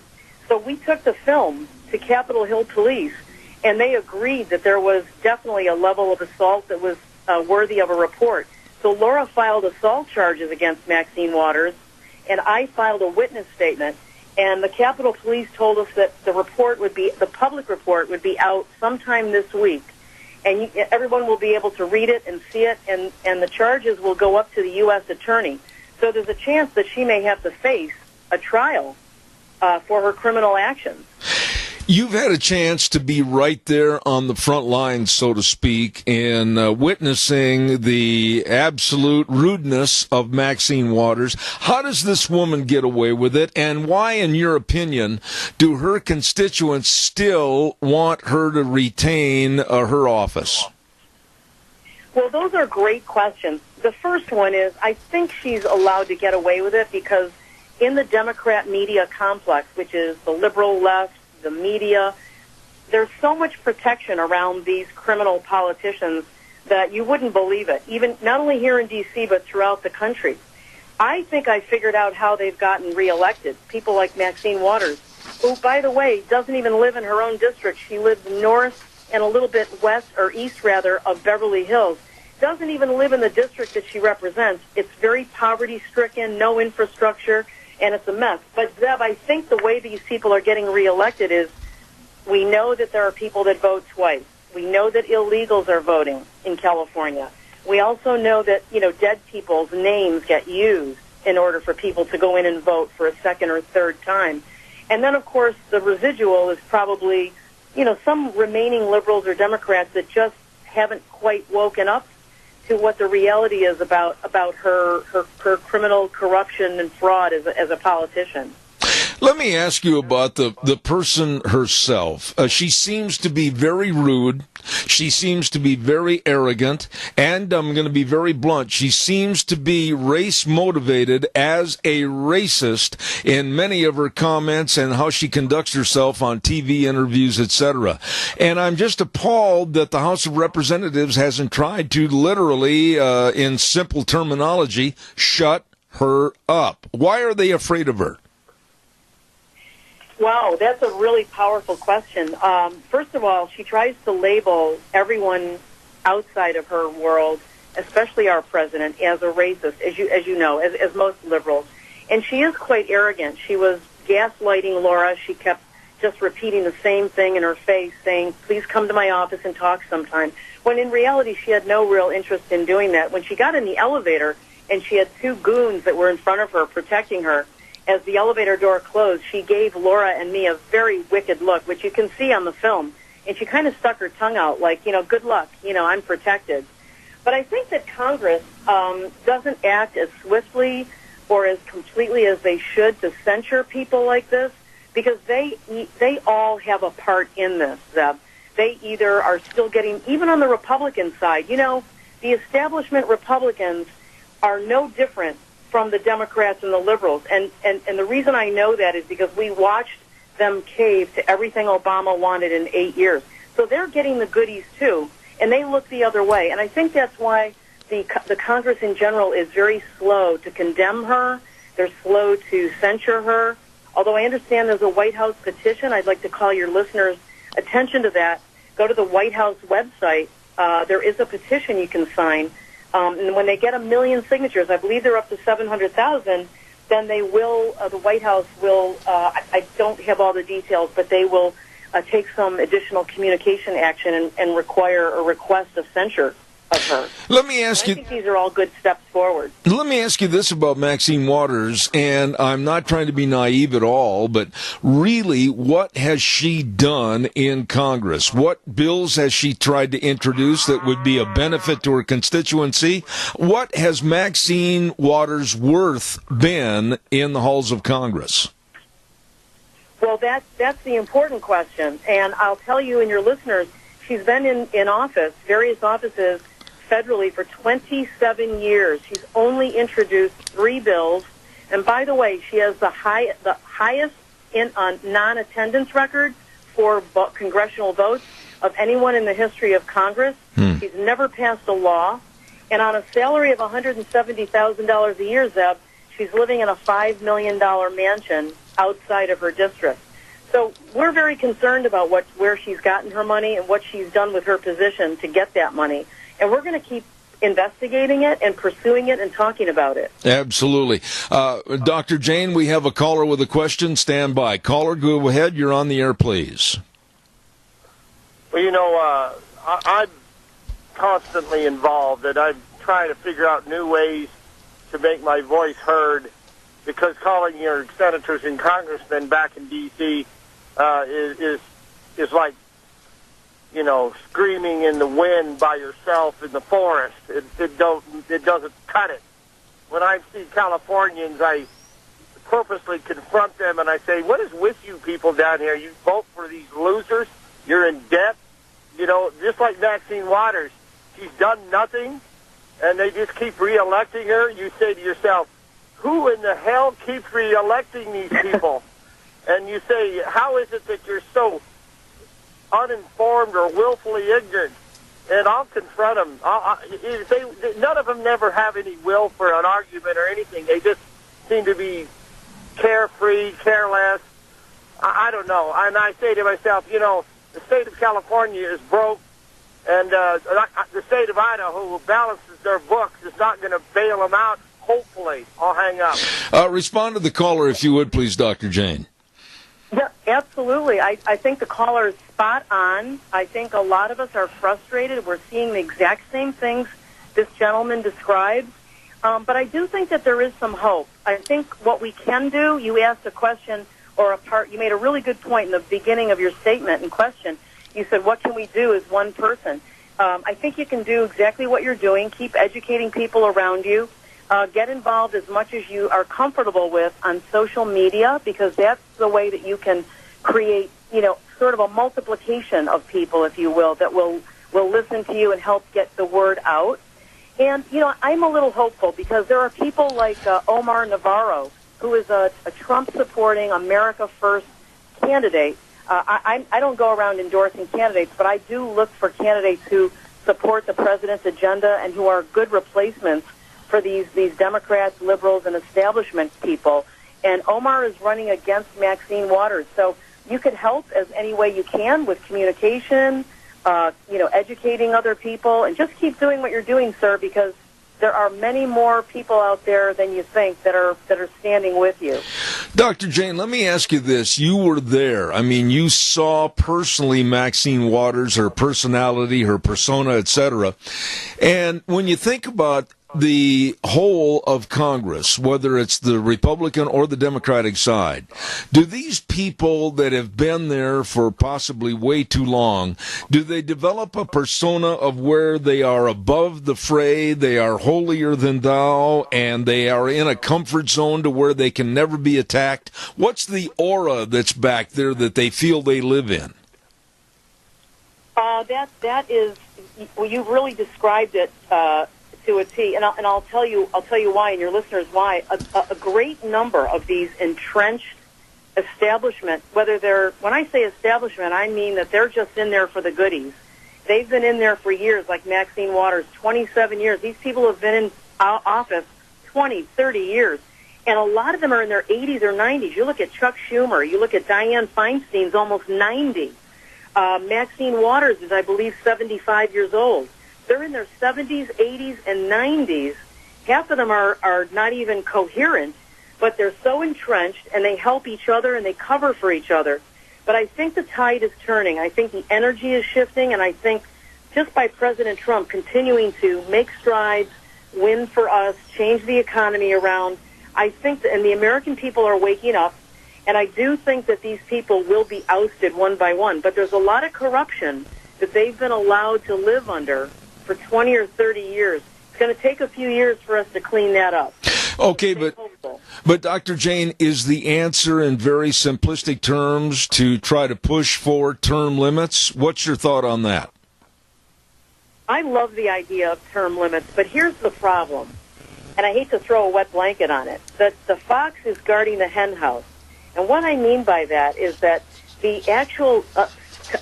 So we took the film to Capitol Hill Police, and they agreed that there was definitely a level of assault that was worthy of a report. So Laura filed assault charges against Maxine Waters, and I filed a witness statement. And the Capitol Police told us that the public report would be out sometime this week. And everyone will be able to read it and see it, and the charges will go up to the U.S. Attorney. So there's a chance that she may have to face a trial for her criminal actions. You've had a chance to be right there on the front lines, so to speak, in witnessing the absolute rudeness of Maxine Waters. How does this woman get away with it, and why, in your opinion, do her constituents still want her to retain her office? Well, those are great questions. The first one is, I think she's allowed to get away with it because in the Democrat media complex, which is the liberal left, the media, there's so much protection around these criminal politicians that you wouldn't believe it, even not only here in D.C., but throughout the country. I think I figured out how they've gotten reelected. People like Maxine Waters, who, by the way, doesn't even live in her own district. She lives north and a little bit west, or east, rather, of Beverly Hills. Doesn't even live in the district that she represents. It's very poverty-stricken, no infrastructure, and it's a mess. But, Zeb, I think the way these people are getting reelected is we know that there are people that vote twice. We know that illegals are voting in California. We also know that, dead people's names get used in order for people to go in and vote for a second or third time. And then, of course, the residual is probably, some remaining liberals or Democrats that just haven't quite woken up to what the reality is about her criminal corruption and fraud as a politician. Let me ask you about the person herself. She seems to be very rude. She seems to be very arrogant. And I'm going to be very blunt. She seems to be race-motivated as a racist in many of her comments and how she conducts herself on TV interviews, etc. And I'm just appalled that the House of Representatives hasn't tried to literally, in simple terminology, shut her up. Why are they afraid of her? Wow, that's a really powerful question. First of all, she tries to label everyone outside of her world, especially our president, as a racist, as you know, as most liberals. And she is quite arrogant. She was gaslighting Laura. She kept just repeating the same thing in her face, saying, please come to my office and talk sometime. When in reality, she had no real interest in doing that. When she got in the elevator and she had two goons that were in front of her protecting her, as the elevator door closed, she gave Laura and me a very wicked look, which you can see on the film. And she kind of stuck her tongue out like, good luck, I'm protected. But I think that Congress doesn't act as swiftly or as completely as they should to censure people like this, because they all have a part in this, Zeb. They either are still getting, even on the Republican side, the establishment Republicans are no different from the Democrats and the liberals. And the reason I know that is because we watched them cave to everything Obama wanted in 8 years. So they're getting the goodies, too, and they look the other way. And I think that's why the Congress in general is very slow to condemn her. They're slow to censure her. Although I understand there's a White House petition, I'd like to call your listeners' attention to that. Go to the White House website. There is a petition you can sign. And when they get 1 million signatures, I believe they're up to 700,000, then they will, the White House will, I don't have all the details, but they will take some additional communication action and require a request of censure of her. Let me ask you. I think these are all good steps forward. Let me ask you this about Maxine Waters, and I'm not trying to be naive at all, but really, what has she done in Congress? What bills has she tried to introduce that would be a benefit to her constituency? What has Maxine Waters' worth been in the halls of Congress? Well, that's the important question, and I'll tell you and your listeners, she's been in office, various offices, federally for 27 years. She's only introduced 3 bills. And by the way, she has the highest non-attendance record for congressional votes of anyone in the history of Congress. She's never passed a law. And on a salary of $170,000 a year, Zeb, she's living in a $5 million mansion outside of her district. So we're very concerned about where she's gotten her money and what she's done with her position to get that money. And we're going to keep investigating it and pursuing it and talking about it. Absolutely. Dr. Jane, we have a caller with a question. Stand by. Caller, go ahead. You're on the air, please. Well, I'm constantly involved, and I'm trying to figure out new ways to make my voice heard, because calling your senators and congressmen back in D.C. is like, screaming in the wind by yourself in the forest. It doesn't cut it. When I see Californians, I purposely confront them and I say, what is with you people down here? You vote for these losers? You're in debt? Just like Maxine Waters. She's done nothing, and they just keep re-electing her. You say to yourself, who in the hell keeps re-electing these people? And you say, how is it that you're so uninformed or willfully ignorant? And I'll confront them. None of them never have any will for an argument or anything. They just seem to be carefree, careless. I don't know. And I say to myself, the state of California is broke, and the state of Idaho, who balances their books, is not going to bail them out. Hopefully. I'll hang up. Respond to the caller, if you would, please, Dr. Jane. Yeah, absolutely. I think the caller is spot on. I think a lot of us are frustrated. We're seeing the exact same things this gentleman describes. But I do think that there is some hope. I think what we can do, you asked a question or you made a really good point in the beginning of your statement and question. You said, what can we do as one person? I think you can do exactly what you're doing. Keep educating people around you. Get involved as much as you are comfortable with on social media, because that's the way that you can create, sort of a multiplication of people, if you will, that will listen to you and help get the word out. And, I'm a little hopeful because there are people like Omar Navarro, who is a Trump-supporting, America First candidate. I don't go around endorsing candidates, but I do look for candidates who support the president's agenda and who are good replacements for these Democrats, liberals, and establishment people. And Omar is running against Maxine Waters. So you could help as any way you can with communication, educating other people, and just keep doing what you're doing, sir, because there are many more people out there than you think that are standing with you. Dr. Jane, let me ask you this. You were there. I mean, you saw personally Maxine Waters, her personality, her persona, etc. And when you think about the whole of Congress, whether it's the Republican or the Democratic side, do these people that have been there for possibly way too long, do they develop a persona of where they are above the fray, they are holier than thou, and they are in a comfort zone to where they can never be attacked? What's the aura that's back there that they feel they live in? That is, well, you've really described it to a T, and I'll tell you why, and your listeners why. A great number of these entrenched establishment, when I say establishment, I mean that they're just in there for the goodies. They've been in there for years, like Maxine Waters, 27 years. These people have been in office 20, 30 years, and a lot of them are in their 80s or 90s. You look at Chuck Schumer, you look at Dianne Feinstein's almost 90. Maxine Waters is, I believe, 75 years old. They're in their 70s, 80s, and 90s. Half of them are not even coherent, but they're so entrenched, and they help each other, and they cover for each other. But I think the tide is turning. I think the energy is shifting, and I think just by President Trump continuing to make strides, win for us, change the economy around, I think and the American people are waking up, and I do think that these people will be ousted one by one. But there's a lot of corruption that they've been allowed to live under for 20 or 30 years. It's going to take a few years for us to clean that up. Okay, but Dr. Jane, is the answer in very simplistic terms to try to push for term limits? What's your thought on that? I love the idea of term limits, but here's the problem, and I hate to throw a wet blanket on it, that the fox is guarding the hen house. And what I mean by that is that the actual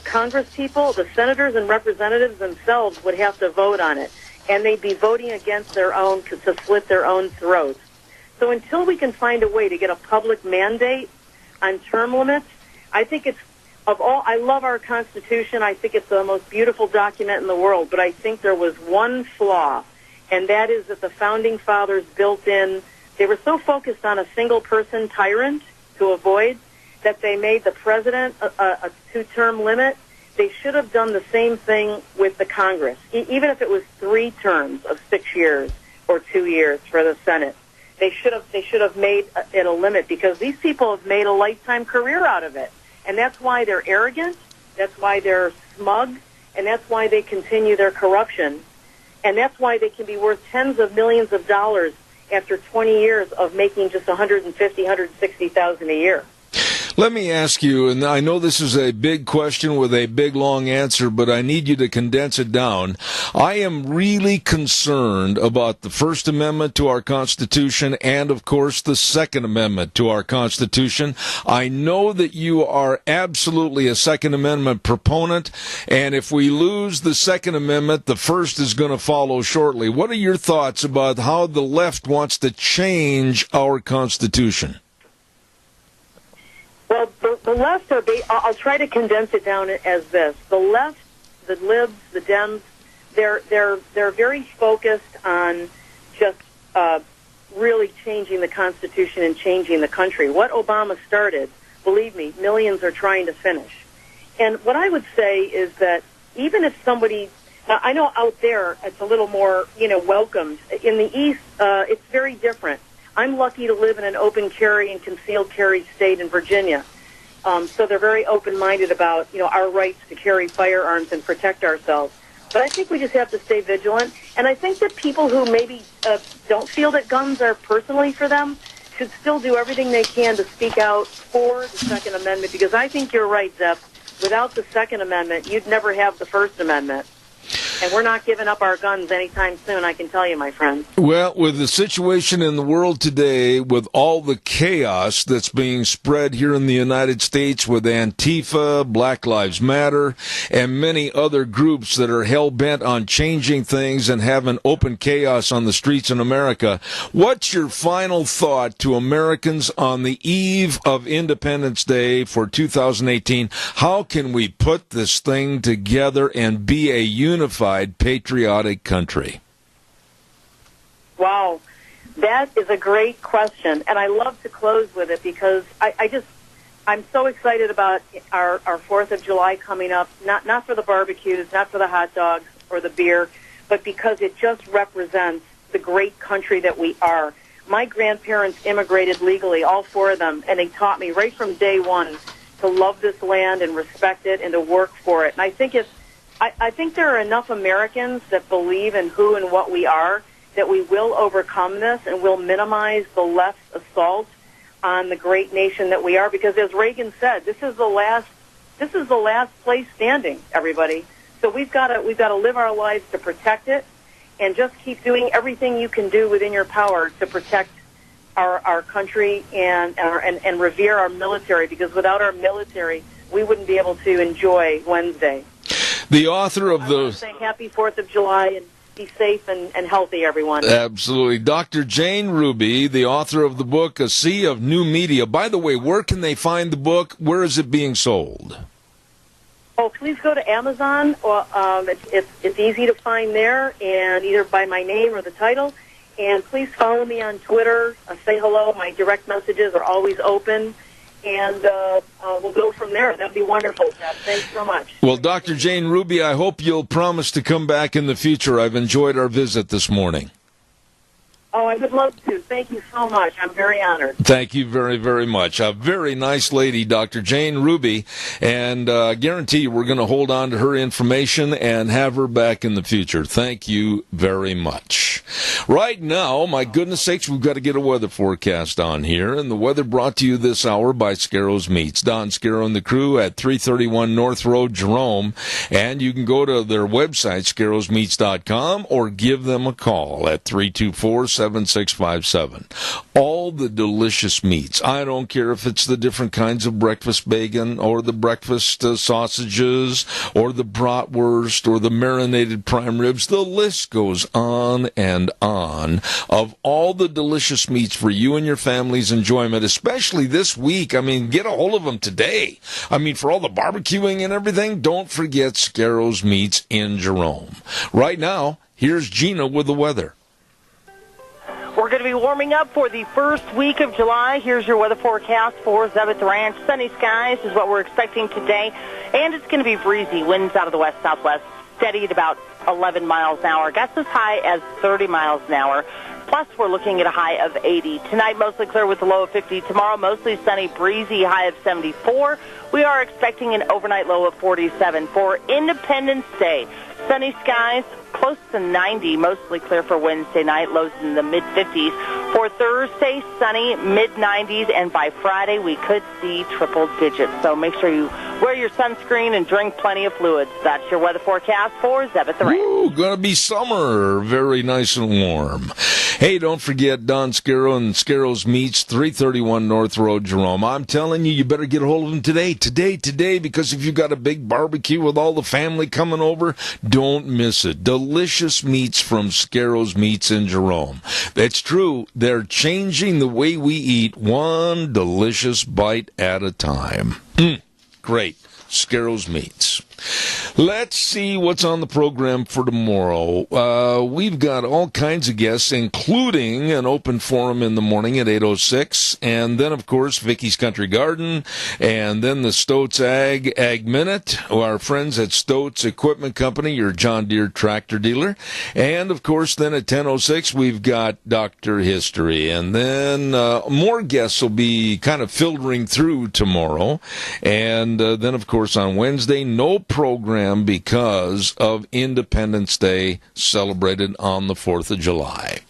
Congress people, the senators and representatives themselves, would have to vote on it, and they'd be voting against their own to slit their own throats. So until we can find a way to get a public mandate on term limits, I think I love our Constitution. I think it's the most beautiful document in the world, but I think there was one flaw, and that is that the Founding Fathers they were so focused on a single person tyrant to avoid that they made the president a two-term limit. They should have done the same thing with the Congress, even if it was 3 terms of 6 years or 2 years for the Senate. They should have made it a limit, because these people have made a lifetime career out of it, and that's why they're arrogant. That's why they're smug, and that's why they continue their corruption, and that's why they can be worth tens of millions of dollars after 20 years of making just $150,000, $160,000 a year. Let me ask you, and I know this is a big question with a big, long answer, but I need you to condense it down. I am really concerned about the First Amendment to our Constitution and, of course, the Second Amendment to our Constitution. I know that you are absolutely a Second Amendment proponent, and if we lose the Second Amendment, the First is going to follow shortly. What are your thoughts about how the left wants to change our Constitution? Well, the left I'll try to condense it down as this. The left, the libs, the Dems, they're very focused on just really changing the Constitution and changing the country. What Obama started, believe me, millions are trying to finish. And what I would say is that even if somebody, I know out there it's a little more, welcomed. In the East, it's very different. I'm lucky to live in an open carry and concealed carry state in Virginia. So they're very open-minded about, our rights to carry firearms and protect ourselves. But I think we just have to stay vigilant. And I think that people who maybe don't feel that guns are personally for them should still do everything they can to speak out for the Second Amendment, because I think you're right, Zeb. Without the Second Amendment, you'd never have the First Amendment. And we're not giving up our guns anytime soon, I can tell you, my friend. Well, with the situation in the world today, with all the chaos that's being spread here in the United States with Antifa, Black Lives Matter, and many other groups that are hell-bent on changing things and having open chaos on the streets in America, what's your final thought to Americans on the eve of Independence Day for 2018? How can we put this thing together and be a unified, patriotic country? Wow, that is a great question, and I love to close with it because I'm so excited about our 4th of July coming up, not for the barbecues, not for the hot dogs or the beer, but because it just represents the great country that we are. My grandparents immigrated legally, all 4 of them, and they taught me right from day one to love this land and respect it and to work for it. And I think there are enough Americans that believe in who and what we are that we will overcome this and will minimize the left's assault on the great nation that we are. Because as Reagan said, this is the last place standing, everybody. So we've got to live our lives to protect it, and just keep doing everything you can do within your power to protect our country and revere our military. Because without our military, we wouldn't be able to enjoy Wednesday. The author of I want to say happy 4th of July and be safe and healthy, everyone. Absolutely. Dr. Jane Ruby, the author of the book, A Sea of New Media. By the way, where can they find the book? Where is it being sold? Oh, please go to Amazon. It's easy to find there, and either by my name or the title. And please follow me on Twitter. Say hello. My direct messages are always open. And we'll go from there. That'd be wonderful, Jeff. Thanks so much. Well, Dr. Jane Ruby, I hope you'll promise to come back in the future. I've enjoyed our visit this morning. Oh, I would love to. Thank you so much. I'm very honored. Thank you very, very much. A very nice lady, Dr. Jane Ruby, and I guarantee you we're going to hold on to her information and have her back in the future. Thank you very much. Right now, my goodness sakes, we've got to get a weather forecast on here, and the weather brought to you this hour by Scarrows Meats. Don Scarrow and the crew at 331 North Road, Jerome, and you can go to their website, scarrowsmeats.com, or give them a call at 324-7657. All the delicious meats. I don't care if it's the different kinds of breakfast bacon or the breakfast sausages or the bratwurst or the marinated prime ribs. The list goes on and on of all the delicious meats for you and your family's enjoyment, especially this week. I mean, get a hold of them today. I mean, for all the barbecuing and everything, don't forget Scarrows Meats in Jerome. Right now, here's Gina with the weather. We're going to be warming up for the first week of July. Here's your weather forecast for Zebeth Ranch. Sunny skies is what we're expecting today, and it's going to be breezy. Winds out of the west-southwest, steady at about 11 miles an hour. Gusts as high as 30 miles an hour. Plus, we're looking at a high of 80. Tonight, mostly clear with a low of 50. Tomorrow, mostly sunny, breezy, high of 74. We are expecting an overnight low of 47. For Independence Day, sunny skies, close to 90, mostly clear for Wednesday night, lows in the mid-50s. For Thursday, sunny, mid-90s, and by Friday, we could see triple digits. So make sure you wear your sunscreen and drink plenty of fluids. That's your weather forecast for Zebeth the Ranch. Ooh, gonna be summer. Very nice and warm. Hey, don't forget Don Scarrow and Scarrows Meats, 331 North Road, Jerome. I'm telling you, you better get a hold of them today, because if you've got a big barbecue with all the family coming over, don't miss it. Delicious meats from Scarrows Meats in Jerome. That's true. They're changing the way we eat, one delicious bite at a time. Great. Scarrows Meats. Let's see what's on the program for tomorrow. We've got all kinds of guests, including an open forum in the morning at 8:06, and then, of course, Vicky's Country Garden, and then the Stoats Ag Minute, our friends at Stoats Equipment Company, your John Deere tractor dealer, and, of course, then at 10:06, we've got Dr. History, and then more guests will be kind of filtering through tomorrow, and then, of course, on Wednesday, no program program because of Independence Day celebrated on the 4th of July.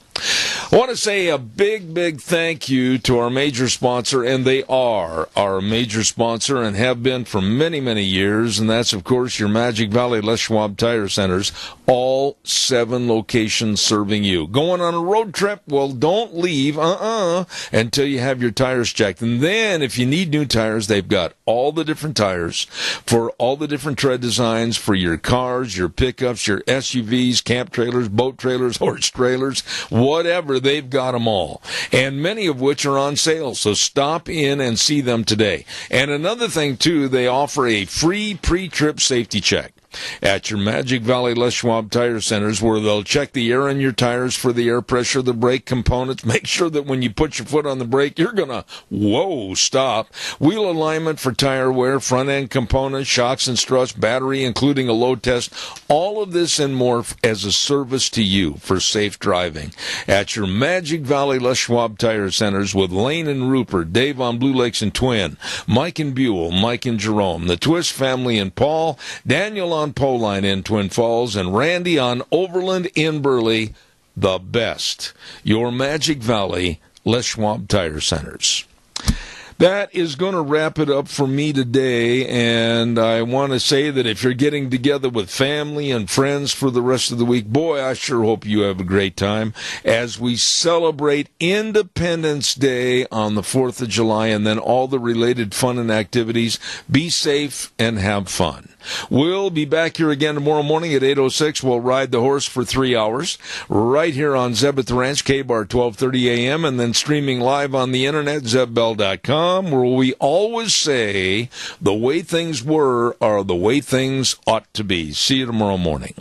I want to say a big, big thank you to our major sponsor, and they are our major sponsor and have been for many, many years, and that's, of course, your Magic Valley Les Schwab Tire Centers, all 7 locations serving you. Going on a road trip? Well, don't leave until you have your tires checked. And then, if you need new tires, they've got all the different tires for all the different tread designs for your cars, your pickups, your SUVs, camp trailers, boat trailers, horse trailers, whatever. They've got them all, and many of which are on sale, so stop in and see them today. And another thing, too, they offer a free pre-trip safety check at your Magic Valley Les Schwab Tire Centers, where they'll check the air in your tires for the air pressure, the brake components, make sure that when you put your foot on the brake, you're going to, stop. Wheel alignment for tire wear, front-end components, shocks and struts, battery, including a load test, all of this and more as a service to you for safe driving. At your Magic Valley Les Schwab Tire Centers with Lane and Rupert, Dave on Blue Lakes and Twin, Mike and Buell, Mike and Jerome, the Twist family and Paul, Daniel on Poline in Twin Falls, and Randy on Overland in Burley, the best. Your Magic Valley Les Schwab Tire Centers. That is going to wrap it up for me today, and I want to say that if you're getting together with family and friends for the rest of the week, boy, I sure hope you have a great time as we celebrate Independence Day on the 4th of July, and then all the related fun and activities. Be safe and have fun. We'll be back here again tomorrow morning at 8:06. We'll ride the horse for 3 hours right here on Zeb at the Ranch, KBAR 1230 AM, and then streaming live on the internet, zebbell.com, where we always say the way things were are the way things ought to be. See you tomorrow morning.